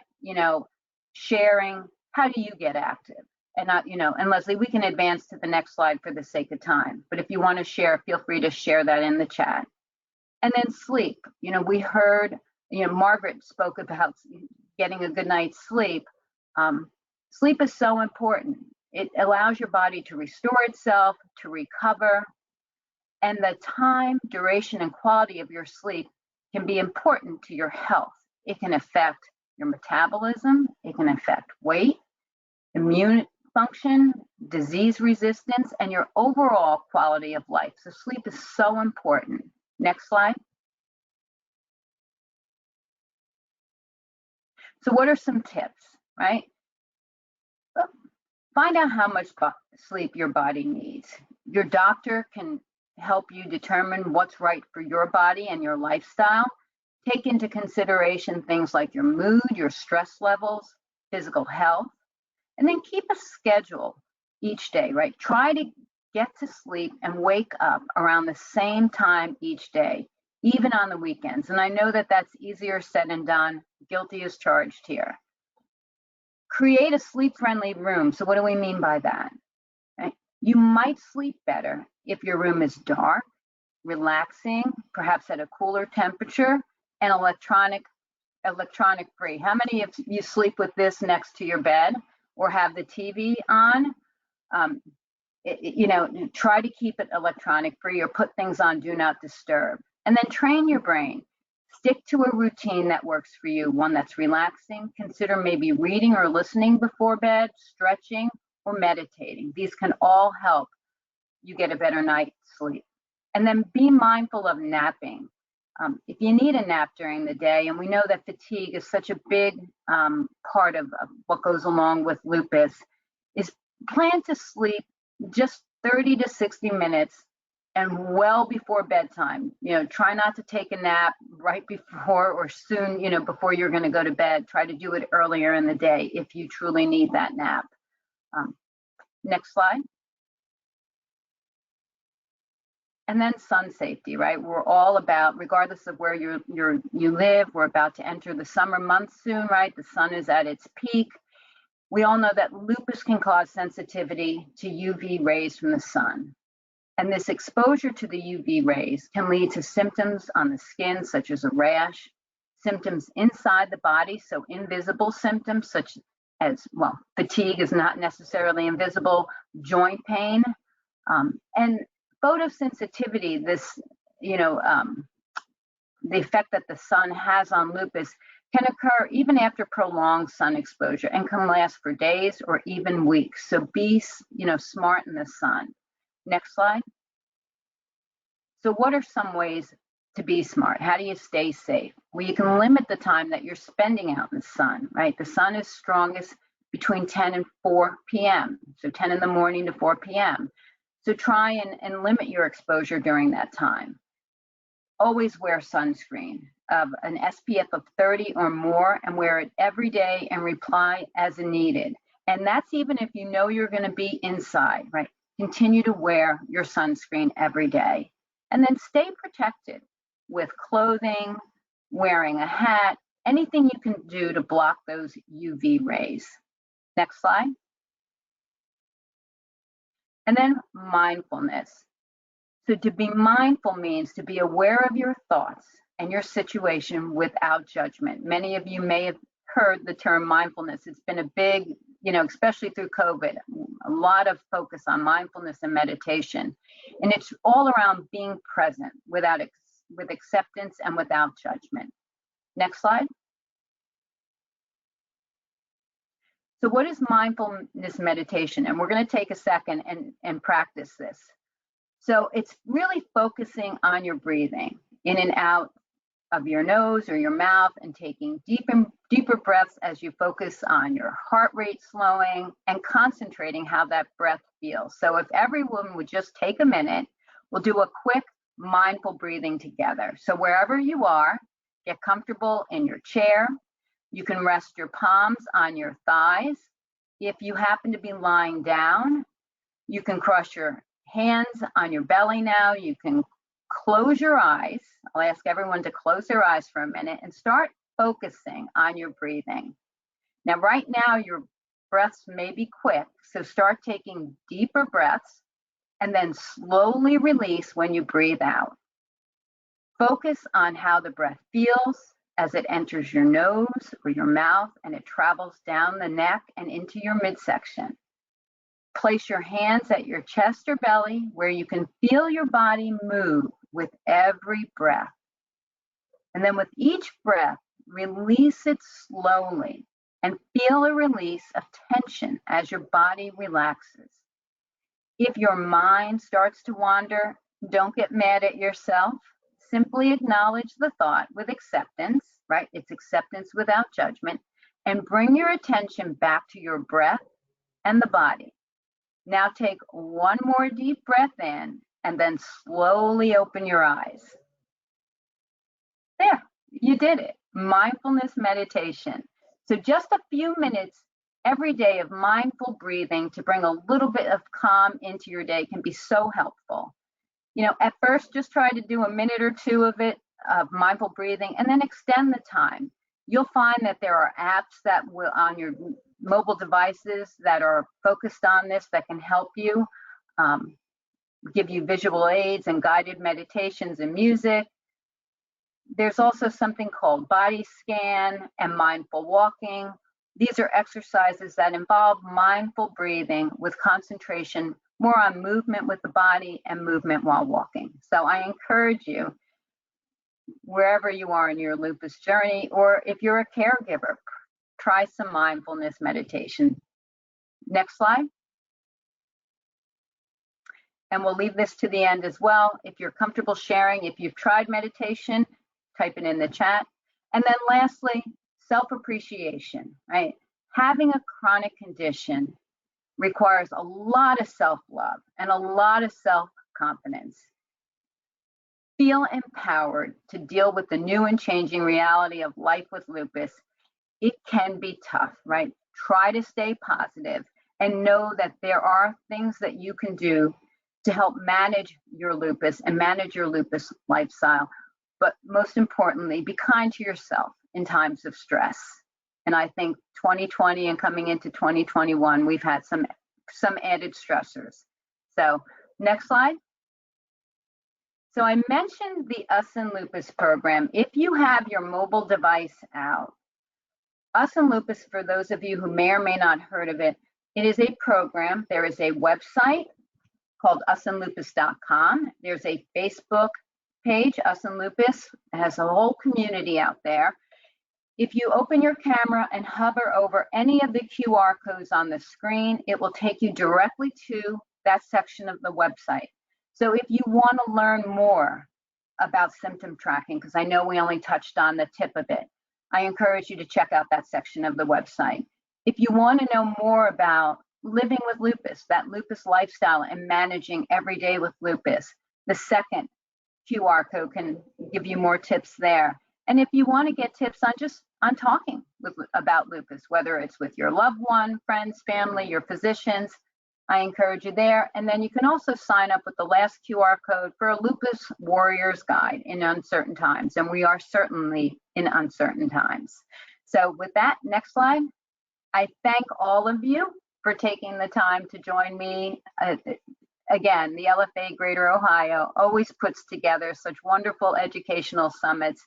sharing, how do you get active? And and Leslie, we can advance to the next slide for the sake of time. But if you want to share, feel free to share that in the chat. And then sleep. We heard, Margaret spoke about getting a good night's sleep. Sleep is so important. It allows your body to restore itself, to recover. And the time, duration, and quality of your sleep can be important to your health. It can affect your metabolism. It can affect weight, immune function, disease resistance, and your overall quality of life. So sleep is so important. Next slide. So what are some tips, right? Find out how much sleep your body needs. Your doctor can help you determine what's right for your body and your lifestyle. Take into consideration things like your mood, your stress levels, physical health. And then keep a schedule each day, right? Try to get to sleep and wake up around the same time each day, even on the weekends. And I know that that's easier said than done. Guilty as charged here. Create a sleep-friendly room. So what do we mean by that? Right? You might sleep better if your room is dark, relaxing, perhaps at a cooler temperature, and electronic free. How many of you sleep with this next to your bed? Or have the TV on? Try to keep it electronic free, or put things on do not disturb. And then train your brain. Stick to a routine that works for you, one that's relaxing. Consider maybe reading or listening before bed, stretching, or meditating. These can all help you get a better night's sleep. And then be mindful of napping. If you need a nap during the day, and we know that fatigue is such a big part of what goes along with lupus, is plan to sleep just 30 to 60 minutes and well before bedtime. Try not to take a nap right before or soon, before you're going to go to bed. Try to do it earlier in the day if you truly need that nap. Next slide. And then sun safety, right? We're all about, regardless of where you live, we're about to enter the summer months soon, right? The sun is at its peak. We all know that lupus can cause sensitivity to UV rays from the sun. And this exposure to the UV rays can lead to symptoms on the skin, such as a rash, symptoms inside the body, so invisible symptoms such as, fatigue is not necessarily invisible, joint pain, and photosensitivity, the effect that the sun has on lupus can occur even after prolonged sun exposure and can last for days or even weeks. So be, smart in the sun. Next slide. So what are some ways to be smart? How do you stay safe? Well, you can limit the time that you're spending out in the sun, right? The sun is strongest between 10 and 4 p.m. So 10 in the morning to 4 p.m. So try and limit your exposure during that time. Always wear sunscreen of an SPF of 30 or more, and wear it every day and reply as needed. And that's even if you know you're going to be inside, right? Continue to wear your sunscreen every day. And then stay protected with clothing, wearing a hat, anything you can do to block those UV rays. Next slide. And then mindfulness. So to be mindful means to be aware of your thoughts and your situation without judgment. Many of you may have heard the term mindfulness. It's been a big, especially through COVID, a lot of focus on mindfulness and meditation. And it's all around being present with acceptance and without judgment. Next slide. So what is mindfulness meditation? And we're going to take a second and practice this. So it's really focusing on your breathing in and out of your nose or your mouth, and taking deeper breaths as you focus on your heart rate slowing and concentrating how that breath feels. So if everyone would just take a minute, we'll do a quick mindful breathing together. So wherever you are, get comfortable in your chair. You can rest your palms on your thighs. If you happen to be lying down, you can cross your hands on your belly now. You can close your eyes. I'll ask everyone to close their eyes for a minute and start focusing on your breathing. Now, right now, your breaths may be quick, so start taking deeper breaths and then slowly release when you breathe out. Focus on how the breath feels as it enters your nose or your mouth and it travels down the neck and into your midsection. Place your hands at your chest or belly where you can feel your body move with every breath. And then with each breath, release it slowly and feel a release of tension as your body relaxes. If your mind starts to wander, don't get mad at yourself. Simply acknowledge the thought with acceptance, right? It's acceptance without judgment, and bring your attention back to your breath and the body. Now take one more deep breath in and then slowly open your eyes. There, you did it. Mindfulness meditation. So just a few minutes every day of mindful breathing to bring a little bit of calm into your day can be so helpful. At first, just try to do a minute or two of it, of mindful breathing, and then extend the time. You'll find that there are apps that will on your mobile devices that are focused on this that can help you, give you visual aids and guided meditations and music. There's also something called body scan and mindful walking. These are exercises that involve mindful breathing with concentration more on movement with the body and movement while walking. So I encourage you, wherever you are in your lupus journey, or if you're a caregiver, try some mindfulness meditation. Next slide. And we'll leave this to the end as well. If you're comfortable sharing, if you've tried meditation, type it in the chat. And then lastly, self-appreciation, right? Having a chronic condition requires a lot of self-love and a lot of self-confidence. Feel empowered to deal with the new and changing reality of life with lupus. It can be tough, right? Try to stay positive and know that there are things that you can do to help manage your lupus and manage your lupus lifestyle. But most importantly, be kind to yourself in times of stress. And I think 2020 and coming into 2021, we've had some added stressors. So next slide. So I mentioned the Us in Lupus program. If you have your mobile device out, Us in Lupus, for those of you who may or may not heard of it, it is a program. There is a website called usinlupus.com. There's a Facebook page, Us in Lupus. It has a whole community out there. If you open your camera and hover over any of the QR codes on the screen, it will take you directly to that section of the website. So if you want to learn more about symptom tracking, because I know we only touched on the tip of it, I encourage you to check out that section of the website. If you want to know more about living with lupus, that lupus lifestyle and managing every day with lupus, the second QR code can give you more tips there. And if you want to get tips on talking about lupus, whether it's with your loved one, friends, family, your physicians, I encourage you there. And then you can also sign up with the last QR code for a Lupus Warriors Guide in uncertain times. And we are certainly in uncertain times. So with that, next slide. I thank all of you for taking the time to join me again, the LFA Greater Ohio always puts together such wonderful educational summits.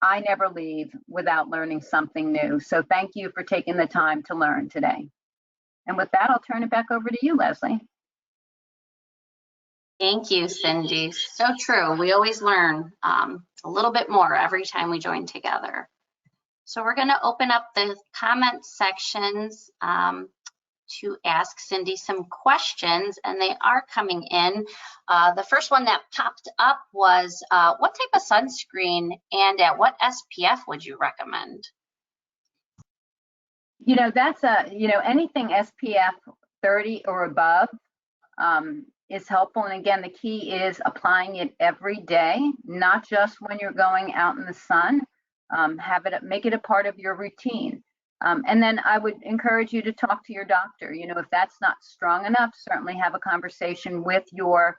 I never leave without learning something new. So thank you for taking the time to learn today. And with that, I'll turn it back over to you, Leslie. Thank you, Cindy. So true. We always learn a little bit more every time we join together. So we're going to open up the comment sections to ask Cindy some questions, and they are coming in. The first one that popped up was, what type of sunscreen and at what SPF would you recommend? You know, that's anything SPF 30 or above is helpful. And again, the key is applying it every day, not just when you're going out in the sun. Make it a part of your routine. And then I would encourage you to talk to your doctor. You know, if that's not strong enough, certainly have a conversation with your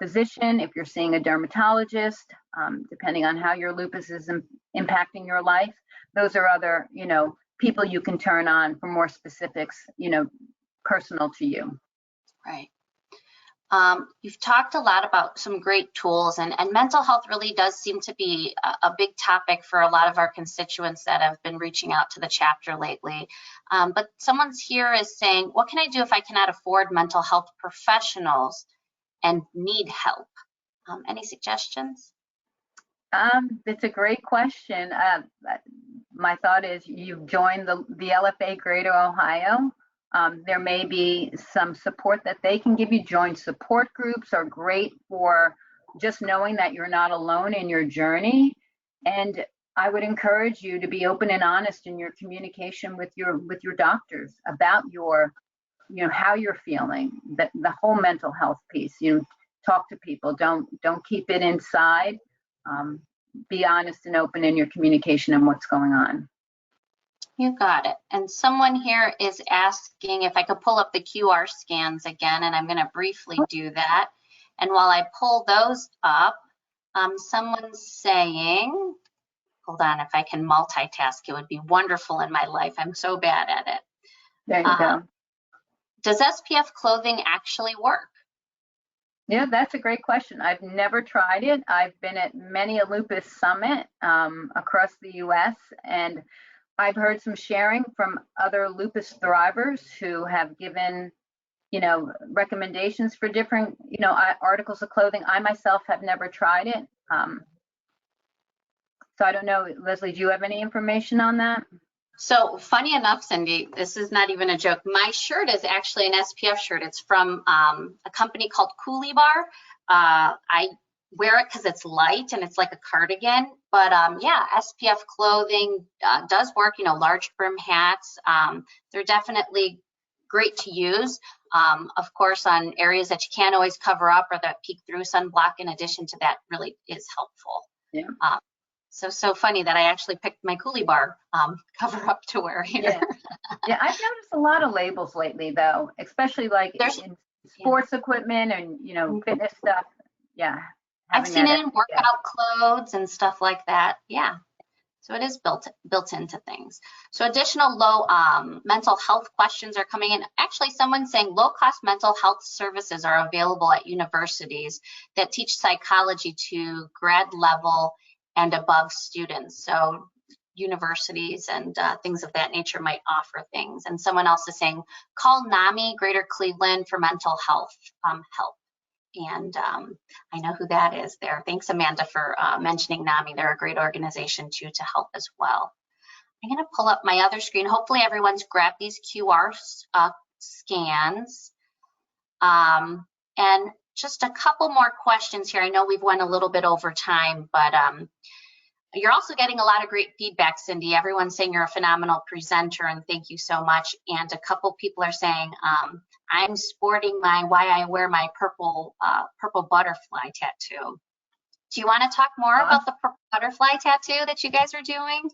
physician. If you're seeing a dermatologist, depending on how your lupus is impacting your life, those are other, people you can turn on for more specifics, personal to you. Right. You've talked a lot about some great tools, and mental health really does seem to be a big topic for a lot of our constituents that have been reaching out to the chapter lately. But someone's here is saying, what can I do if I cannot afford mental health professionals and need help? Any suggestions? It's a great question. My thought is you've joined the LFA Greater Ohio. There may be some support that they can give you. Joint support groups are great for just knowing that you're not alone in your journey. And I would encourage you to be open and honest in your communication with your doctors about your, how you're feeling, the whole mental health piece. Talk to people. Don't keep it inside. Be honest and open in your communication and what's going on. You got it. And someone here is asking if I could pull up the QR scans again, and I'm going to briefly do that. And while I pull those up, someone's saying, hold on, if I can multitask, it would be wonderful in my life. I'm so bad at it. There you go. Does SPF clothing actually work? Yeah, that's a great question. I've never tried it. I've been at many a lupus summit across the US, and I've heard some sharing from other lupus thrivers who have given, recommendations for different, articles of clothing. I myself have never tried it. So I don't know, Leslie, do you have any information on that? So funny enough, Cindy, this is not even a joke. My shirt is actually an SPF shirt. It's from a company called Coolie Bar. I wear it because it's light and it's like a cardigan. But yeah, SPF clothing does work. Large brim hats. They're definitely great to use. Of course, on areas that you can't always cover up or that peek through sunblock, in addition to that, really is helpful. Yeah. So funny that I actually picked my Coolie Bar cover up to wear here. Yeah, I've noticed a lot of labels lately, though, especially like in sports equipment and fitness stuff. Yeah, I've seen it in workout clothes and stuff like that. Yeah, so it is built into things. So additional low mental health questions are coming in. Actually, someone's saying low-cost mental health services are available at universities that teach psychology to grad level and above students. So universities and things of that nature might offer things. And someone else is saying, call NAMI Greater Cleveland for mental health help. And I know who that is there. Thanks, Amanda, for mentioning NAMI. They're a great organization too to help as well. I'm gonna pull up my other screen. Hopefully everyone's grabbed these QR scans. And just a couple more questions here. I know we've went a little bit over time, but you're also getting a lot of great feedback, Cindy. Everyone's saying you're a phenomenal presenter, and thank you so much. And a couple people are saying, I'm sporting why I wear my purple butterfly tattoo. Do you want to talk more about the purple butterfly tattoo that you guys are doing?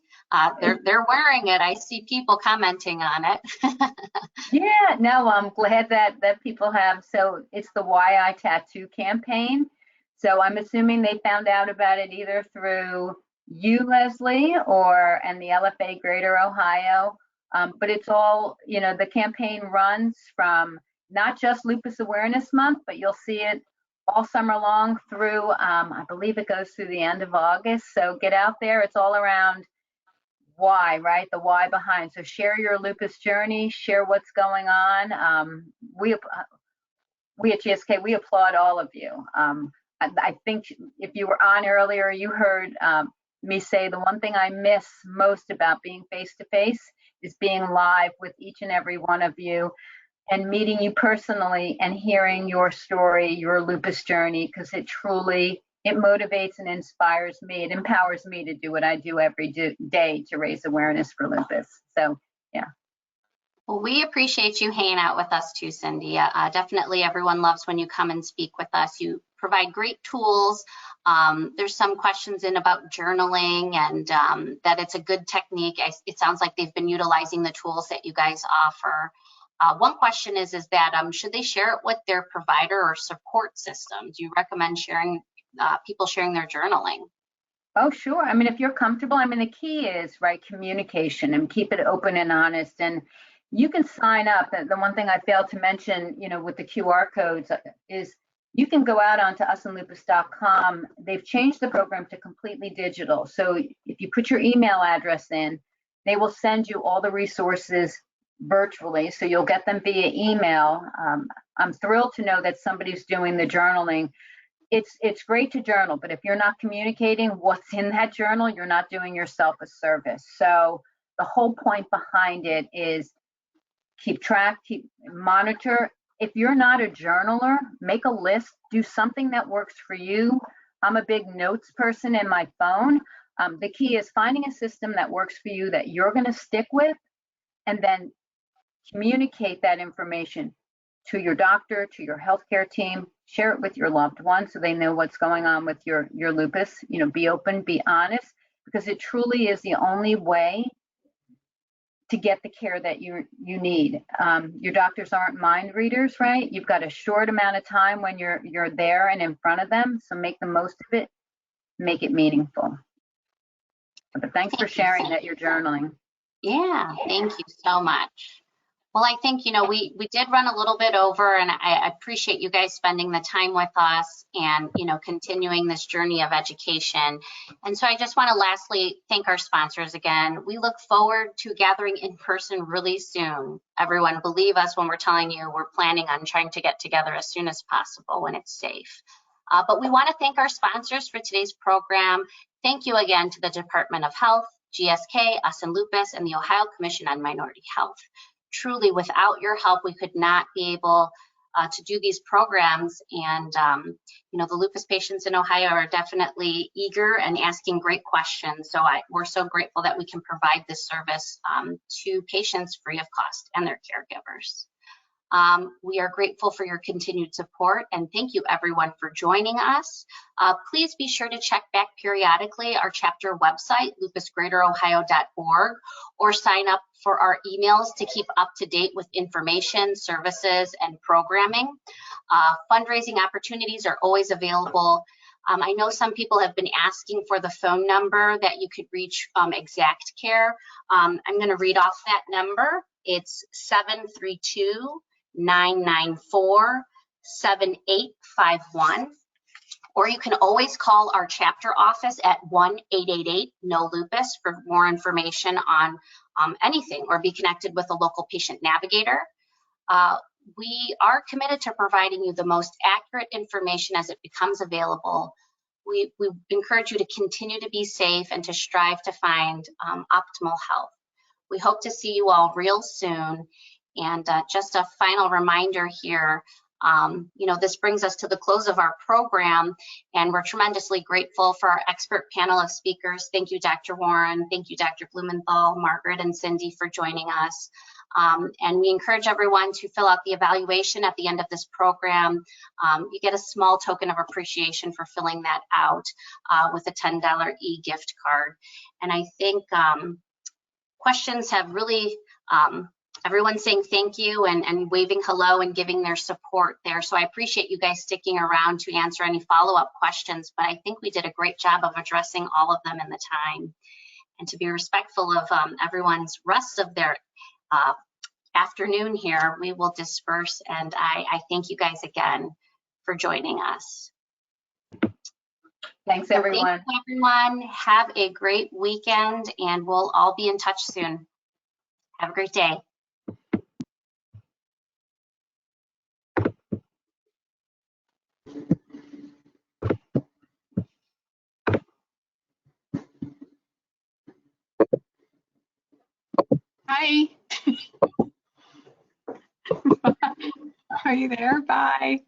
They're wearing it. I see people commenting on it. Yeah, no, I'm glad that people have. So it's the Why I Tattoo campaign. So I'm assuming they found out about it either through you, Leslie, and the LFA Greater Ohio. But it's all, the campaign runs from, not just Lupus Awareness Month, but you'll see it all summer long through, I believe it goes through the end of August. So get out there. It's all around why, right? The why behind. So share your lupus journey, share what's going on. We at GSK, we applaud all of you. I think if you were on earlier, you heard me say the one thing I miss most about being face-to-face is being live with each and every one of you and meeting you personally and hearing your story, your lupus journey, because it motivates and inspires me. It empowers me to do what I do every day to raise awareness for lupus. So, yeah. Well, we appreciate you hanging out with us too, Cindy. Definitely everyone loves when you come and speak with us. You provide great tools. There's some questions in about journaling and that it's a good technique. It sounds like they've been utilizing the tools that you guys offer. One question is that should they share it with their provider or support system? Do you recommend people sharing their journaling? Oh, sure. I mean, if you're comfortable, I mean, the key is, right, communication and keep it open and honest. And you can sign up. The one thing I failed to mention, with the QR codes is you can go out onto usandlupus.com. They've changed the program to completely digital. So if you put your email address in, they will send you all the resources virtually. So you'll get them via email. I'm thrilled to know that somebody's doing the journaling. It's great to journal, but if you're not communicating what's in that journal, you're not doing yourself a service. So the whole point behind it is keep track, monitor. If you're not a journaler, make a list, do something that works for you. I'm a big notes person in my phone. The key is finding a system that works for you that you're going to stick with, and then communicate that information to your doctor, to your healthcare team, share it with your loved ones so they know what's going on with your lupus. Be open, be honest, because it truly is the only way to get the care that you need. Your doctors aren't mind readers, right? You've got a short amount of time when you're there and in front of them, so make the most of it, make it meaningful. But thanks for sharing that you're journaling. Yeah, thank you so much. Well, I think, we did run a little bit over, and I appreciate you guys spending the time with us and, continuing this journey of education. And so I just want to lastly thank our sponsors again. We look forward to gathering in person really soon. Everyone, believe us when we're telling you we're planning on trying to get together as soon as possible when it's safe. But we want to thank our sponsors for today's program. Thank you again to the Department of Health, GSK, Us and Lupus, and the Ohio Commission on Minority Health. Truly, without your help, we could not be able to do these programs. And, the lupus patients in Ohio are definitely eager and asking great questions. So we're so grateful that we can provide this service to patients free of cost and their caregivers. We are grateful for your continued support, and thank you everyone for joining us. Please be sure to check back periodically our chapter website, lupusgreaterohio.org, or sign up for our emails to keep up to date with information, services, and programming. Fundraising opportunities are always available. I know some people have been asking for the phone number that you could reach Exact Care. I'm going to read off that number. It's 732-994-7851. Or you can always call our chapter office at 1-888-NO-LUPUS for more information on anything, or be connected with a local patient navigator. We are committed to providing you the most accurate information as it becomes available. We encourage you to continue to be safe and to strive to find optimal health. We hope to see you all real soon. And just a final reminder here, this brings us to the close of our program, and we're tremendously grateful for our expert panel of speakers. Thank you, Dr. Warren. Thank you, Dr. Blumenthal, Margaret, and Cindy for joining us. And we encourage everyone to fill out the evaluation at the end of this program. You get a small token of appreciation for filling that out with a $10 e-gift card. And I think questions have really, everyone's saying thank you and waving hello and giving their support there. So I appreciate you guys sticking around to answer any follow-up questions, but I think we did a great job of addressing all of them in the time. And to be respectful of everyone's rest of their afternoon here, we will disperse, and I thank you guys again for joining us. Thanks, So everyone. thank you, everyone. Have a great weekend, and we'll all be in touch soon. Have a great day. Hi. Are you there? Bye.